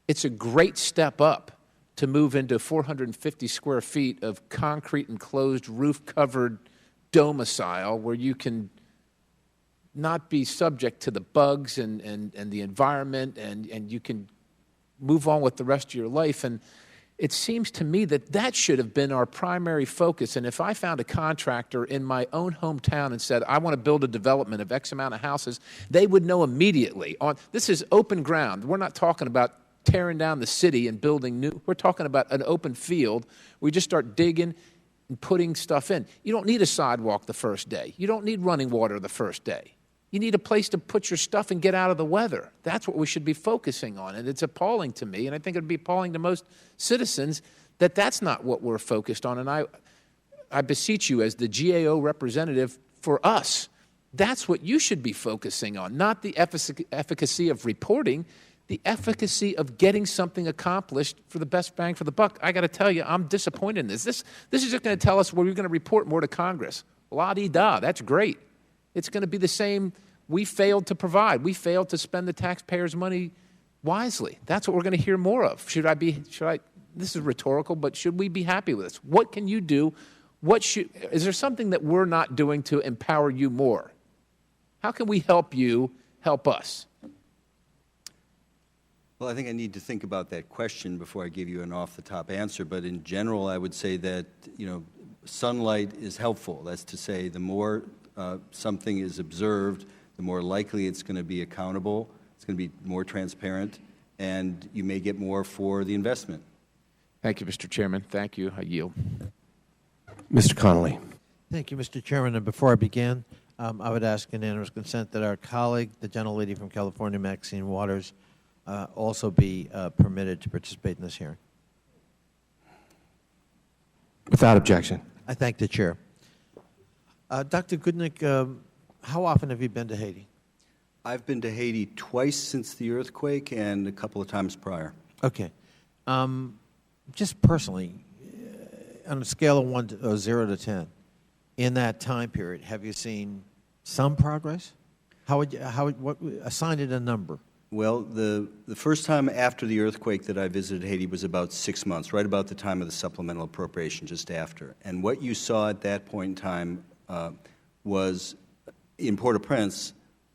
It's a great step up to move into 450 square feet of concrete enclosed, roof-covered domicile where you can not be subject to the bugs and the environment, and you can move on with the rest of your life. And it seems to me that that should have been our primary focus. And if I found a contractor in my own hometown and said, I want to build a development of X amount of houses, they would know immediately. This is open ground. We're not talking about tearing down the city and building new. We're talking about an open field. We just start digging and putting stuff in. You don't need a sidewalk the first day. You don't need running water the first day. You need a place to put your stuff and get out of the weather. That's what we should be focusing on. And it's appalling to me, and I think it would be appalling to most citizens, that that's not what we're focused on. And I beseech you as the GAO representative for us, that's what you should be focusing on, not the efficacy of reporting, the efficacy of getting something accomplished for the best bang for the buck. I got to tell you, I'm disappointed in this. This is just going to tell us where we're going to report more to Congress. La-di-da, that's great. It's going to be the same. We failed to provide. We failed to spend the taxpayers' money wisely. That's what we're going to hear more of. This is rhetorical, but should we be happy with this? What can you do? Is there something that we're not doing to empower you more? How can we help you help us? Well, I think I need to think about that question before I give you an off-the-top answer. But in general, I would say that, sunlight is helpful. That's to say, the more something is observed, the more likely it's going to be accountable, it's going to be more transparent, and you may get more for the investment. Thank you, Mr. Chairman. Thank you. I yield. Mr. Connolly. Thank you, Mr. Chairman. And before I begin, I would ask unanimous consent that our colleague, the gentlelady from California, Maxine Waters, also be permitted to participate in this hearing. Without objection. I thank the chair. Dr. Goodnick, how often have you been to Haiti? I've been to Haiti twice since the earthquake and a couple of times prior. Okay. Just personally, on a scale of 0 to 10, in that time period, have you seen some progress? Assign it a number. Well, the first time after the earthquake that I visited Haiti was about 6 months, right about the time of the supplemental appropriation, just after. And what you saw at that point in time was, in Port-au-Prince,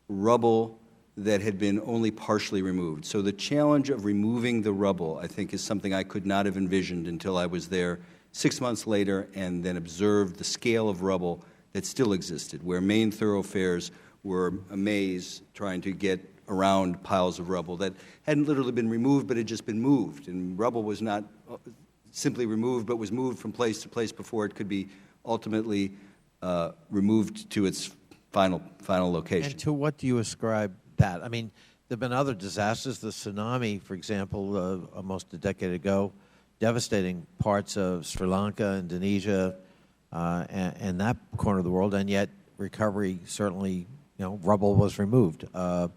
rubble that had been only partially removed. So the challenge of removing the rubble, I think, is something I could not have envisioned until I was there 6 months later and then observed the scale of rubble that still existed, where main thoroughfares were a maze trying to get around piles of rubble that hadn't literally been removed but had just been moved. And rubble was not simply removed but was moved from place to place before it could be ultimately removed to its final location. And to what do you ascribe that? I mean, there have been other disasters. The tsunami, for example, almost a decade ago, devastating parts of Sri Lanka, Indonesia, and that corner of the world, and yet recovery certainly, rubble was removed. I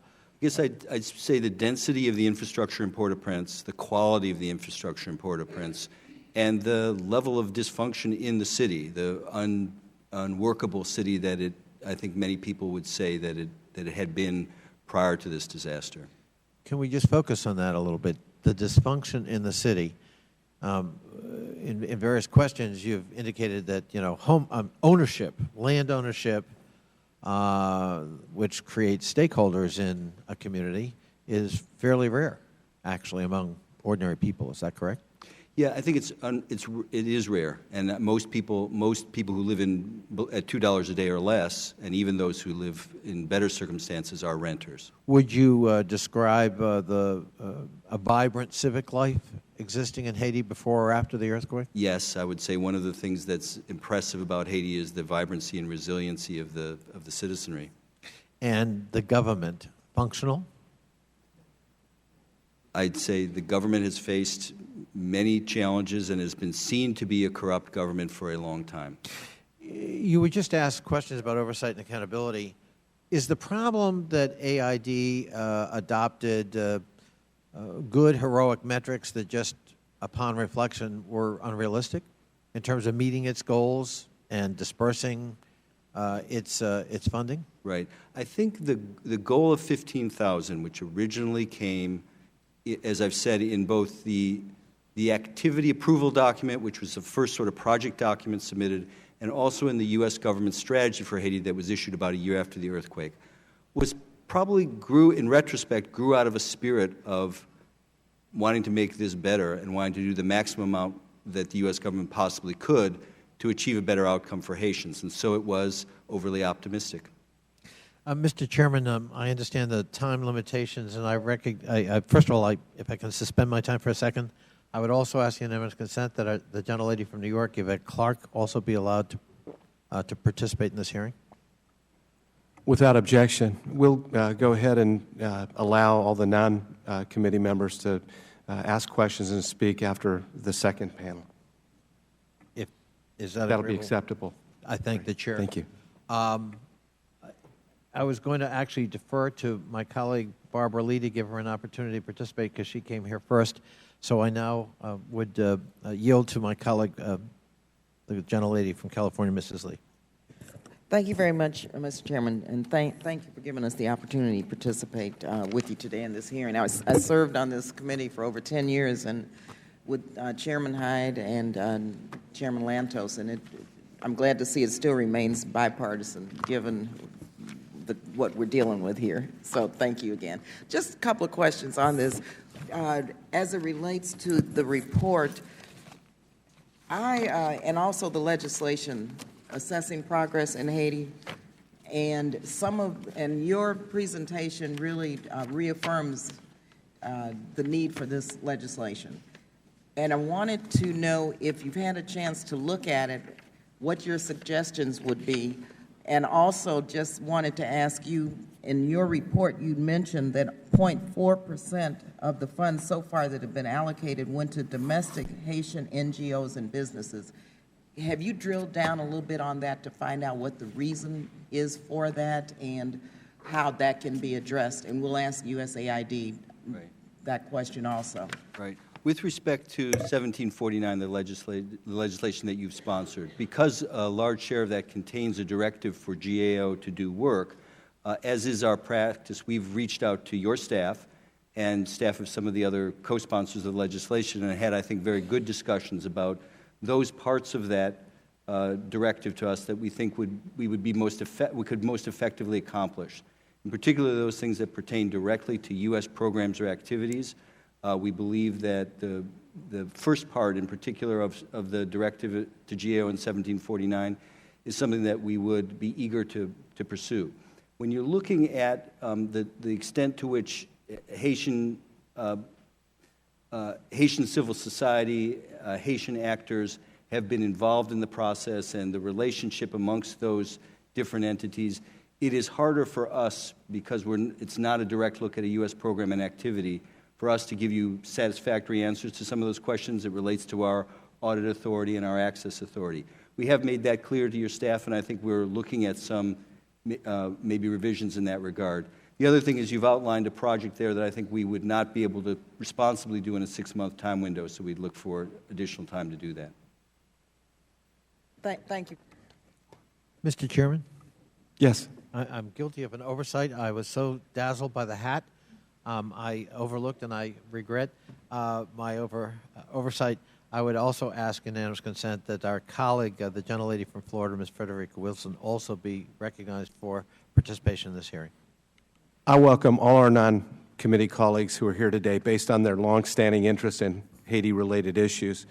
guess I'd say the density of the infrastructure in Port-au-Prince, the quality of the infrastructure in Port-au-Prince, and the level of dysfunction in the city, the unworkable city that I think many people would say that it had been prior to this disaster. Can we just focus on that a little bit? The dysfunction in the city. In various questions, you've indicated that home ownership, land ownership, which creates stakeholders in a community, is fairly rare, actually, among ordinary people. Is that correct? Yeah, I think it is rare, and most people who live at $2 a day or less, and even those who live in better circumstances, are renters. Would you describe a vibrant civic life existing in Haiti before or after the earthquake? Yes, I would say one of the things that's impressive about Haiti is the vibrancy and resiliency of the citizenry. And the government, functional? I'd say the government has faced many challenges and has been seen to be a corrupt government for a long time. You were just asked questions about oversight and accountability. Is the problem that AID adopted good, heroic metrics that just, upon reflection, were unrealistic in terms of meeting its goals and dispersing its funding? Right. I think the goal of 15,000, which originally came, as I've said, in both the activity approval document, which was the first sort of project document submitted, and also in the U.S. government strategy for Haiti that was issued about a year after the earthquake, grew out of a spirit of wanting to make this better and wanting to do the maximum amount that the U.S. government possibly could to achieve a better outcome for Haitians. And so it was overly optimistic. Mr. Chairman, I understand the time limitations, and first of all, if I can suspend my time for a second, I would also ask unanimous consent that the gentlelady from New York, Yvette Clark, also be allowed to participate in this hearing. Without objection, we'll go ahead and allow all the non-committee members to ask questions and speak after the second panel. That'll be acceptable. I thank the chair. Thank you. I was going to actually defer to my colleague Barbara Lee to give her an opportunity to participate because she came here first. So I now would yield to my colleague, the gentlelady from California, Mrs. Lee. Thank you very much, Mr. Chairman, and thank you for giving us the opportunity to participate with you today in this hearing. I served on this committee for over 10 years, and with Chairman Hyde and Chairman Lantos, and I'm glad to see it still remains bipartisan, given what we're dealing with here. So thank you again. Just a couple of questions on this. As it relates to the report, and also the legislation assessing progress in Haiti, and your presentation really reaffirms the need for this legislation. And I wanted to know, if you've had a chance to look at it, what your suggestions would be. And also just wanted to ask you, in your report, you mentioned that 0.4% of the funds so far that have been allocated went to domestic Haitian NGOs and businesses. Have you drilled down a little bit on that to find out what the reason is for that and how that can be addressed? And we'll ask USAID that question also. Right. With respect to 1749, the legislation that you've sponsored, because a large share of that contains a directive for GAO to do work, as is our practice, we've reached out to your staff and staff of some of the other co-sponsors of the legislation and had, I think, very good discussions about those parts of that directive to us that we think we could most effectively accomplish. In particular, those things that pertain directly to U.S. programs or activities. We believe that the first part, in particular, of the directive to GAO in 1749 is something that we would be eager to pursue. When you're looking at the extent to which Haitian civil society, Haitian actors have been involved in the process and the relationship amongst those different entities, it is harder for us, because it's not a direct look at a U.S. program and activity, for us to give you satisfactory answers to some of those questions. It relates to our audit authority and our access authority. We have made that clear to your staff, and I think we're looking at some maybe revisions in that regard. The other thing is you've outlined a project there that I think we would not be able to responsibly do in a 6-month time window, so we'd look for additional time to do that. Thank you. Mr. Chairman? Yes. I'm guilty of an oversight. I was so dazzled by the hat. I overlooked, and I regret my oversight. I would also ask unanimous consent that our colleague, the gentlelady from Florida, Ms. Frederica Wilson, also be recognized for participation in this hearing. I welcome all our non-committee colleagues who are here today based on their longstanding interest in Haiti-related issues.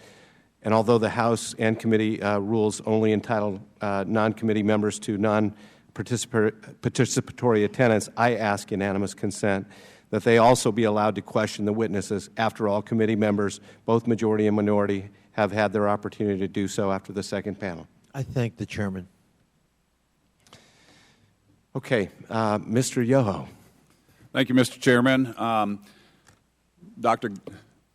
And although the House and committee rules only entitle non-committee members to non-participatory attendance, I ask unanimous consent that they also be allowed to question the witnesses. After all, committee members, both majority and minority, have had their opportunity to do so after the second panel. I thank the chairman. Okay, Mr. Yoho. Thank you, Mr. Chairman. Dr.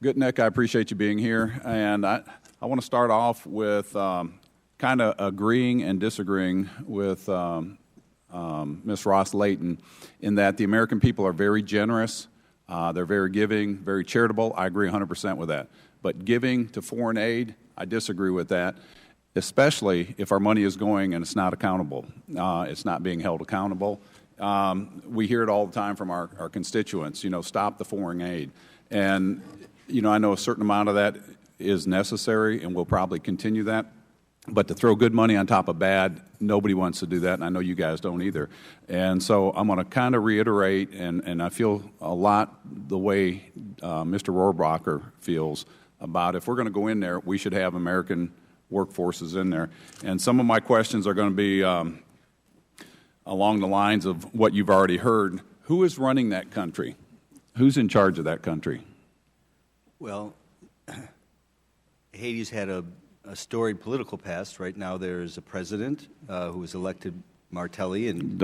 Gutnick, I appreciate you being here, and I want to start off with kind of agreeing and disagreeing with Ms. Ross Layton in that the American people are very generous, they're very giving, very charitable. I agree 100% with that. But giving to foreign aid, I disagree with that, especially if our money is going and it's not accountable. It's not being held accountable. We hear it all the time from our constituents, stop the foreign aid. And, I know a certain amount of that is necessary, and we'll probably continue that. But to throw good money on top of bad, nobody wants to do that, and I know you guys don't either. And so I'm going to kind of reiterate, and I feel a lot the way Mr. Rohrabacher feels about if we're going to go in there, we should have American workforces in there. And some of my questions are going to be along the lines of what you've already heard. Who is running that country? Who's in charge of that country? Well, Haiti's had a storied political past. Right now there's a president who was elected, Martelly. And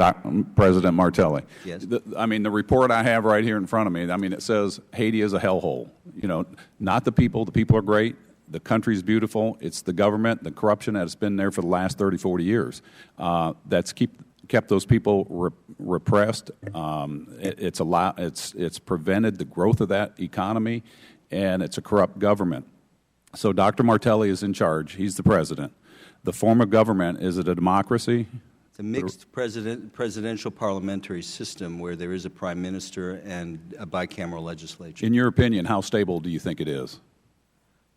President Martelly. Yes. I mean, the report I have right here in front of me, I mean, it says Haiti is a hellhole. You know, not the people. The people are great. The country's beautiful. It's the government, the corruption that's been there for the last 30, 40 years. That's kept those people repressed. It's prevented the growth of that economy, and it's a corrupt government. So Dr. Martelly is in charge. He's the president. The form of government, is it a democracy? It's a mixed presidential parliamentary system where there is a prime minister and a bicameral legislature. In your opinion, how stable do you think it is?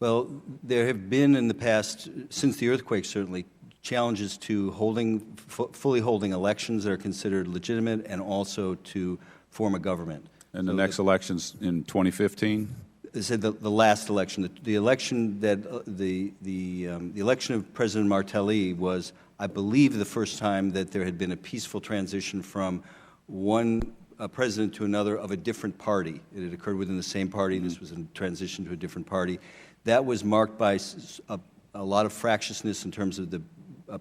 Well, there have been in the past, since the earthquake certainly, challenges to fully holding elections that are considered legitimate and also to form a government. And the next election's in 2015? They said the last election, the election that the election of President Martelly was, I believe, the first time that there had been a peaceful transition from one president to another of a different party. It had occurred within the same party. This was a transition to a different party. That was marked by a lot of fractiousness in terms of the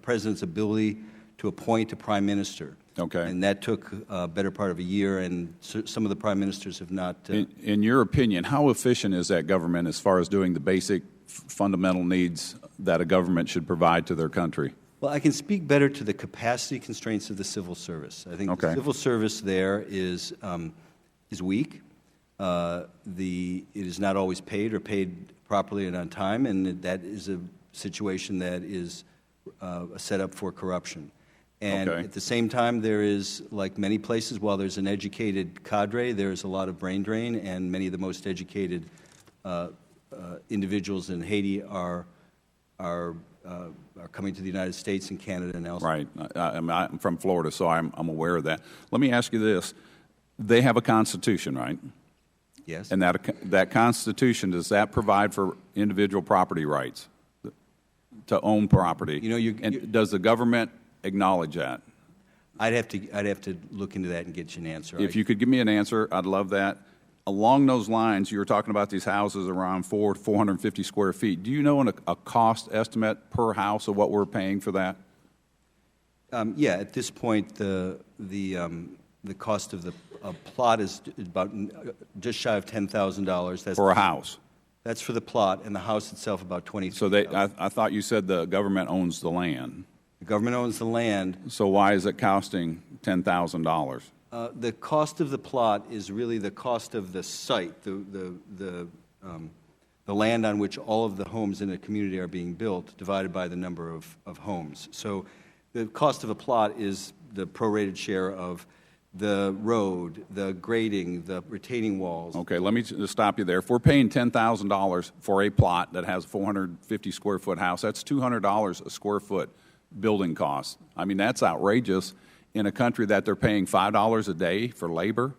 president's ability to appoint a prime minister. Okay. And that took a better part of a year, and some of the prime ministers have not. In your opinion, how efficient is that government as far as doing the basic fundamental needs that a government should provide to their country? Well, I can speak better to the capacity constraints of the civil service. I think the civil service there is weak. It is not always paid or paid properly and on time, and that is a situation that is a setup for corruption. And at the same time, there is, like many places, while there's an educated cadre, there's a lot of brain drain, and many of the most educated individuals in Haiti are coming to the United States and Canada and elsewhere. Right. I'm from Florida, so I'm aware of that. Let me ask you this. They have a constitution, right? Yes. And that constitution, does that provide for individual property rights to own property? You know, and does the government acknowledge that? I'd have to look into that and get you an answer. If you could give me an answer, I'd love that. Along those lines, you were talking about these houses around 450 square feet. Do you know a cost estimate per house of what we're paying for that? Yeah, at this point, the cost of the plot is about just shy of $10,000. That's for a house. That's for the plot, and the house itself about $23,000. So I thought you said the government owns the land. The government owns the land. So why is it costing $10,000? The cost of the plot is really the cost of the site, the land on which all of the homes in a community are being built, divided by the number of homes. So the cost of a plot is the prorated share of the road, the grading, the retaining walls. Okay, let me just stop you there. If we're paying $10,000 for a plot that has a 450 square foot house, that's $200 a square foot building cost. I mean, that's outrageous in a country that they're paying $5 a day for labor,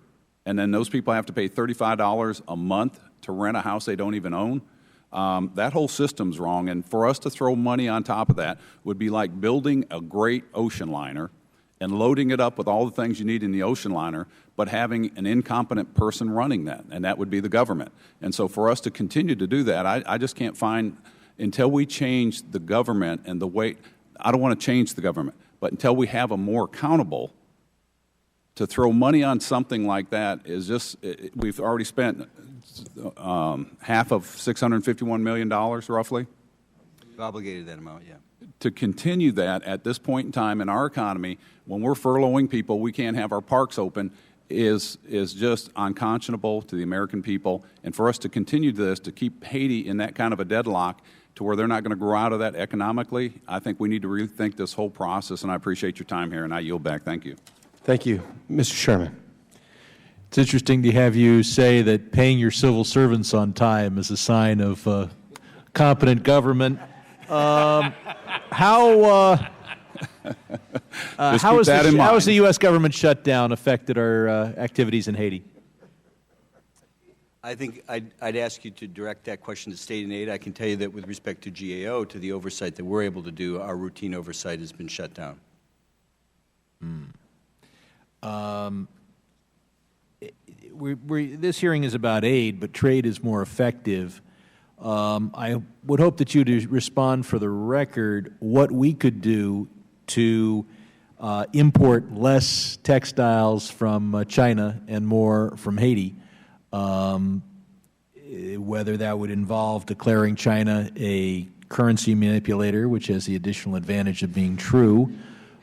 and then those people have to pay $35 a month to rent a house they don't even own. That whole system's wrong, and for us to throw money on top of that would be like building a great ocean liner and loading it up with all the things you need in the ocean liner, but having an incompetent person running that, and that would be the government. And so for us to continue to do that, I just can't find, until we change the government and the way, I don't want to change the government, but until we have a more accountable, to throw money on something like that is just, we've already spent half of $651 million, roughly. We've obligated that amount, yeah. To continue that at this point in time in our economy, when we're furloughing people, we can't have our parks open, is just unconscionable to the American people. And for us to continue this, to keep Haiti in that kind of a deadlock to where they're not going to grow out of that economically, I think we need to rethink this whole process, and I appreciate your time here, and I yield back. Thank you. Thank you. Mr. Sherman. It's interesting to have you say that paying your civil servants on time is a sign of competent government. how Just how keep has that in how has mind. the U.S. government shutdown affected our activities in Haiti? I think I'd ask you to direct that question to State and Aid. I can tell you that with respect to GAO, to the oversight that we're able to do, our routine oversight has been shut down. This hearing is about aid, but trade is more effective. I would hope that you would respond for the record what we could do to import less textiles from China and more from Haiti, whether that would involve declaring China a currency manipulator, which has the additional advantage of being true,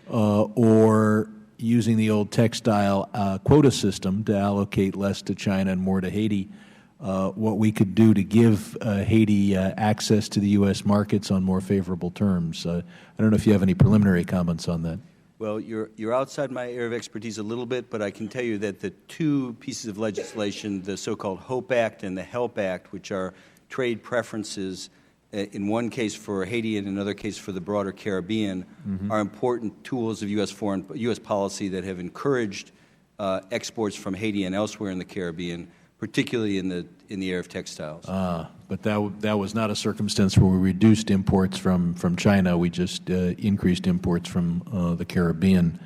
or using the old textile quota system to allocate less to China and more to Haiti, what we could do to give Haiti access to the U.S. markets on more favorable terms. I don't know if you have any preliminary comments on that. Well, you're outside my area of expertise a little bit, but I can tell you that the two pieces of legislation, the so-called HOPE Act and the HELP Act, which are trade preferences, in one case for Haiti and in another case for the broader Caribbean, are important tools of U.S. policy that have encouraged exports from Haiti and elsewhere in the Caribbean, particularly in the area of textiles. But that was not a circumstance where we reduced imports from China. We just increased imports from the Caribbean.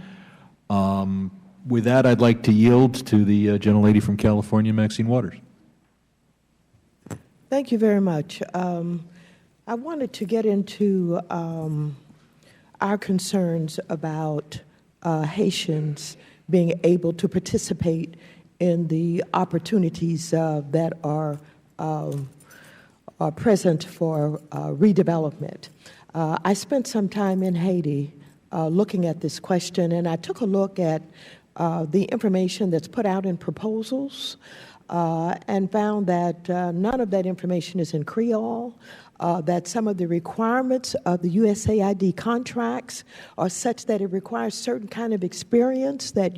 With that, I'd like to yield to the gentlelady from California, Maxine Waters. Thank you very much. I wanted to get into our concerns about Haitians being able to participate in the opportunities that are present for redevelopment. I spent some time in Haiti looking at this question, and I took a look at the information that's put out in proposals and found that none of that information is in Creole, that some of the requirements of the USAID contracts are such that it requires certain kind of experience that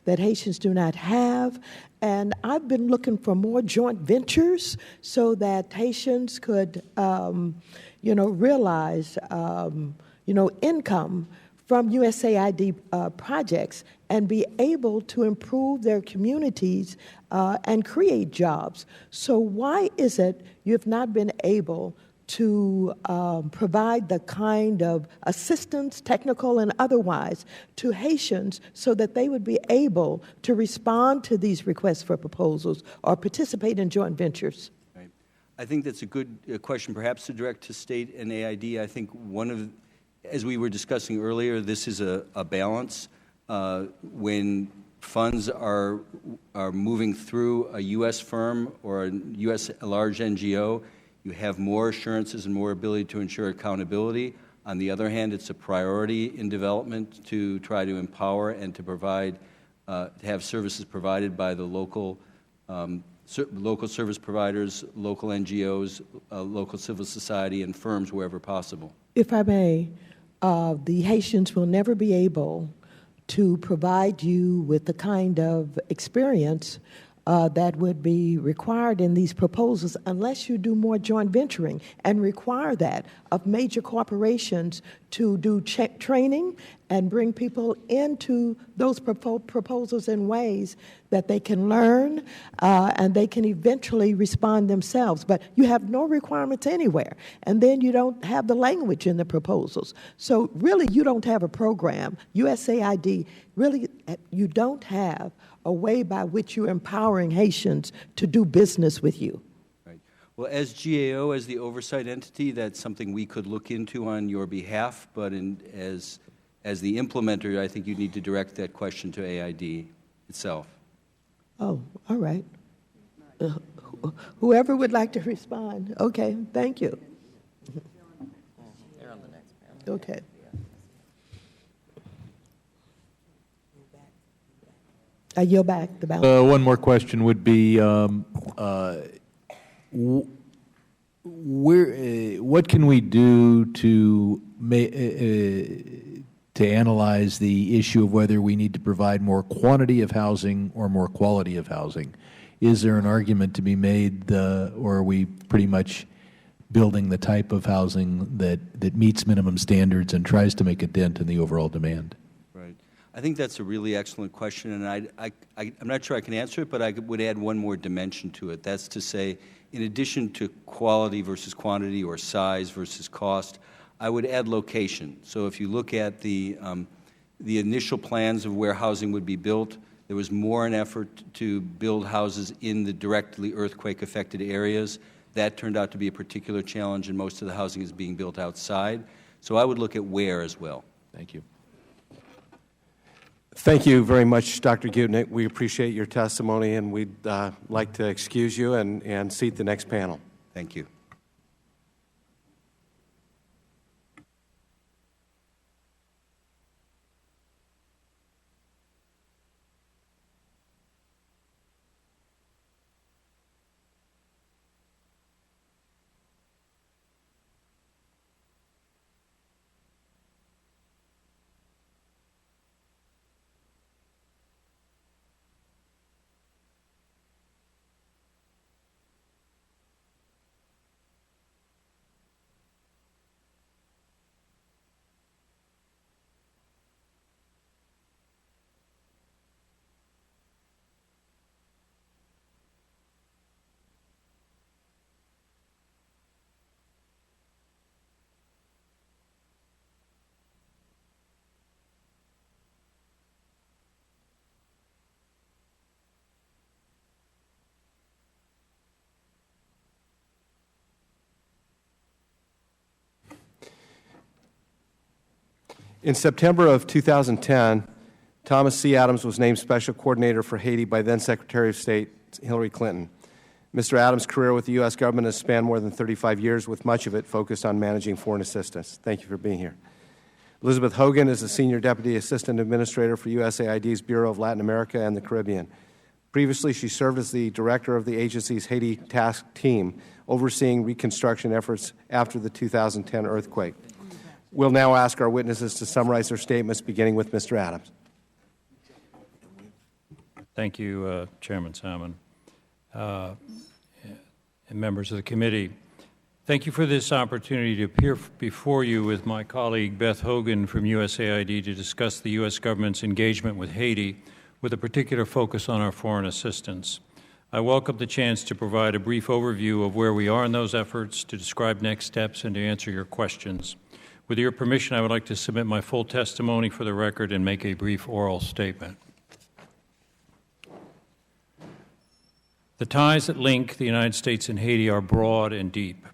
that Haitians do not have. And I've been looking for more joint ventures so that Haitians could, realize, income from USAID projects and be able to improve their communities and create jobs. So why is it you've not been able to provide the kind of assistance, technical and otherwise, to Haitians so that they would be able to respond to these requests for proposals or participate in joint ventures? Right. I think that's a good question, perhaps to direct to State and AID. I think as we were discussing earlier, this is a balance. When funds are moving through a U.S. firm or a large NGO, you have more assurances and more ability to ensure accountability. On the other hand, it's a priority in development to try to empower and to provide, to have services provided by the local service providers, local NGOs, local civil society, and firms wherever possible. If I may, the Haitians will never be able to provide you with the kind of experience that would be required in these proposals unless you do more joint venturing and require that of major corporations to do training and bring people into those proposals in ways that they can learn and they can eventually respond themselves. But you have no requirements anywhere, and then you don't have the language in the proposals. So really, you don't have a program. USAID, really, you don't have a way by which you're empowering Haitians to do business with you. Right. Well, as GAO, as the oversight entity, that's something we could look into on your behalf, but as the implementer, I think you need to direct that question to AID itself. Oh, all right. Whoever would like to respond. Okay, thank you. They're on the next panel. Okay. I yield back the balance. One more question would be, what can we do to analyze the issue of whether we need to provide more quantity of housing or more quality of housing? Is there an argument to be made, or are we pretty much building the type of housing that meets minimum standards and tries to make a dent in the overall demand? Right. I think that's a really excellent question, and I'm not sure I can answer it, but I would add one more dimension to it. That's to say, in addition to quality versus quantity or size versus cost, I would add location. So if you look at the initial plans of where housing would be built, there was more an effort to build houses in the directly earthquake-affected areas. That turned out to be a particular challenge, and most of the housing is being built outside. So I would look at where as well. Thank you. Thank you very much, Dr. Gutnick. We appreciate your testimony, and we'd like to excuse you and seat the next panel. Thank you. In September of 2010, Thomas C. Adams was named Special Coordinator for Haiti by then Secretary of State Hillary Clinton. Mr. Adams' career with the U.S. government has spanned more than 35 years, with much of it focused on managing foreign assistance. Thank you for being here. Elizabeth Hogan is the Senior Deputy Assistant Administrator for USAID's Bureau of Latin America and the Caribbean. Previously, she served as the Director of the agency's Haiti Task Team, overseeing reconstruction efforts after the 2010 earthquake. We'll now ask our witnesses to summarize their statements, beginning with Mr. Adams. Thank you, Chairman Salmon, and members of the committee. Thank you for this opportunity to appear before you with my colleague Beth Hogan from USAID to discuss the U.S. government's engagement with Haiti, with a particular focus on our foreign assistance. I welcome the chance to provide a brief overview of where we are in those efforts, to describe next steps, and to answer your questions. With your permission, I would like to submit my full testimony for the record and make a brief oral statement. The ties that link the United States and Haiti are broad and deep.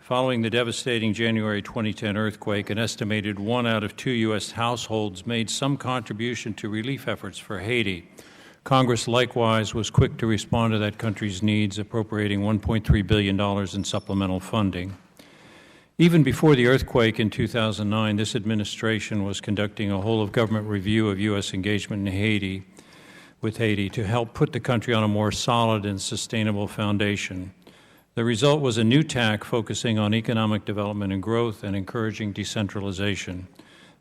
Following the devastating January 2010 earthquake, an estimated 1 out of 2 U.S. households made some contribution to relief efforts for Haiti. Congress likewise was quick to respond to that country's needs, appropriating $1.3 billion in supplemental funding. Even before the earthquake in 2009, this administration was conducting a whole-of-government review of U.S. engagement in Haiti, with Haiti, to help put the country on a more solid and sustainable foundation. The result was a new tack focusing on economic development and growth and encouraging decentralization.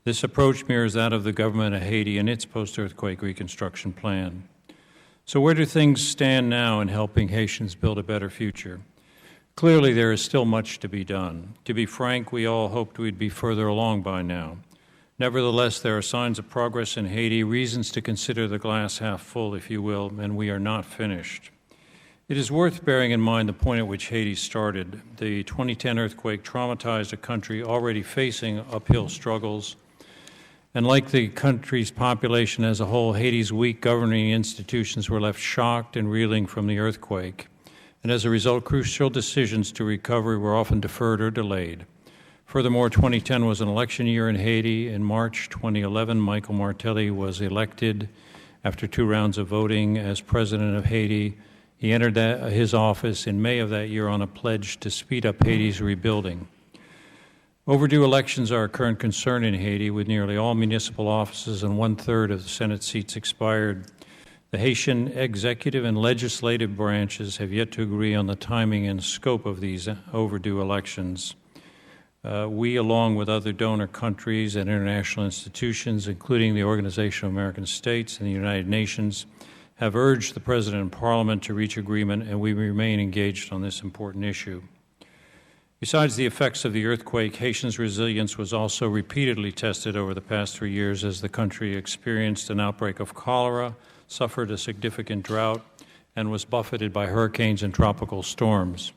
This approach mirrors that of the government of Haiti and its post-earthquake reconstruction plan. So where do things stand now in helping Haitians build a better future? Clearly, there is still much to be done. To be frank, we all hoped we'd be further along by now. Nevertheless, there are signs of progress in Haiti, reasons to consider the glass half full, if you will, and we are not finished. It is worth bearing in mind the point at which Haiti started. The 2010 earthquake traumatized a country already facing uphill struggles, and like the country's population as a whole, Haiti's weak governing institutions were left shocked and reeling from the earthquake. And as a result, crucial decisions to recovery were often deferred or delayed. Furthermore, 2010 was an election year in Haiti. In March 2011, Michael Martelly was elected after 2 rounds of voting as president of Haiti. He entered his office in May of that year on a pledge to speed up Haiti's rebuilding. Overdue elections are a current concern in Haiti, with nearly all municipal offices and 1/3 of the Senate seats expired. The Haitian executive and legislative branches have yet to agree on the timing and scope of these overdue elections. We, along with other donor countries and international institutions, including the Organization of American States and the United Nations, have urged the President and Parliament to reach agreement, and we remain engaged on this important issue. Besides the effects of the earthquake, Haitians' resilience was also repeatedly tested over the past 3 years as the country experienced an outbreak of cholera, suffered a significant drought, and was buffeted by hurricanes and tropical storms.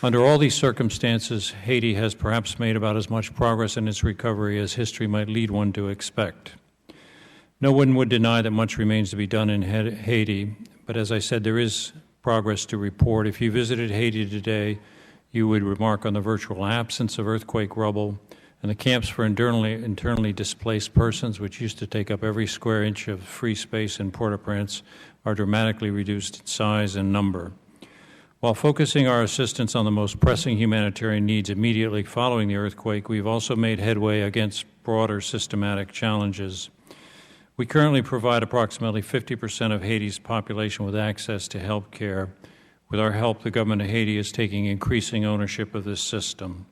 Under all these circumstances, Haiti has perhaps made about as much progress in its recovery as history might lead one to expect. No one would deny that much remains to be done in Haiti, but as I said, there is progress to report. If you visited Haiti today, you would remark on the virtual absence of earthquake rubble, and the camps for internally displaced persons, which used to take up every square inch of free space in Port-au-Prince, are dramatically reduced in size and number. While focusing our assistance on the most pressing humanitarian needs immediately following the earthquake, we've also made headway against broader systematic challenges. We currently provide approximately 50% of Haiti's population with access to health care. With our help, the government of Haiti is taking increasing ownership of this system.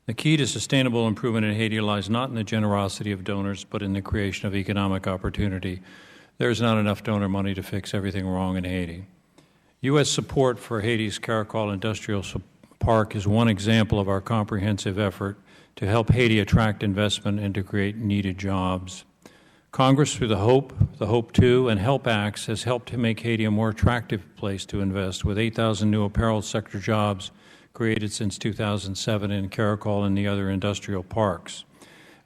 The key to sustainable improvement in Haiti lies not in the generosity of donors, but in the creation of economic opportunity. There is not enough donor money to fix everything wrong in Haiti. U.S. support for Haiti's Caracol Industrial Park is one example of our comprehensive effort to help Haiti attract investment and to create needed jobs. Congress, through the HOPE 2, and HELP Acts, has helped to make Haiti a more attractive place to invest, with 8,000 new apparel sector jobs created since 2007 in Caracol and the other industrial parks.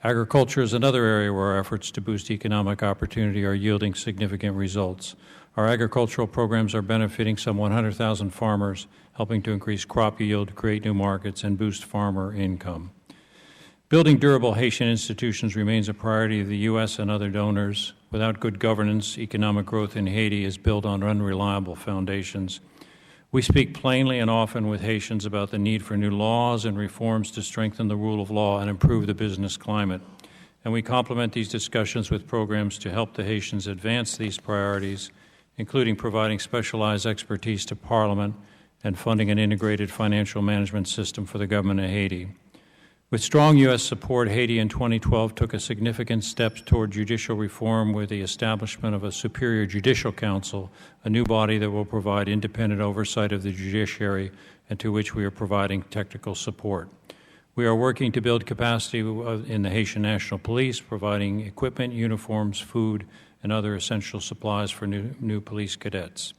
Agriculture is another area where our efforts to boost economic opportunity are yielding significant results. Our agricultural programs are benefiting some 100,000 farmers, helping to increase crop yield, create new markets, and boost farmer income. Building durable Haitian institutions remains a priority of the U.S. and other donors. Without good governance, economic growth in Haiti is built on unreliable foundations. We speak plainly and often with Haitians about the need for new laws and reforms to strengthen the rule of law and improve the business climate. And we complement these discussions with programs to help the Haitians advance these priorities, including providing specialized expertise to Parliament and funding an integrated financial management system for the government of Haiti. With strong U.S. support, Haiti in 2012 took a significant step toward judicial reform with the establishment of a Superior Judicial Council, a new body that will provide independent oversight of the judiciary and to which we are providing technical support. We are working to build capacity in the Haitian National Police, providing equipment, uniforms, food, and other essential supplies for new police cadets.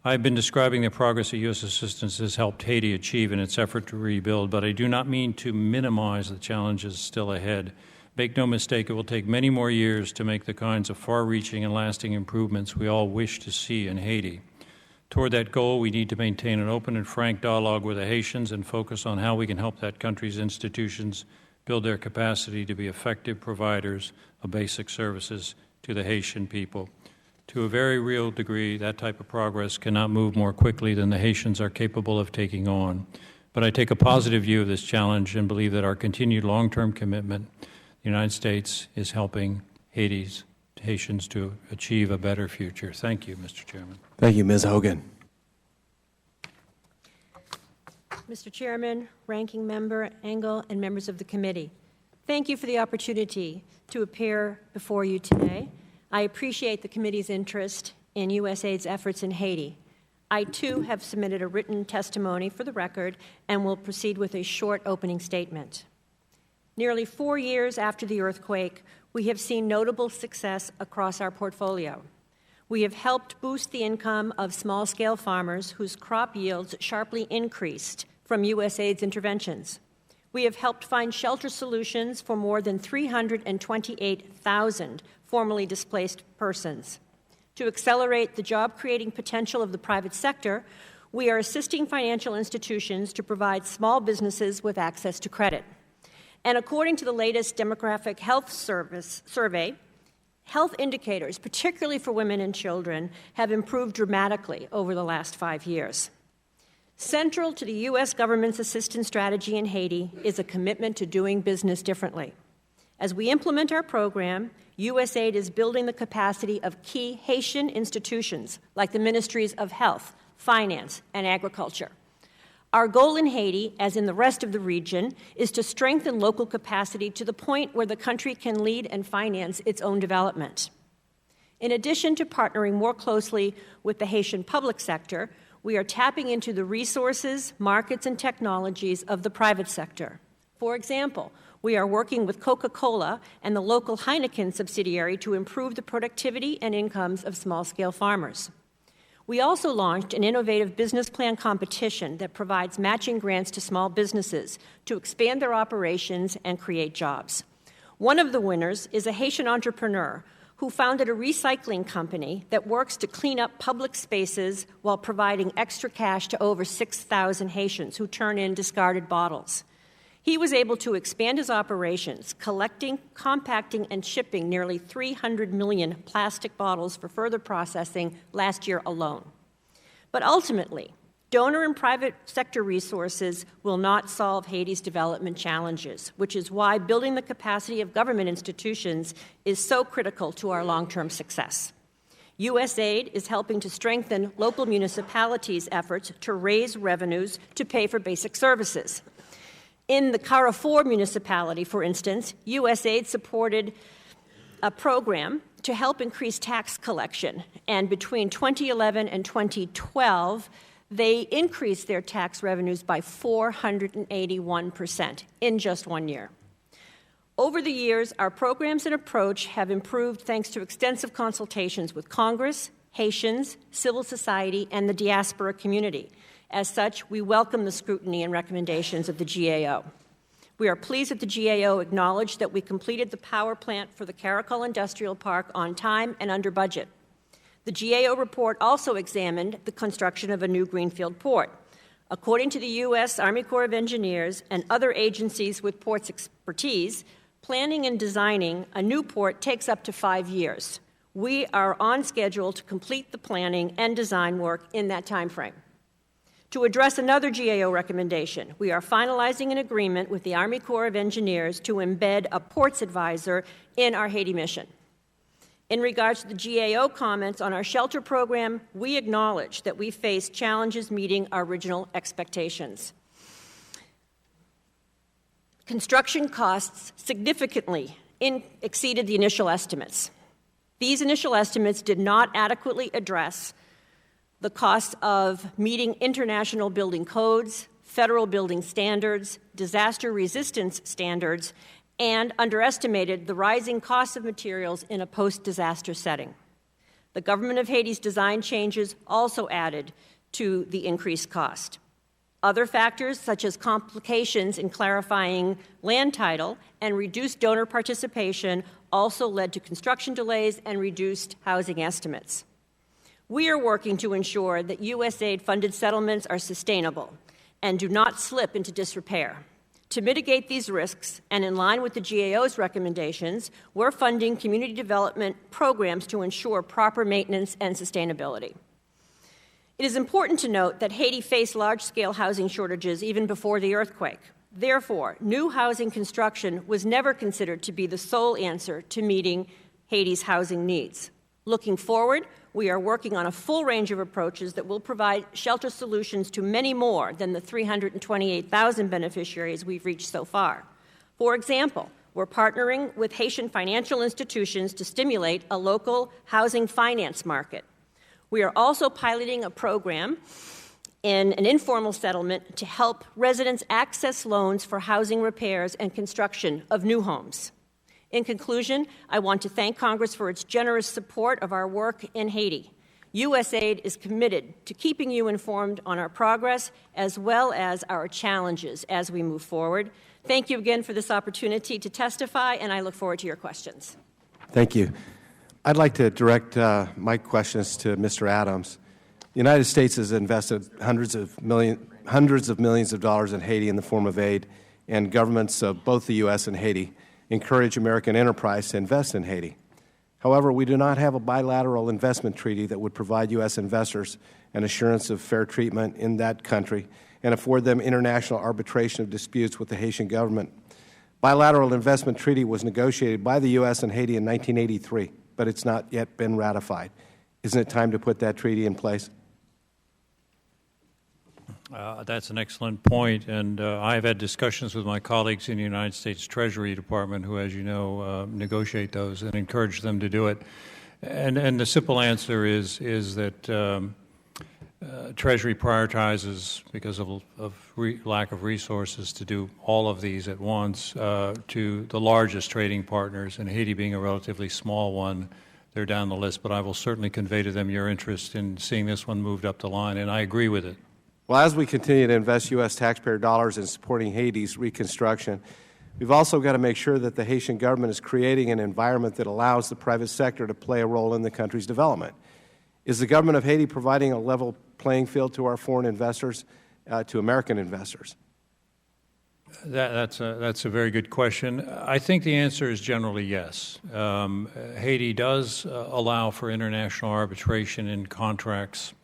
I have been describing the progress that U.S. assistance has helped Haiti achieve in its effort to rebuild, but I do not mean to minimize the challenges still ahead. Make no mistake, it will take many more years to make the kinds of far-reaching and lasting improvements we all wish to see in Haiti. Toward that goal, we need to maintain an open and frank dialogue with the Haitians and focus on how we can help that country's institutions build their capacity to be effective providers of basic services to the Haitian people. To a very real degree, that type of progress cannot move more quickly than the Haitians are capable of taking on. But I take a positive view of this challenge and believe that our continued long-term commitment, the United States, is helping Haitians to achieve a better future. Thank you, Mr. Chairman. Thank you, Ms. Hogan. Mr. Chairman, Ranking Member Engel, and members of the committee, thank you for the opportunity to appear before you today. I appreciate the committee's interest in USAID's efforts in Haiti. I, too, have submitted a written testimony for the record and will proceed with a short opening statement. Nearly 4 years after the earthquake, we have seen notable success across our portfolio. We have helped boost the income of small-scale farmers whose crop yields sharply increased from USAID's interventions. We have helped find shelter solutions for more than 328,000 formerly displaced persons. To accelerate the job-creating potential of the private sector, we are assisting financial institutions to provide small businesses with access to credit. And according to the latest Demographic Health Survey, health indicators, particularly for women and children, have improved dramatically over the last 5 years. Central to the U.S. government's assistance strategy in Haiti is a commitment to doing business differently. As we implement our program, USAID is building the capacity of key Haitian institutions like the Ministries of Health, Finance, and Agriculture. Our goal in Haiti, as in the rest of the region, is to strengthen local capacity to the point where the country can lead and finance its own development. In addition to partnering more closely with the Haitian public sector, we are tapping into the resources, markets, and technologies of the private sector. For example, we are working with Coca-Cola and the local Heineken subsidiary to improve the productivity and incomes of small-scale farmers. We also launched an innovative business plan competition that provides matching grants to small businesses to expand their operations and create jobs. One of the winners is a Haitian entrepreneur who founded a recycling company that works to clean up public spaces while providing extra cash to over 6,000 Haitians who turn in discarded bottles. He was able to expand his operations, collecting, compacting, and shipping nearly 300 million plastic bottles for further processing last year alone. But ultimately, donor and private sector resources will not solve Haiti's development challenges, which is why building the capacity of government institutions is so critical to our long-term success. USAID is helping to strengthen local municipalities' efforts to raise revenues to pay for basic services. In the Carrefour municipality, for instance, USAID supported a program to help increase tax collection, and between 2011 and 2012, they increased their tax revenues by 481% in just 1 year. Over the years, our programs and approach have improved thanks to extensive consultations with Congress, Haitians, civil society, and the diaspora community. As such, we welcome the scrutiny and recommendations of the GAO. We are pleased that the GAO acknowledged that we completed the power plant for the Caracol Industrial Park on time and under budget. The GAO report also examined the construction of a new greenfield port. According to the U.S. Army Corps of Engineers and other agencies with ports expertise, planning and designing a new port takes up to 5 years. We are on schedule to complete the planning and design work in that time frame. To address another GAO recommendation, we are finalizing an agreement with the Army Corps of Engineers to embed a ports advisor in our Haiti mission. In regards to the GAO comments on our shelter program, we acknowledge that we face challenges meeting our original expectations. Construction costs significantly exceeded the initial estimates. These initial estimates did not adequately address the cost of meeting international building codes, federal building standards, disaster resistance standards, and underestimated the rising cost of materials in a post-disaster setting. The government of Haiti's design changes also added to the increased cost. Other factors, such as complications in clarifying land title and reduced donor participation, also led to construction delays and reduced housing estimates. We are working to ensure that USAID-funded settlements are sustainable and do not slip into disrepair. To mitigate these risks, and in line with the GAO's recommendations, we're funding community development programs to ensure proper maintenance and sustainability. It is important to note that Haiti faced large-scale housing shortages even before the earthquake. Therefore, new housing construction was never considered to be the sole answer to meeting Haiti's housing needs. Looking forward, we are working on a full range of approaches that will provide shelter solutions to many more than the 328,000 beneficiaries we've reached so far. For example, we're partnering with Haitian financial institutions to stimulate a local housing finance market. We are also piloting a program in an informal settlement to help residents access loans for housing repairs and construction of new homes. In conclusion, I want to thank Congress for its generous support of our work in Haiti. USAID is committed to keeping you informed on our progress as well as our challenges as we move forward. Thank you again for this opportunity to testify, and I look forward to your questions. Thank you. I'd like to direct my questions to Mr. Adams. The United States has invested hundreds of millions of dollars in Haiti in the form of aid, and governments of both the U.S. and Haiti encourage American enterprise to invest in Haiti. However, we do not have a bilateral investment treaty that would provide U.S. investors an assurance of fair treatment in that country and afford them international arbitration of disputes with the Haitian government. Bilateral investment treaty was negotiated by the U.S. and Haiti in 1983, but it's not yet been ratified. Isn't it time to put that treaty in place? That's an excellent point, and I've had discussions with my colleagues in the United States Treasury Department who, as you know, negotiate those and encourage them to do it. And the simple answer is that Treasury prioritizes, because of lack of resources, to do all of these at once to the largest trading partners, and Haiti being a relatively small one, they're down the list. But I will certainly convey to them your interest in seeing this one moved up the line, and I agree with it. Well, as we continue to invest U.S. taxpayer dollars in supporting Haiti's reconstruction, we've also got to make sure that the Haitian government is creating an environment that allows the private sector to play a role in the country's development. Is the government of Haiti providing a level playing field to our foreign investors, to American investors? That's a very good question. I think the answer is generally yes. Haiti does allow for international arbitration in contracts,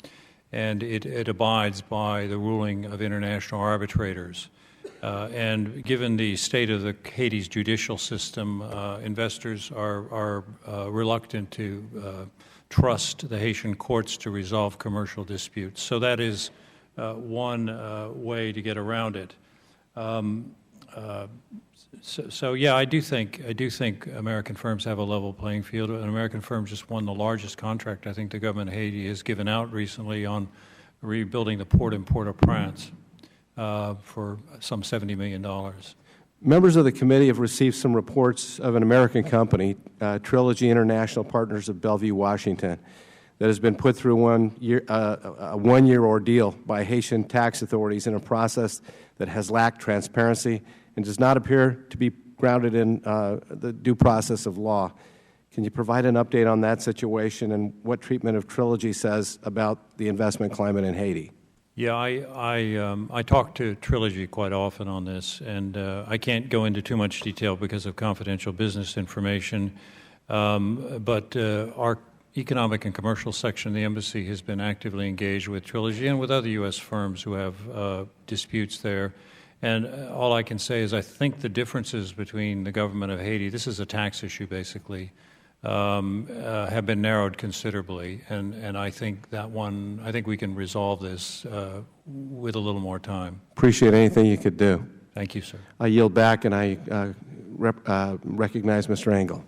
and it abides by the ruling of international arbitrators. And given the state of Haiti's judicial system, investors are reluctant to trust the Haitian courts to resolve commercial disputes. So that is one way to get around it. So yeah, I do think American firms have a level playing field. An American firm just won the largest contract I think the government of Haiti has given out recently on rebuilding the port in Port-au-Prince for some $70 million. Members of the committee have received some reports of an American company, Trilogy International Partners of Bellevue, Washington, that has been put through a one-year ordeal by Haitian tax authorities in a process that has lacked transparency and does not appear to be grounded in the due process of law. Can you provide an update on that situation and what treatment of Trilogy says about the investment climate in Haiti? Yeah, I talk to Trilogy quite often on this, and I can't go into too much detail because of confidential business information, but our economic and commercial section of the embassy has been actively engaged with Trilogy and with other U.S. firms who have disputes there. And all I can say is I think the differences between the government of Haiti, this is a tax issue basically, have been narrowed considerably, and I think I think we can resolve this with a little more time. Appreciate anything you could do. Thank you, sir. I yield back, and I recognize Mr. Engel.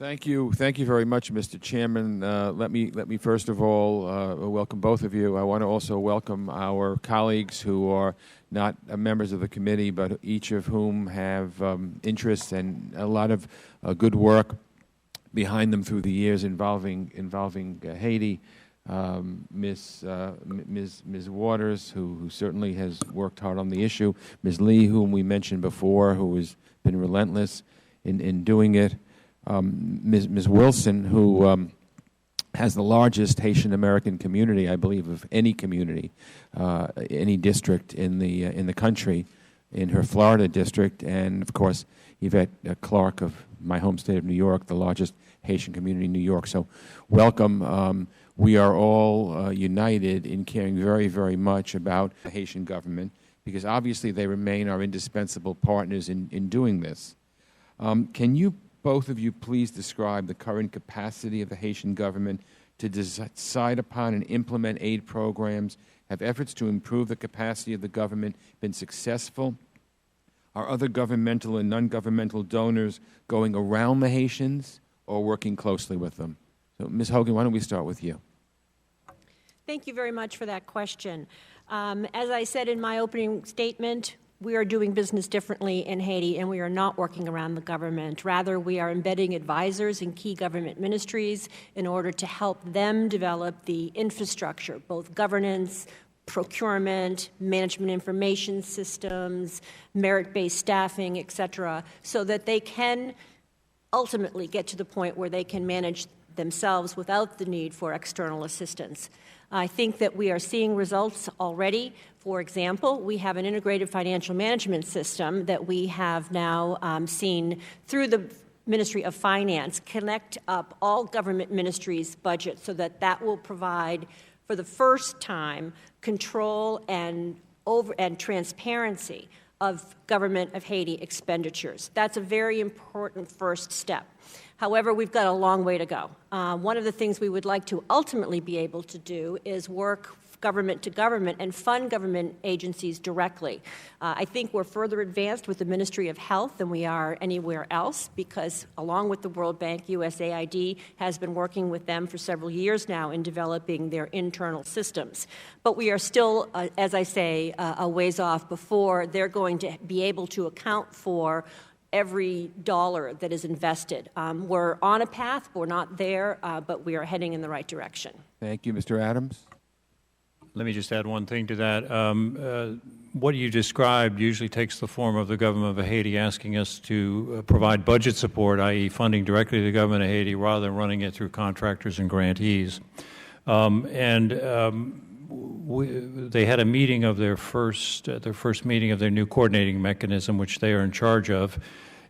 Thank you very much, Mr. Chairman. Let me first of all welcome both of you. I want to also welcome our colleagues who are not members of the committee, but each of whom have interests and a lot of good work behind them through the years involving Haiti. Ms. Waters, who certainly has worked hard on the issue. Ms. Lee, whom we mentioned before, who has been relentless in doing it. Ms. Wilson, who has the largest Haitian American community, I believe, of any community, any district in the country, in her Florida district, and of course Yvette Clark of my home state of New York, the largest Haitian community in New York. So, welcome. We are all united in caring very, very much about the Haitian government because obviously they remain our indispensable partners in doing this. Can you, both of you, please describe the current capacity of the Haitian government to decide upon and implement aid programs? Have efforts to improve the capacity of the government been successful? Are other governmental and non-governmental donors going around the Haitians or working closely with them? So, Ms. Hogan, why don't we start with you? Thank you very much for that question. As I said in my opening statement, we are doing business differently in Haiti, and we are not working around the government. Rather, we are embedding advisors in key government ministries in order to help them develop the infrastructure, both governance, procurement, management information systems, merit-based staffing, et cetera, so that they can ultimately get to the point where they can manage themselves without the need for external assistance. I think that we are seeing results already. For example, we have an integrated financial management system that we have now seen through the Ministry of Finance connect up all government ministries' budgets so that that will provide, for the first time, control and transparency of government of Haiti expenditures. That's a very important first step. However, we've got a long way to go. One of the things we would like to ultimately be able to do is work government to government and fund government agencies directly. I think we're further advanced with the Ministry of Health than we are anywhere else because, along with the World Bank, USAID has been working with them for several years now in developing their internal systems. But we are still, as I say, a ways off before they're going to be able to account for every dollar that is invested. We're on a path. We're not there, but we are heading in the right direction. Thank you, Mr. Adams. Let me just add one thing to that. What you described usually takes the form of the government of Haiti asking us to provide budget support, i.e. funding directly to the government of Haiti rather than running it through contractors and grantees. They had a meeting of their first meeting of their new coordinating mechanism, which they are in charge of.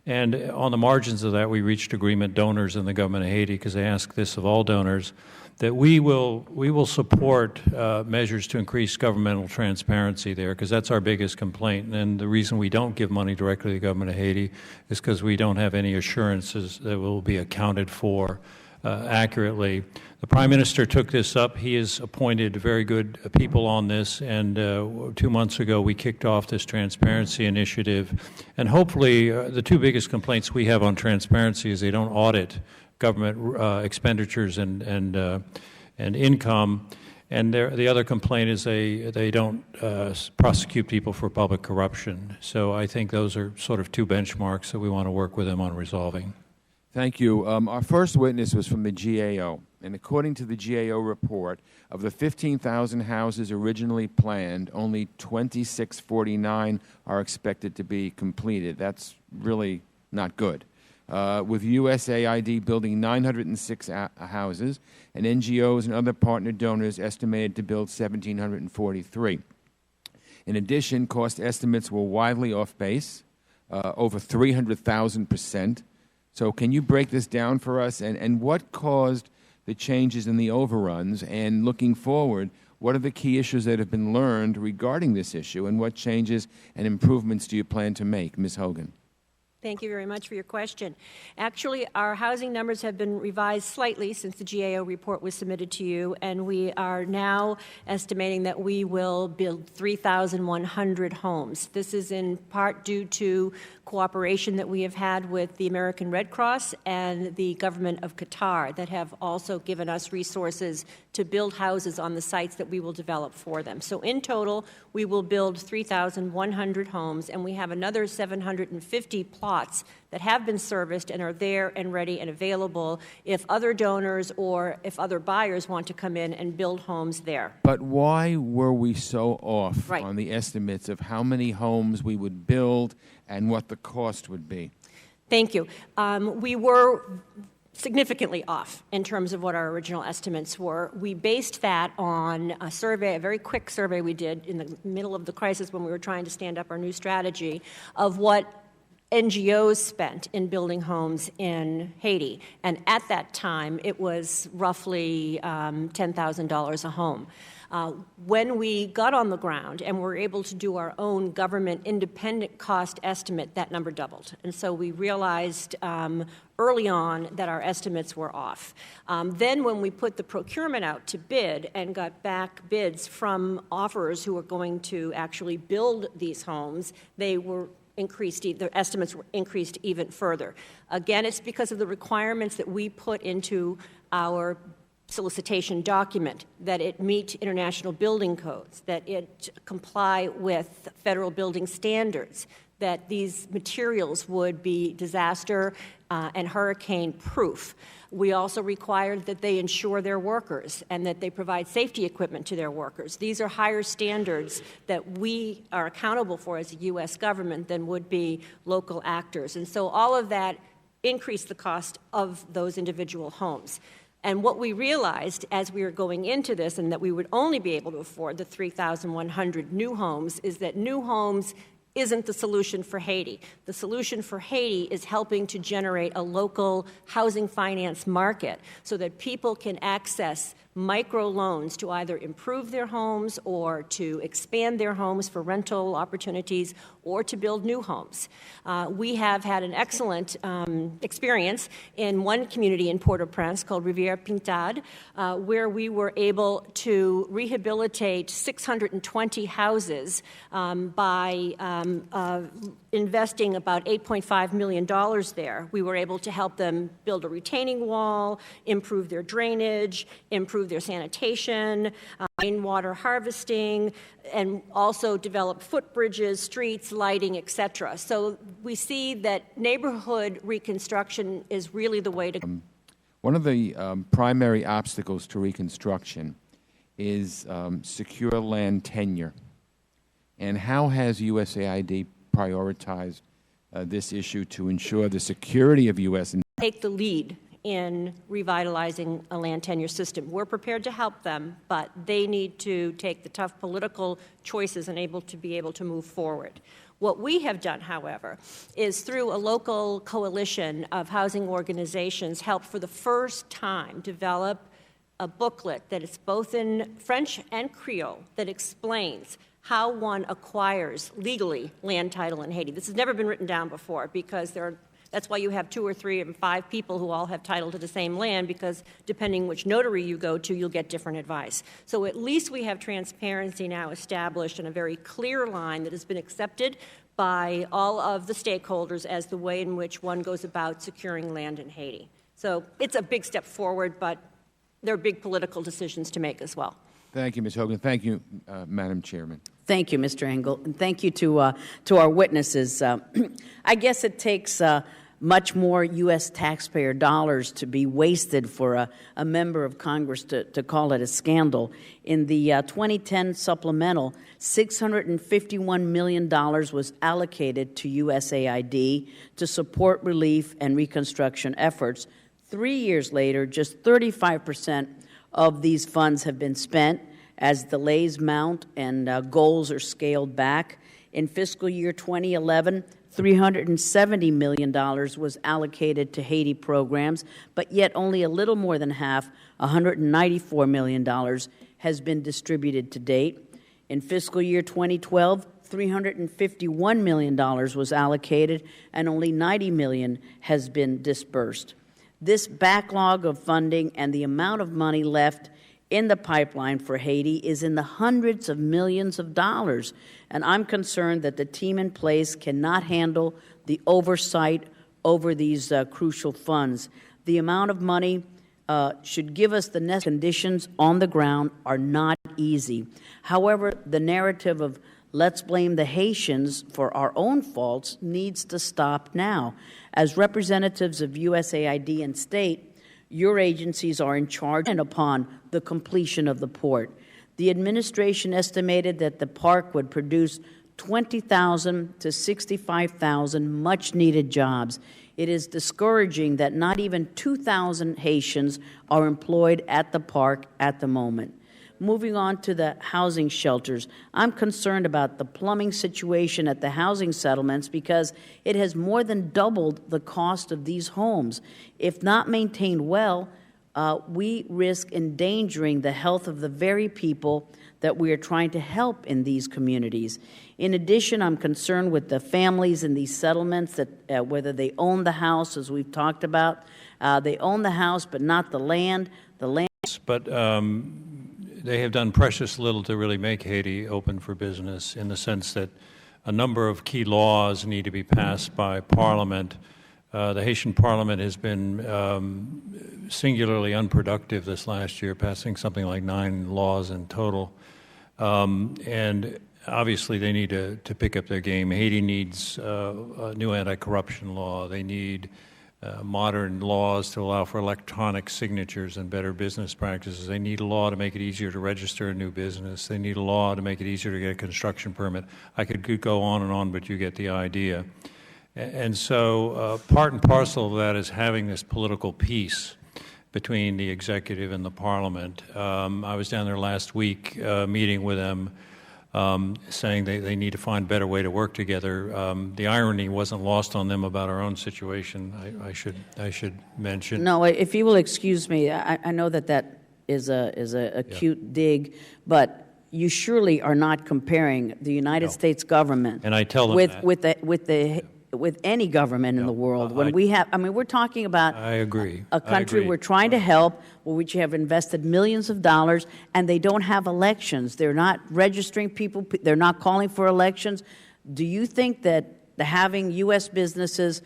And on the margins of that, we reached agreement, donors in the government of Haiti, because they ask this of all donors, that we will support measures to increase governmental transparency there, because that's our biggest complaint. And the reason we don't give money directly to the government of Haiti is because we don't have any assurances that it will be accounted for accurately. The Prime Minister took this up. He has appointed very good people on this, and 2 months ago we kicked off this transparency initiative. And hopefully the two biggest complaints we have on transparency is they don't audit government expenditures and income, and the other complaint is they don't prosecute people for public corruption. So I think those are sort of two benchmarks that we want to work with them on resolving. Thank you. Our first witness was from the GAO, and according to the GAO report, of the 15,000 houses originally planned, only 2,649 are expected to be completed. That's really not good. With USAID building 906 houses, and NGOs and other partner donors estimated to build 1,743. In addition, cost estimates were widely off base, over 300,000%. So can you break this down for us? And what caused the changes in the overruns? And looking forward, what are the key issues that have been learned regarding this issue? And what changes and improvements do you plan to make? Ms. Hogan. Thank you very much for your question. Actually, our housing numbers have been revised slightly since the GAO report was submitted to you, and we are now estimating that we will build 3,100 homes. This is in part due to cooperation that we have had with the American Red Cross and the government of Qatar that have also given us resources to build houses on the sites that we will develop for them. So in total, we will build 3,100 homes, and we have another 750 plots that have been serviced and are there and ready and available if other donors or if other buyers want to come in and build homes there. But why were we so off on the estimates of how many homes we would build and what the cost would be? Thank you. We were significantly off in terms of what our original estimates were. We based that on a survey, a very quick survey we did in the middle of the crisis when we were trying to stand up our new strategy of what NGOs spent in building homes in Haiti. And at that time, it was roughly $10,000 a home. When we got on the ground and were able to do our own government independent cost estimate, that number doubled. And so we realized early on that our estimates were off. Then when we put the procurement out to bid and got back bids from offerers who were going to actually build these homes, they were increased, the estimates were increased even further. Again, it's because of the requirements that we put into our solicitation document, that it meet international building codes, that it comply with federal building standards, that these materials would be disaster and hurricane proof. We also required that they insure their workers and that they provide safety equipment to their workers. These are higher standards that we are accountable for as a U.S. government than would be local actors. And so all of that increased the cost of those individual homes. And what we realized as we were going into this, and that we would only be able to afford the 3,100 new homes, is that new homes isn't the solution for Haiti. The solution for Haiti is helping to generate a local housing finance market so that people can access microloans to either improve their homes or to expand their homes for rental opportunities or to build new homes. We have had an excellent experience in one community in Port-au-Prince called Rivière Pintade, where we were able to rehabilitate 620 houses by investing about $8.5 million there. We were able to help them build a retaining wall, improve their drainage, improve their sanitation, rainwater harvesting, and also develop footbridges, streets, lighting, etc. So we see that neighborhood reconstruction is really the way to go. One of the primary obstacles to reconstruction is secure land tenure. And how has USAID prioritized this issue to ensure the security of U.S. take the lead in revitalizing a land tenure system? We're prepared to help them, but they need to take the tough political choices and be able to move forward. What we have done, however, is through a local coalition of housing organizations help for the first time develop a booklet that is both in French and Creole that explains how one acquires legally land title in Haiti. This has never been written down before because that's why you have 2 or 3 and 5 people who all have title to the same land, because depending which notary you go to, you'll get different advice. So at least we have transparency now established and a very clear line that has been accepted by all of the stakeholders as the way in which one goes about securing land in Haiti. So it's a big step forward, but there are big political decisions to make as well. Thank you, Ms. Hogan. Thank you, Madam Chairman. Thank you, Mr. Engel, and thank you to our witnesses. I guess it takes much more U.S. taxpayer dollars to be wasted for a member of Congress to call it a scandal. In the 2010 supplemental, $651 million was allocated to USAID to support relief and reconstruction efforts. 3 years later, just 35% of these funds have been spent as delays mount and goals are scaled back. In fiscal year 2011, $370 million was allocated to Haiti programs, but yet only a little more than half, $194 million, has been distributed to date. In fiscal year 2012, $351 million was allocated, and only $90 million has been disbursed. This backlog of funding and the amount of money left in the pipeline for Haiti is in the hundreds of millions of dollars, and I'm concerned that the team in place cannot handle the oversight over these crucial funds. The amount of money should give us the necessary conditions on the ground are not easy. However, the narrative of let's blame the Haitians for our own faults needs to stop now. As representatives of USAID and state, your agencies are in charge and upon the completion of the port. The administration estimated that the park would produce 20,000 to 65,000 much-needed jobs. It is discouraging that not even 2,000 Haitians are employed at the park at the moment. Moving on to the housing shelters, I'm concerned about the plumbing situation at the housing settlements because it has more than doubled the cost of these homes. If not maintained well, we risk endangering the health of the very people that we are trying to help in these communities. In addition, I'm concerned with the families in these settlements that whether they own the house, as we've talked about, they own the house but not the land. But they have done precious little to really make Haiti open for business, in the sense that a number of key laws need to be passed by Parliament. The Haitian Parliament has been singularly unproductive this last year, passing something like 9 laws in total. And obviously they need to pick up their game. Haiti needs a new anti-corruption law. They need modern laws to allow for electronic signatures and better business practices. They need a law to make it easier to register a new business. They need a law to make it easier to get a construction permit. I could go on and on, but you get the idea. And so part and parcel of that is having this political peace between the executive and the parliament. I was down there last week meeting with them, saying they need to find a better way to work together. The irony wasn't lost on them about our own situation, I should mention. No, if you will excuse me, I know that is a cute dig, but you surely are not comparing the United States government And I tell them with any government in the world. When we have, I mean, we're talking about I agree. a country we're trying to help, which have invested millions of dollars, and they don't have elections. They're not registering people. They're not calling for elections. Do you think that having U.S. businesses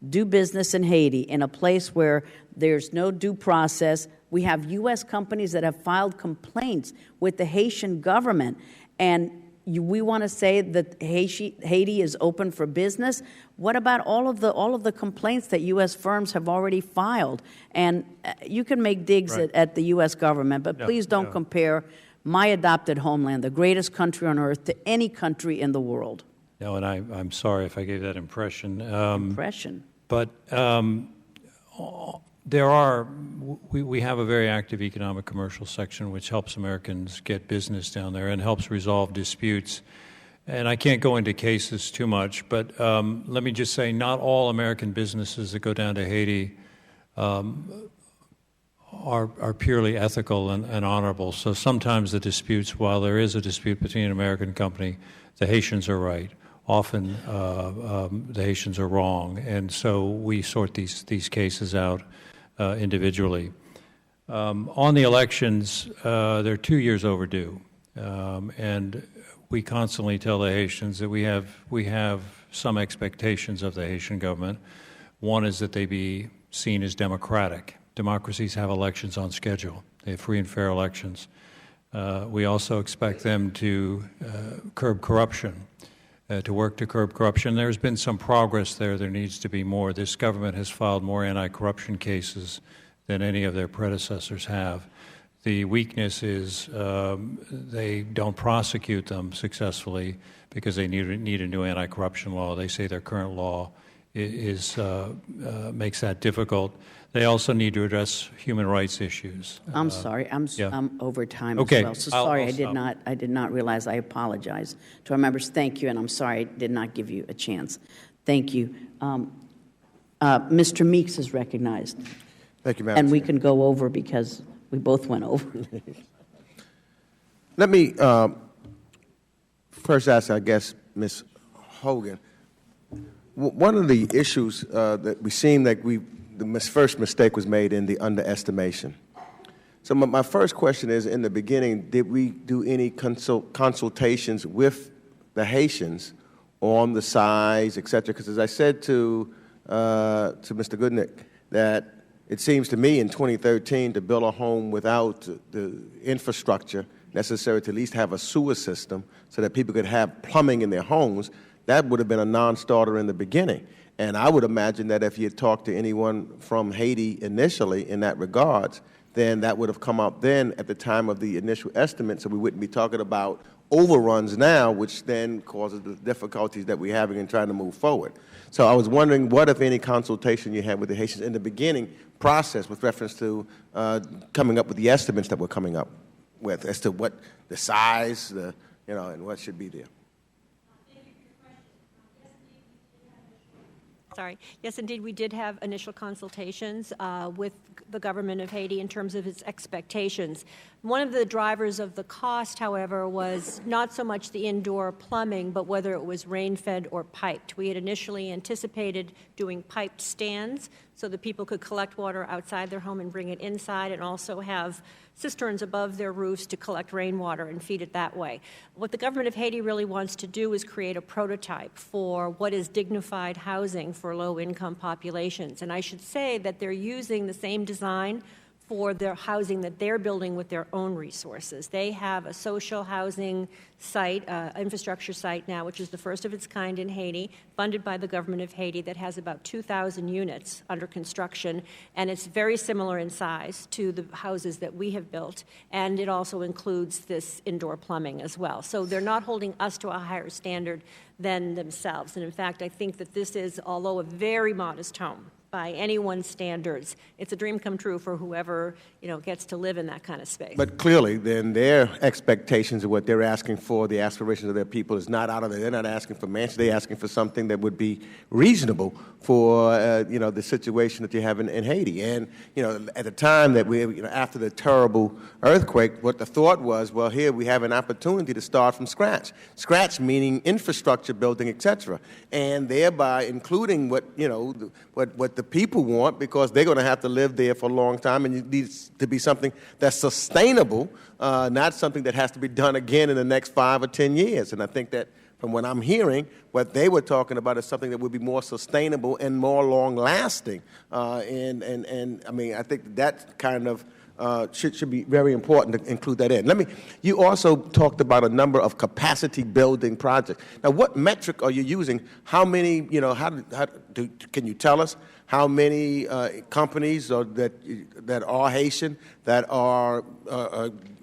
do business in Haiti, in a place where there's no due process, we have U.S. companies that have filed complaints with the Haitian government, and we want to say that Haiti is open for business? What about all of the complaints that U.S. firms have already filed? And you can make digs at the U.S. government, but please don't compare my adopted homeland, the greatest country on earth, to any country in the world. No, and I'm sorry if I gave that impression. But we have a very active economic commercial section which helps Americans get business down there and helps resolve disputes. And I can't go into cases too much, but let me just say not all American businesses that go down to Haiti are purely ethical and honorable. So sometimes the disputes, while there is a dispute between an American company, the Haitians are right. Often the Haitians are wrong, and so we sort these cases out individually. On the elections, they're 2 years overdue, and we constantly tell the Haitians that we have some expectations of the Haitian government. One is that they be seen as democratic. Democracies have elections on schedule. They have free and fair elections. We also expect them to curb corruption. To work to curb corruption. There's been some progress there. There needs to be more. This government has filed more anti-corruption cases than any of their predecessors have. The weakness is they don't prosecute them successfully because they need a new anti-corruption law. They say their current law makes that difficult. They also need to address human rights issues. I'm sorry. I'm over time okay. as well. So sorry, I did not realize. I apologize to our members. Thank you, and I'm sorry I did not give you a chance. Thank you. Mr. Meeks is recognized. Thank you, Madam And we Chair. can go over because we both went over. Let me first ask, I guess, Ms. Hogan. One of the issues that we seem like the first mistake was made in the underestimation. So my first question is, in the beginning, did we do any consultations with the Haitians on the size, et cetera? Because as I said to Mr. Goodnick, that it seems to me in 2013 to build a home without the infrastructure necessary to at least have a sewer system so that people could have plumbing in their homes, that would have been a non-starter in the beginning. And I would imagine that if you had talked to anyone from Haiti initially in that regards, then that would have come up then at the time of the initial estimate, so we wouldn't be talking about overruns now, which then causes the difficulties that we're having in trying to move forward. So I was wondering what, if any, consultation you had with the Haitians in the beginning process with reference to coming up with the estimates that we're coming up with as to what the size, and what should be there. Sorry. Yes, indeed, we did have initial consultations with the government of Haiti in terms of its expectations. One of the drivers of the cost, however, was not so much the indoor plumbing, but whether it was rain-fed or piped. We had initially anticipated doing piped stands so that people could collect water outside their home and bring it inside, and also have cisterns above their roofs to collect rainwater and feed it that way. What the government of Haiti really wants to do is create a prototype for what is dignified housing for low-income populations. And I should say that they're using the same design for their housing that they're building with their own resources. They have a social housing site, infrastructure site now, which is the first of its kind in Haiti, funded by the government of Haiti, that has about 2,000 units under construction, and it's very similar in size to the houses that we have built, and it also includes this indoor plumbing as well. So they're not holding us to a higher standard than themselves, and in fact, I think that this is, although a very modest home, by anyone's standards. It's a dream come true for whoever, gets to live in that kind of space. But clearly, then their expectations of what they're asking for, the aspirations of their people, is not out of it. They're not asking for mansions. They're asking for something that would be reasonable for the situation that you have in Haiti. And at the time that after the terrible earthquake, what the thought was, well, here we have an opportunity to start from scratch. Scratch meaning infrastructure building, etc., and thereby including what the people want, because they're going to have to live there for a long time, and it needs to be something that's sustainable, not something that has to be done again in the next 5 or 10 years. And I think that from what I'm hearing, what they were talking about is something that would be more sustainable and more long-lasting. And I mean, I think that kind of should be very important to include that in. You also talked about a number of capacity building projects. Now, what metric are you using? How many, can you tell us how many companies that are Haitian that are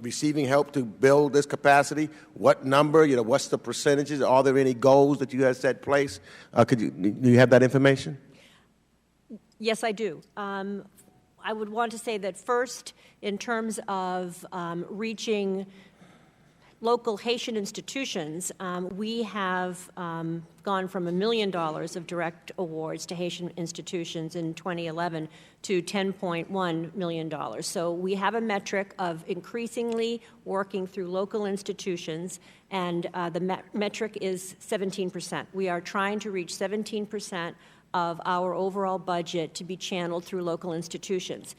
receiving help to build this capacity? What number, what's the percentages? Are there any goals that you have set place? Do you have that information? Yes, I do. I would want to say that first, in terms of reaching local Haitian institutions, we have gone from $1 million of direct awards to Haitian institutions in 2011 to $10.1 million. So we have a metric of increasingly working through local institutions, and the metric is 17%. We are trying to reach 17% of our overall budget to be channeled through local institutions.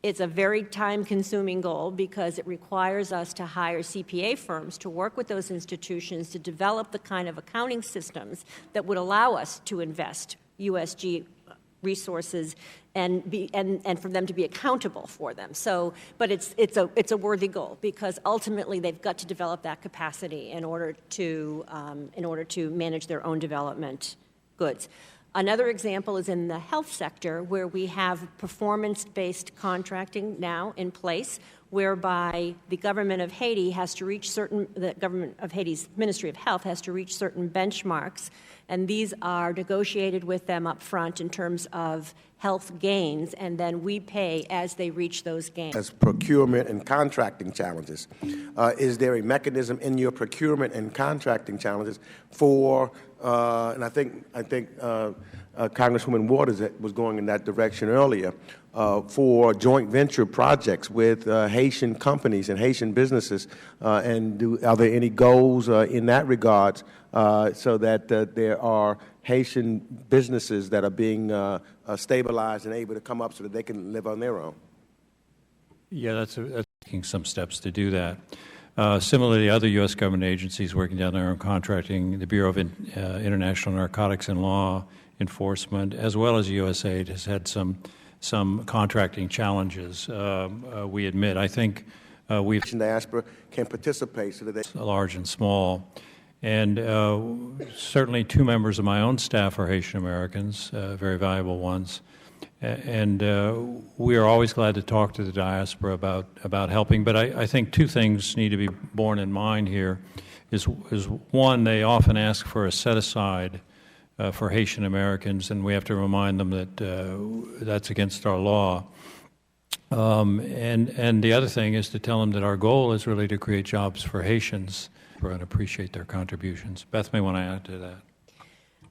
It's a very time-consuming goal because it requires us to hire CPA firms to work with those institutions to develop the kind of accounting systems that would allow us to invest USG resources and for them to be accountable for them. But it's a worthy goal because ultimately they've got to develop that capacity in order to manage their own development goods. Another example is in the health sector, where we have performance-based contracting now in place, whereby the government of Haiti the government of Haiti's Ministry of Health has to reach certain benchmarks, and these are negotiated with them up front in terms of health gains, and then we pay as they reach those gains. As procurement and contracting challenges, is there a mechanism in your procurement and contracting challenges for, and I think Congresswoman Waters was going in that direction earlier, for joint venture projects with Haitian companies and Haitian businesses, and are there any goals in that regard so that there are Haitian businesses that are being stabilized and able to come up so that they can live on their own? Yeah, that's taking some steps to do that. Similarly, other U.S. government agencies working down there on contracting, the Bureau of International Narcotics and Law Enforcement, as well as USAID, has had some contracting challenges. We admit. I think we've diaspora can participate so that they large and small. And certainly 2 members of my own staff are Haitian Americans, very valuable ones. And we are always glad to talk to the diaspora about helping. But I think 2 things need to be borne in mind here. Is one, they often ask for a set-aside for Haitian Americans, and we have to remind them that that's against our law. And the other thing is to tell them that our goal is really to create jobs for Haitians and appreciate their contributions. Beth may want to add to that.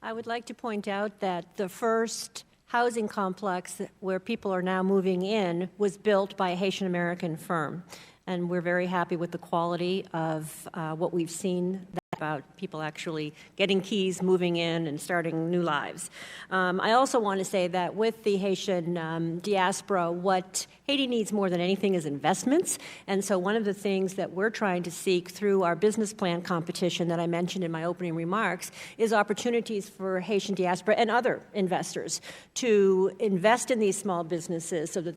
I would like to point out that the first housing complex where people are now moving in was built by a Haitian American firm. And we're very happy with the quality of what we've seen about people actually getting keys, moving in, and starting new lives. I also want to say that with the Haitian diaspora, what Haiti needs more than anything is investments. And so one of the things that we're trying to seek through our business plan competition that I mentioned in my opening remarks is opportunities for Haitian diaspora and other investors to invest in these small businesses so that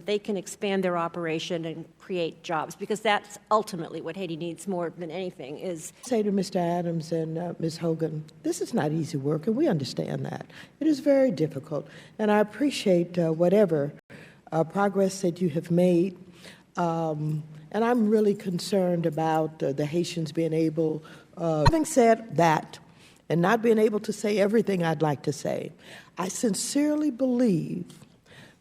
they can expand their operation and create jobs, because that's ultimately what Haiti needs more than anything is. Say to Mr. Adams and Ms. Hogan, this is not easy work, and we understand that. It is very difficult, and I appreciate whatever progress that you have made, and I'm really concerned about the Haitians being able, having said that, and not being able to say everything I'd like to say. I sincerely believe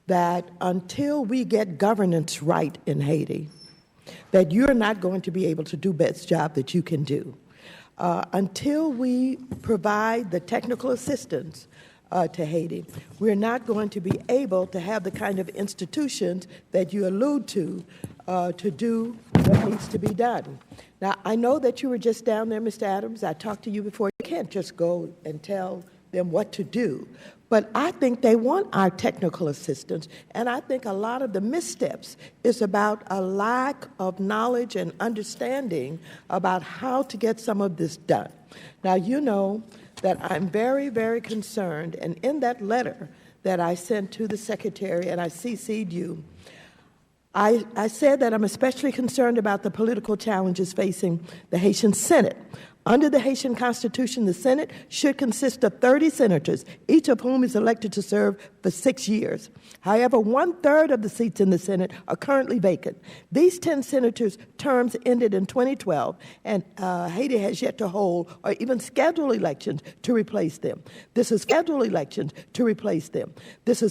that until we get governance right in Haiti, that you're not going to be able to do the best job that you can do. Until we provide the technical assistance to Haiti, we're not going to be able to have the kind of institutions that you allude to do what needs to be done. Now, I know that you were just down there, Mr. Adams. I talked to you before. You can't just go and tell them what to do. But I think they want our technical assistance, and I think a lot of the missteps is about a lack of knowledge and understanding about how to get some of this done. Now, you know that I'm very, very concerned, and in that letter that I sent to the Secretary, and I CC'd you, I said that I'm especially concerned about the political challenges facing the Haitian Senate. Under the Haitian Constitution, the Senate should consist of 30 senators, each of whom is elected to serve for 6 years. However, 1/3 of the seats in the Senate are currently vacant. These 10 senators' terms ended in 2012, and Haiti has yet to hold or even schedule elections to replace them. This has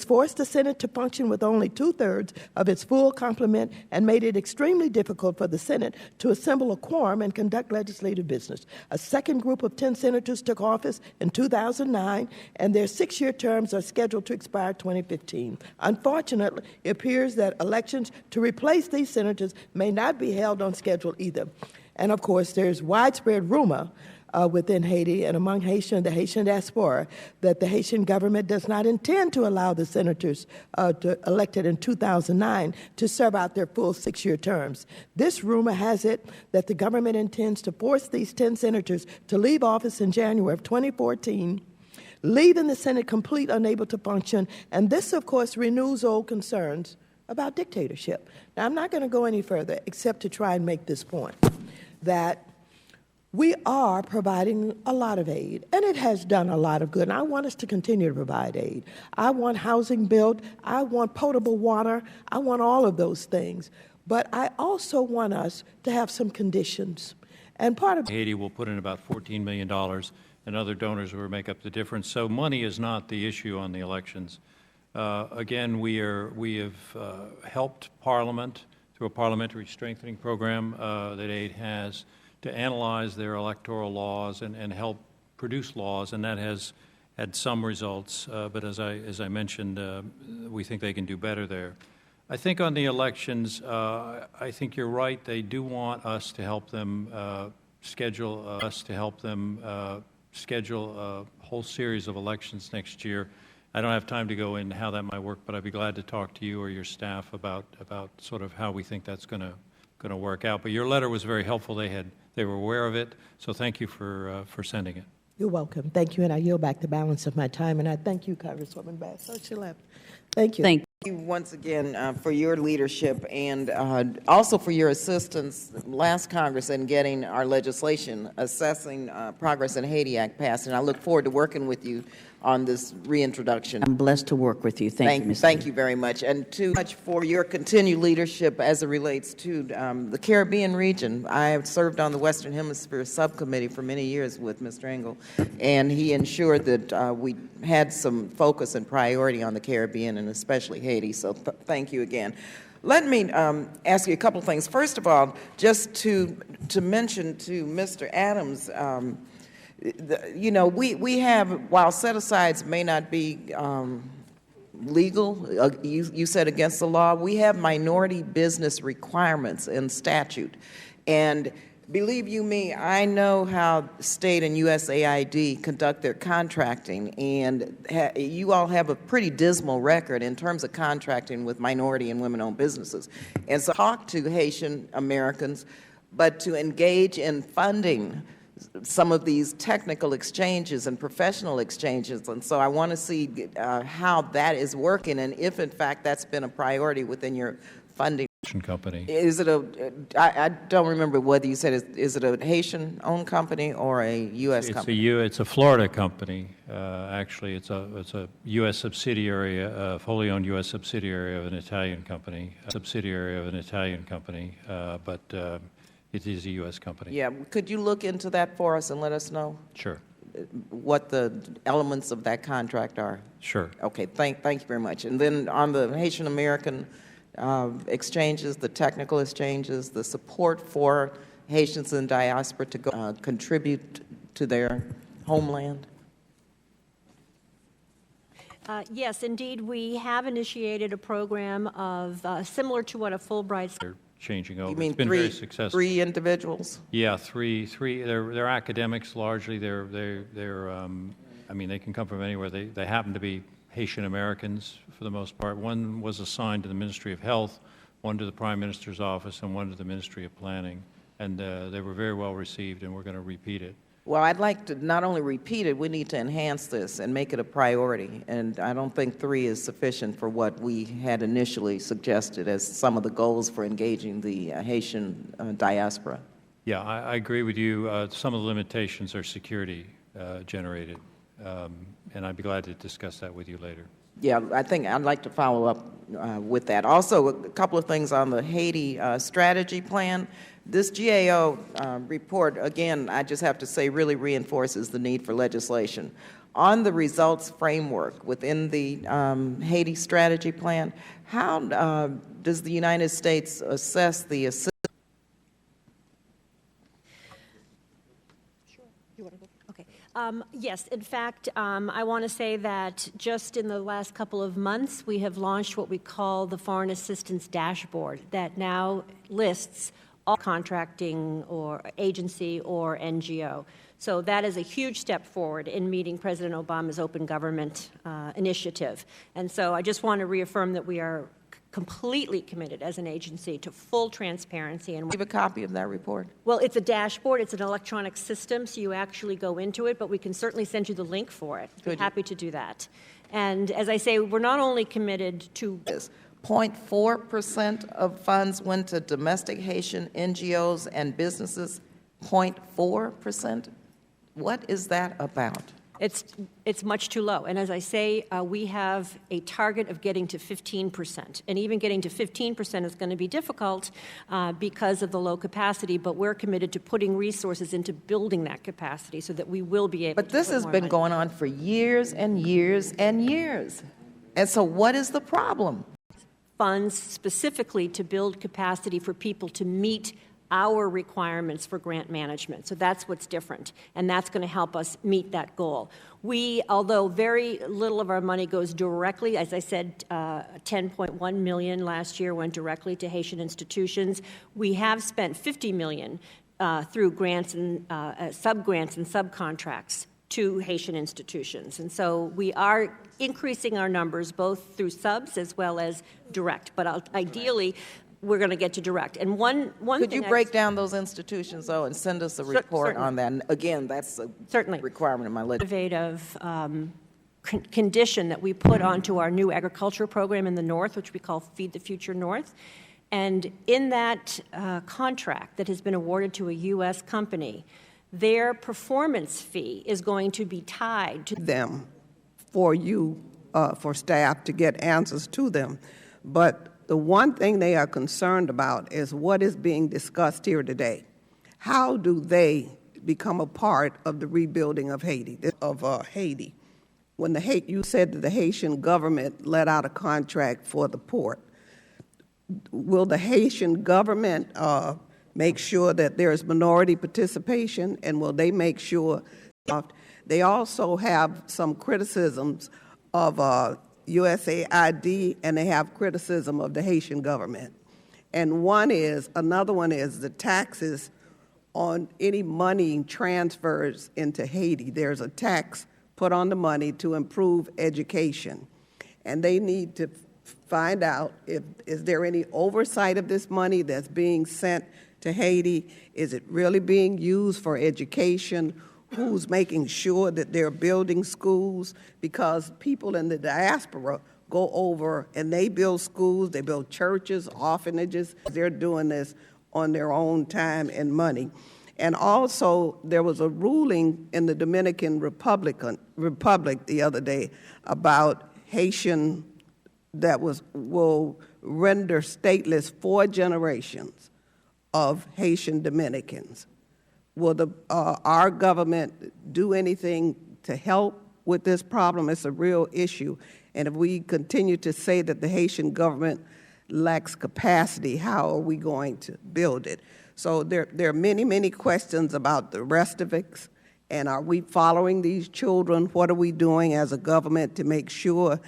forced the Senate to function with only 2/3 of its full complement and made it extremely difficult for the Senate to assemble a quorum and conduct legislative business. A second group of 10 senators took office in 2009, and their 6-year terms are scheduled to expire 2015. Unfortunately, it appears that elections to replace these senators may not be held on schedule either. And of course, there's widespread rumor within Haiti and among the Haitian diaspora that the Haitian government does not intend to allow the senators elected in 2009 to serve out their full 6-year terms. This rumor has it that the government intends to force these 10 senators to leave office in January of 2014, leaving the Senate complete unable to function, and this, of course, renews old concerns about dictatorship. Now, I'm not going to go any further except to try and make this point, that we are providing a lot of aid, and it has done a lot of good, and I want us to continue to provide aid. I want housing built. I want potable water. I want all of those things. But I also want us to have some conditions. And part of Haiti will put in about $14 million, and other donors will make up the difference. So money is not the issue on the elections. Again, we have helped Parliament through a parliamentary strengthening program that AID has to analyze their electoral laws and help produce laws, and that has had some results. But as I mentioned, we think they can do better there. I think on the elections, I think you're right. They do want us to help them schedule a whole series of elections next year. I don't have time to go into how that might work, but I'd be glad to talk to you or your staff about sort of how we think that's going to work out. But your letter was very helpful. They were aware of it, so thank you for sending it. You're welcome. Thank you, and I yield back the balance of my time, and I thank you, Congresswoman Bass. Oh, she left. Thank you. Thank you once again for your leadership and also for your assistance last Congress in getting our legislation assessing progress in Haiti Act passed, and I look forward to working with you on this reintroduction. I'm blessed to work with you. Thank you, Ms. Thank you very much, and too much for your continued leadership as it relates to the Caribbean region. I have served on the Western Hemisphere Subcommittee for many years with Mr. Engel, and he ensured that we had some focus and priority on the Caribbean and especially Haiti, so thank you again. Let me ask you a couple of things. First of all, just to mention to Mr. Adams, we have, while set-asides may not be legal, you said against the law, we have minority business requirements in statute. And believe you me, I know how state and USAID conduct their contracting, and you all have a pretty dismal record in terms of contracting with minority and women-owned businesses. And so talk to Haitian Americans, but to engage in funding some of these technical exchanges and professional exchanges. And so I want to see how that is working and if, in fact, that's been a priority within your funding. Company. Is it I don't remember whether you said, is it a Haitian-owned company or a U.S. company? It's a Florida company. Actually, it's a U.S. subsidiary, a wholly owned U.S. subsidiary of an Italian company. But it is a U.S. company. Yeah. Could you look into that for us and let us know? Sure. what the elements of that contract are? Sure. Okay, thank you very much. And then on the Haitian American exchanges, the technical exchanges, the support for Haitians in diaspora to go contribute to their homeland? Yes, indeed, we have initiated a program of similar to what a Fulbright's. They're changing over. You mean It's been very successful. 3 individuals? Yeah, three. They're academics largely. I mean, they can come from anywhere. They happen to be Haitian Americans for the most part. One was assigned to the Ministry of Health, one to the Prime Minister's office, and one to the Ministry of Planning. And they were very well received, and we're going to repeat it. Well, I'd like to not only repeat it, we need to enhance this and make it a priority. And I don't think 3 is sufficient for what we had initially suggested as some of the goals for engaging the Haitian diaspora. Yeah, I agree with you. Some of the limitations are security generated, and I'd be glad to discuss that with you later. Yeah, I think I'd like to follow up with that. Also, a couple of things on the Haiti strategy plan. This GAO report, again, I just have to say, really reinforces the need for legislation. On the results framework within the Haiti strategy plan, how does the United States assess the assistance? Yes, in fact, I want to say that just in the last couple of months, we have launched what we call the Foreign Assistance Dashboard that now lists all contracting or agency or NGO. So that is a huge step forward in meeting President Obama's open government initiative. And so I just want to reaffirm that we are completely committed as an agency to full transparency. And Give a copy of that report. Well, it's a dashboard. It's an electronic system, so you actually go into it, but we can certainly send you the link for it. We're happy to do that. And as I say, we're not only committed to 0.4% of funds went to domestic Haitian NGOs and businesses. 0.4%? What is that about? It's much too low. And as I say, we have a target of getting to 15%. And even getting to 15% is going to be difficult because of the low capacity, but we're committed to putting resources into building that capacity so that we will be able to. But this has been going on for years and years and years. And so what is the problem? Funds specifically to build capacity for people to meet our requirements for grant management. So that's what's different, and that's going to help us meet that goal. We, although very little of our money goes directly, as I said, $10.1 million last year went directly to Haitian institutions. We have spent $50 million through grants and sub-grants and subcontracts to Haitian institutions. And so we are increasing our numbers both through subs as well as direct. But ideally, we're going to get to direct. And one Could you break down those institutions, though, and send us a report on that? And again, that's a requirement of my legislation. Innovative condition that we put onto our new agriculture program in the North, which we call Feed the Future North. And in that contract that has been awarded to a U.S. company, their performance fee is going to be tied to them for you, for staff to get answers to them. But the one thing they are concerned about is what is being discussed here today. How do they become a part of the rebuilding of Haiti? When you said that the Haitian government let out a contract for the port, will the Haitian government make sure that there is minority participation, and will they make sure? They also have some criticisms of USAID, and they have criticism of the Haitian government. And another one is the taxes on any money transfers into Haiti. There's a tax put on the money to improve education. And they need to find out is there any oversight of this money that's being sent to Haiti? Is it really being used for education? Who's making sure that they're building schools? Because people in the diaspora go over and they build schools, they build churches, orphanages. They're doing this on their own time and money. And also, there was a ruling in the Dominican Republic the other day about Haitian that will render stateless 4 generations of Haitian Dominicans. will our government do anything to help with this problem? It's a real issue. And if we continue to say that the Haitian government lacks capacity, how are we going to build it? So there are many, many questions about the rest of it. And are we following these children? What are we doing as a government to make sure?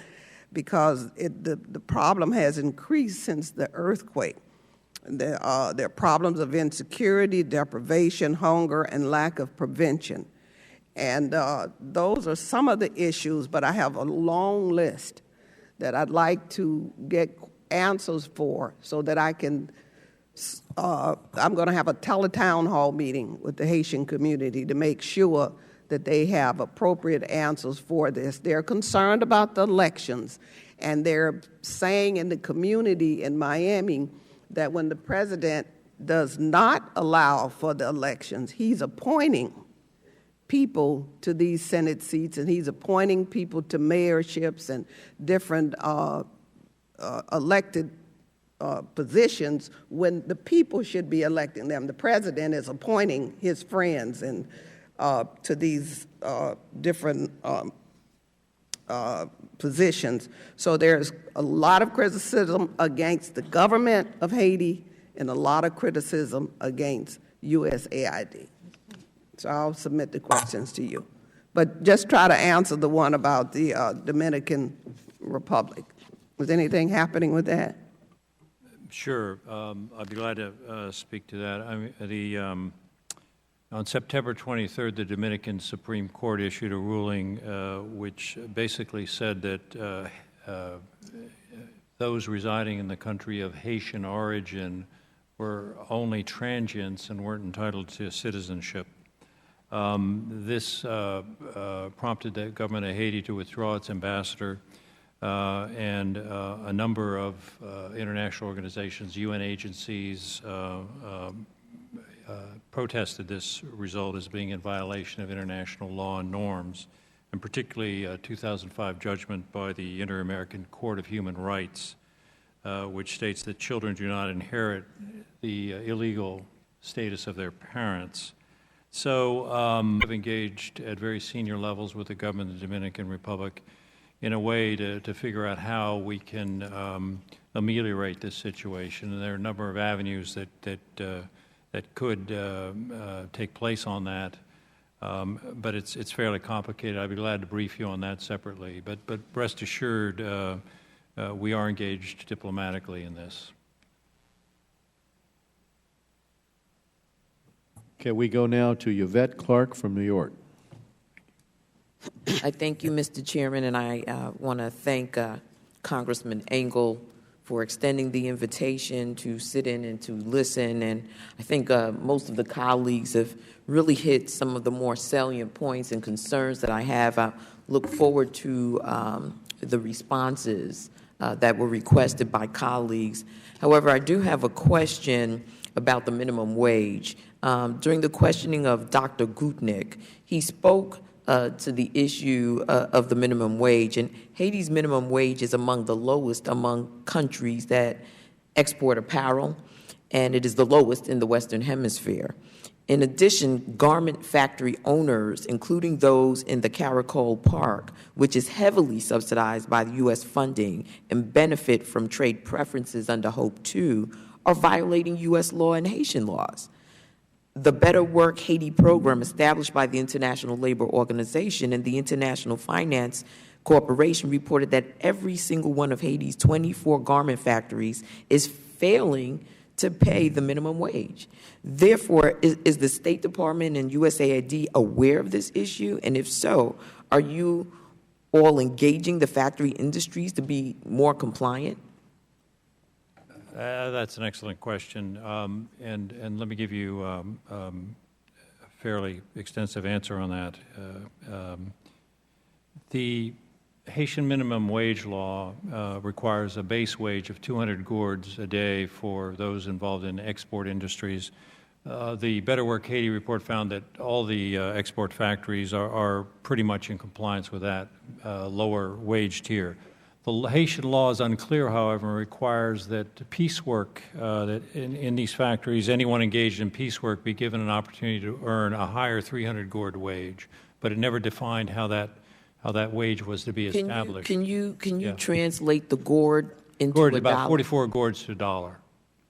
Because the problem has increased since the earthquake. There are problems of insecurity, deprivation, hunger, and lack of prevention. And those are some of the issues, but I have a long list that I'd like to get answers for so that I can, I'm going to have a teletown hall meeting with the Haitian community to make sure that they have appropriate answers for this. They're concerned about the elections, and they're saying in the community in Miami that when the president does not allow for the elections, he's appointing people to these Senate seats, and he's appointing people to mayorships and different elected positions when the people should be electing them. The president is appointing his friends and to these different positions. So there's a lot of criticism against the government of Haiti and a lot of criticism against USAID. So I'll submit the questions to you. But just try to answer the one about the Dominican Republic. Is anything happening with that? Sure. I'd be glad to speak to that. I mean, on September 23rd, the Dominican Supreme Court issued a ruling which basically said that those residing in the country of Haitian origin were only transients and weren't entitled to citizenship. This prompted the government of Haiti to withdraw its ambassador, and a number of international organizations, UN agencies, protested this result as being in violation of international law and norms, and particularly a 2005 judgment by the Inter-American Court of Human Rights, which states that children do not inherit the illegal status of their parents. So I've engaged at very senior levels with the government of the Dominican Republic in a way to figure out how we can ameliorate this situation. And there are a number of avenues that could take place on that, but it's fairly complicated. I'd be glad to brief you on that separately. But rest assured, we are engaged diplomatically in this. Okay, we go now to Yvette Clark from New York. I thank you, Mr. Chairman, and I want to thank Congressman Engel for extending the invitation to sit in and to listen. And I think most of the colleagues have really hit some of the more salient points and concerns that I have. I look forward to the responses that were requested by colleagues. However, I do have a question about the minimum wage. During the questioning of Dr. Gutnick, he spoke to the issue of the minimum wage, and Haiti's minimum wage is among the lowest among countries that export apparel, and it is the lowest in the Western Hemisphere. In addition, garment factory owners, including those in the Caracol Park, which is heavily subsidized by the U.S. funding and benefit from trade preferences under Hope II, are violating U.S. law and Haitian laws. The Better Work Haiti program established by the International Labor Organization and the International Finance Corporation reported that every single one of Haiti's 24 garment factories is failing to pay the minimum wage. Therefore, is the State Department and USAID aware of this issue? And if so, are you all engaging the factory industries to be more compliant? That's an excellent question, and let me give you a fairly extensive answer on that. The Haitian minimum wage law requires a base wage of 200 gourds a day for those involved in export industries. The Better Work Haiti report found that all the export factories are pretty much in compliance with that lower wage tier. The Haitian law is unclear, however, and requires that piecework, that in these factories, anyone engaged in piecework be given an opportunity to earn a higher 300 gourd wage, but it never defined how that wage was to be established. Can you translate the gourd into gourd, a about dollar? 44 gourds to a dollar.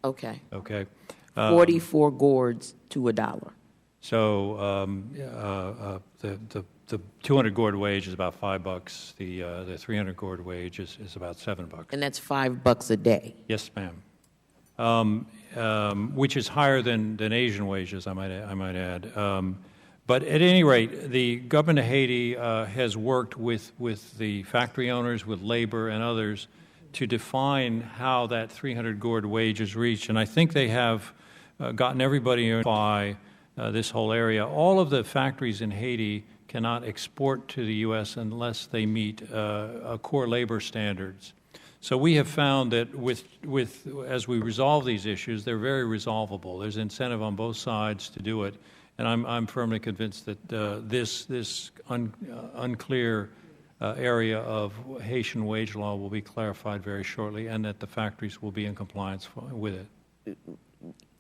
Okay. Okay. 44 gourds to a dollar. So the 200 gourd wage is about $5. The 300 gourd wage is about $7. And that's $5 a day. Yes, ma'am. Which is higher than Asian wages, I might add. But at any rate, the government of Haiti has worked with the factory owners, with labor and others, to define how that 300 gourd wage is reached. And I think they have gotten everybody to buy this whole area. All of the factories in Haiti cannot export to the U.S. unless they meet core labor standards. So we have found that as we resolve these issues, they're very resolvable. There's incentive on both sides to do it. And I'm firmly convinced that this unclear area of Haitian wage law will be clarified very shortly, and that the factories will be in compliance with it.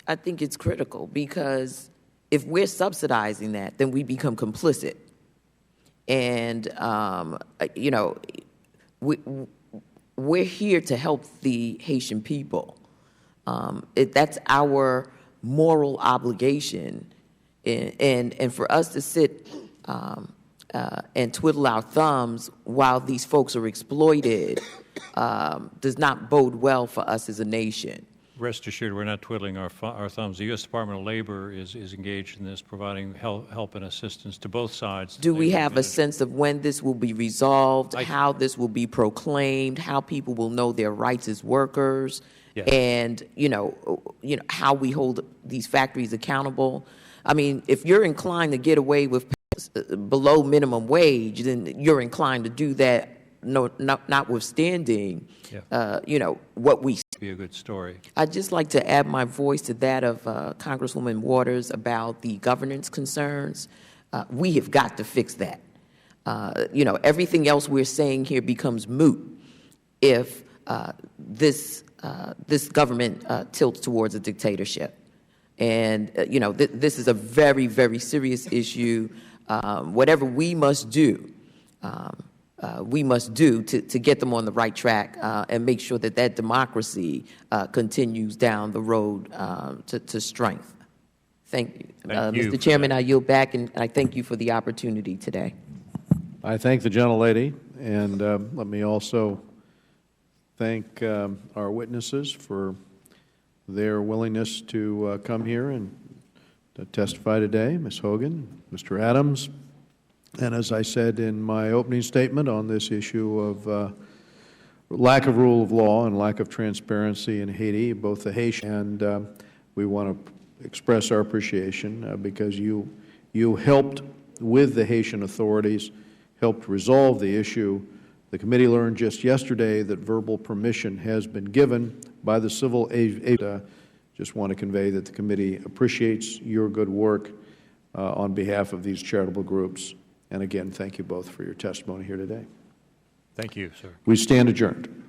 I think it's critical because if we're subsidizing that, then we become complicit. And, we're here to help the Haitian people. That's our moral obligation. And for us to sit and twiddle our thumbs while these folks are exploited does not bode well for us as a nation. Rest assured, we're not twiddling our thumbs. The U.S. Department of Labor is engaged in this, providing help and assistance to both sides. Do we have a sense of when this will be resolved, how this will be proclaimed, how people will know their rights as workers, and how we hold these factories accountable? I mean, if you're inclined to get away with below minimum wage, then you're inclined to do that, notwithstanding, what we see. Be a good story. I'd just like to add my voice to that of Congresswoman Waters about the governance concerns. We have got to fix that. Everything else we're saying here becomes moot if this government tilts towards a dictatorship. And, this is a very, very serious issue. Whatever we must do to get them on the right track and make sure that democracy continues down the road to strength. Thank you. Mr. Chairman, I yield back, and I thank you for the opportunity today. I thank the gentlelady, and let me also thank our witnesses for their willingness to come here and to testify today, Ms. Hogan, Mr. Adams. And as I said in my opening statement on this issue of lack of rule of law and lack of transparency in Haiti, both the Haitian and we want to express our appreciation because you helped with the Haitian authorities, helped resolve the issue. The committee learned just yesterday that verbal permission has been given by the civil agency. Just want to convey that the committee appreciates your good work on behalf of these charitable groups. And again, thank you both for your testimony here today. Thank you, sir. We stand adjourned.